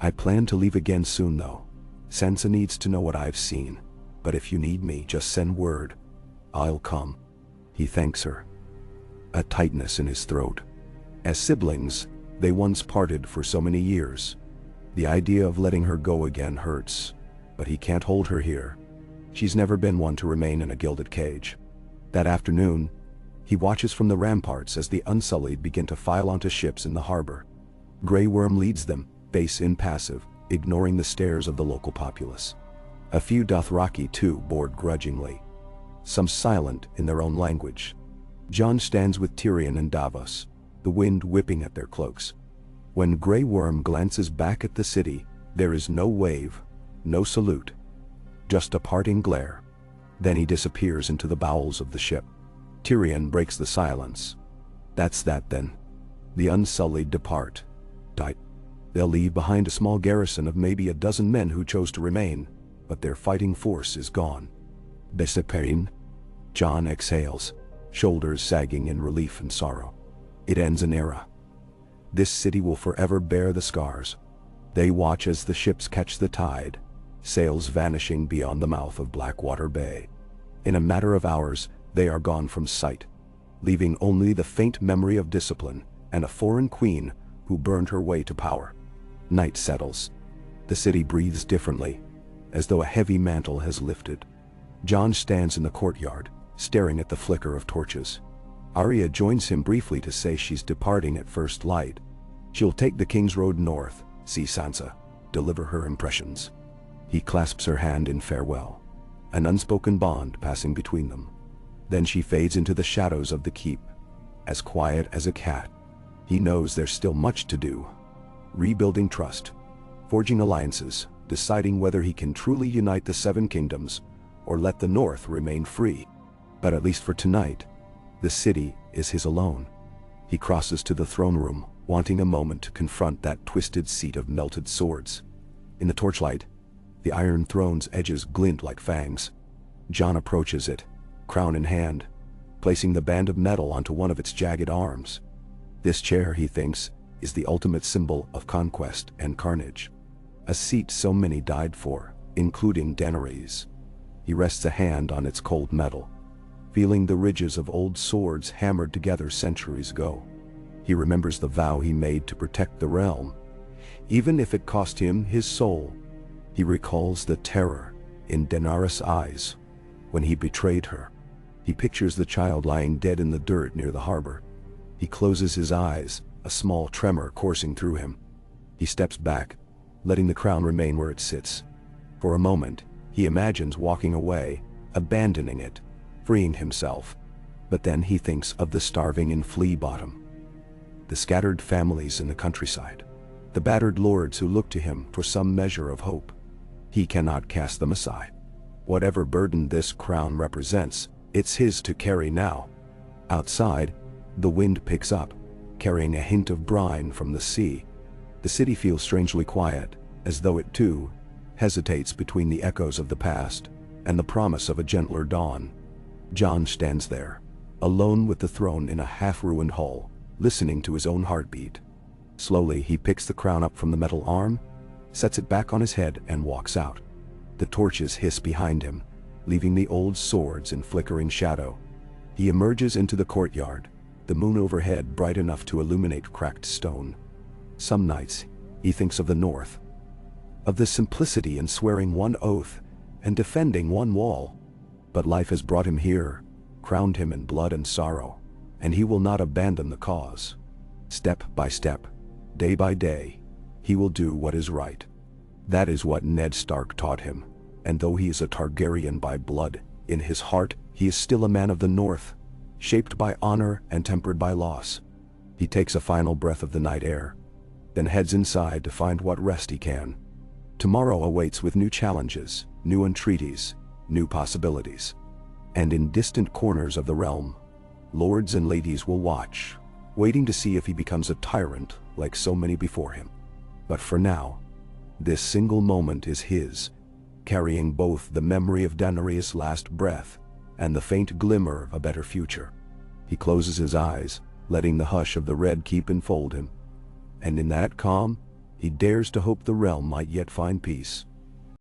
I plan to leave again soon though. Sansa needs to know what I've seen. But if you need me, just send word. I'll come. He thanks her. A tightness in his throat. As siblings, they once parted for so many years. The idea of letting her go again hurts. But he can't hold her here. She's never been one to remain in a gilded cage. That afternoon, he watches from the ramparts as the Unsullied begin to file onto ships in the harbor. Grey Worm leads them, base impassive, ignoring the stares of the local populace. A few Dothraki too board grudgingly. Some silent in their own language. Jon stands with Tyrion and Davos, the wind whipping at their cloaks. When Grey Worm glances back at the city, there is no wave, no salute. Just a parting glare. Then he disappears into the bowels of the ship. Tyrion breaks the silence. That's that then. The Unsullied depart. They'll leave behind a small garrison of maybe a dozen men who chose to remain, but their fighting force is gone. Beseperin. Jon exhales, shoulders sagging in relief and sorrow. It ends an era. This city will forever bear the scars. They watch as the ships catch the tide, sails vanishing beyond the mouth of Blackwater Bay. In a matter of hours, they are gone from sight, leaving only the faint memory of discipline and a foreign queen who burned her way to power. Night settles. The city breathes differently, as though a heavy mantle has lifted. Jon stands in the courtyard, staring at the flicker of torches. Arya joins him briefly to say she's departing at first light. She'll take the King's Road north, see Sansa, deliver her impressions. He clasps her hand in farewell, an unspoken bond passing between them. Then she fades into the shadows of the keep, as quiet as a cat. He knows there's still much to do. Rebuilding trust, forging alliances, deciding whether he can truly unite the Seven Kingdoms or let the North remain free. But at least for tonight, the city is his alone. He crosses to the throne room, wanting a moment to confront that twisted seat of melted swords. In the torchlight, the Iron Throne's edges glint like fangs. Jon approaches it, crown in hand, placing the band of metal onto one of its jagged arms. This chair, he thinks, is the ultimate symbol of conquest and carnage. A seat so many died for, including Daenerys. He rests a hand on its cold metal, feeling the ridges of old swords hammered together centuries ago. He remembers the vow he made to protect the realm, even if it cost him his soul. He recalls the terror in Daenerys' eyes when he betrayed her. He pictures the child lying dead in the dirt near the harbor. He closes his eyes, a small tremor coursing through him. He steps back, letting the crown remain where it sits. For a moment, he imagines walking away, abandoning it, freeing himself. But then he thinks of the starving in Flea Bottom, the scattered families in the countryside, the battered lords who look to him for some measure of hope. He cannot cast them aside. Whatever burden this crown represents, it's his to carry now. Outside, the wind picks up, carrying a hint of brine from the sea. The city feels strangely quiet, as though it too hesitates between the echoes of the past and the promise of a gentler dawn. Jon stands there, alone with the throne in a half-ruined hall, listening to his own heartbeat. Slowly, he picks the crown up from the metal arm, sets it back on his head, and walks out. The torches hiss behind him, leaving the old swords in flickering shadow. He emerges into the courtyard, the moon overhead bright enough to illuminate cracked stone. Some nights, he thinks of the North, of the simplicity in swearing one oath and defending one wall. But life has brought him here, crowned him in blood and sorrow, and he will not abandon the cause. Step by step, day by day, he will do what is right. That is what Ned Stark taught him, and though he is a Targaryen by blood, in his heart he is still a man of the North, shaped by honor and tempered by loss. He takes a final breath of the night air, then heads inside to find what rest he can. Tomorrow awaits with new challenges, new entreaties, new possibilities. And in distant corners of the realm, lords and ladies will watch, waiting to see if he becomes a tyrant like so many before him. But for now, this single moment is his, carrying both the memory of Daenerys' last breath and the faint glimmer of a better future. He closes his eyes, letting the hush of the red keep enfold him. And in that calm, he dares to hope the realm might yet find peace.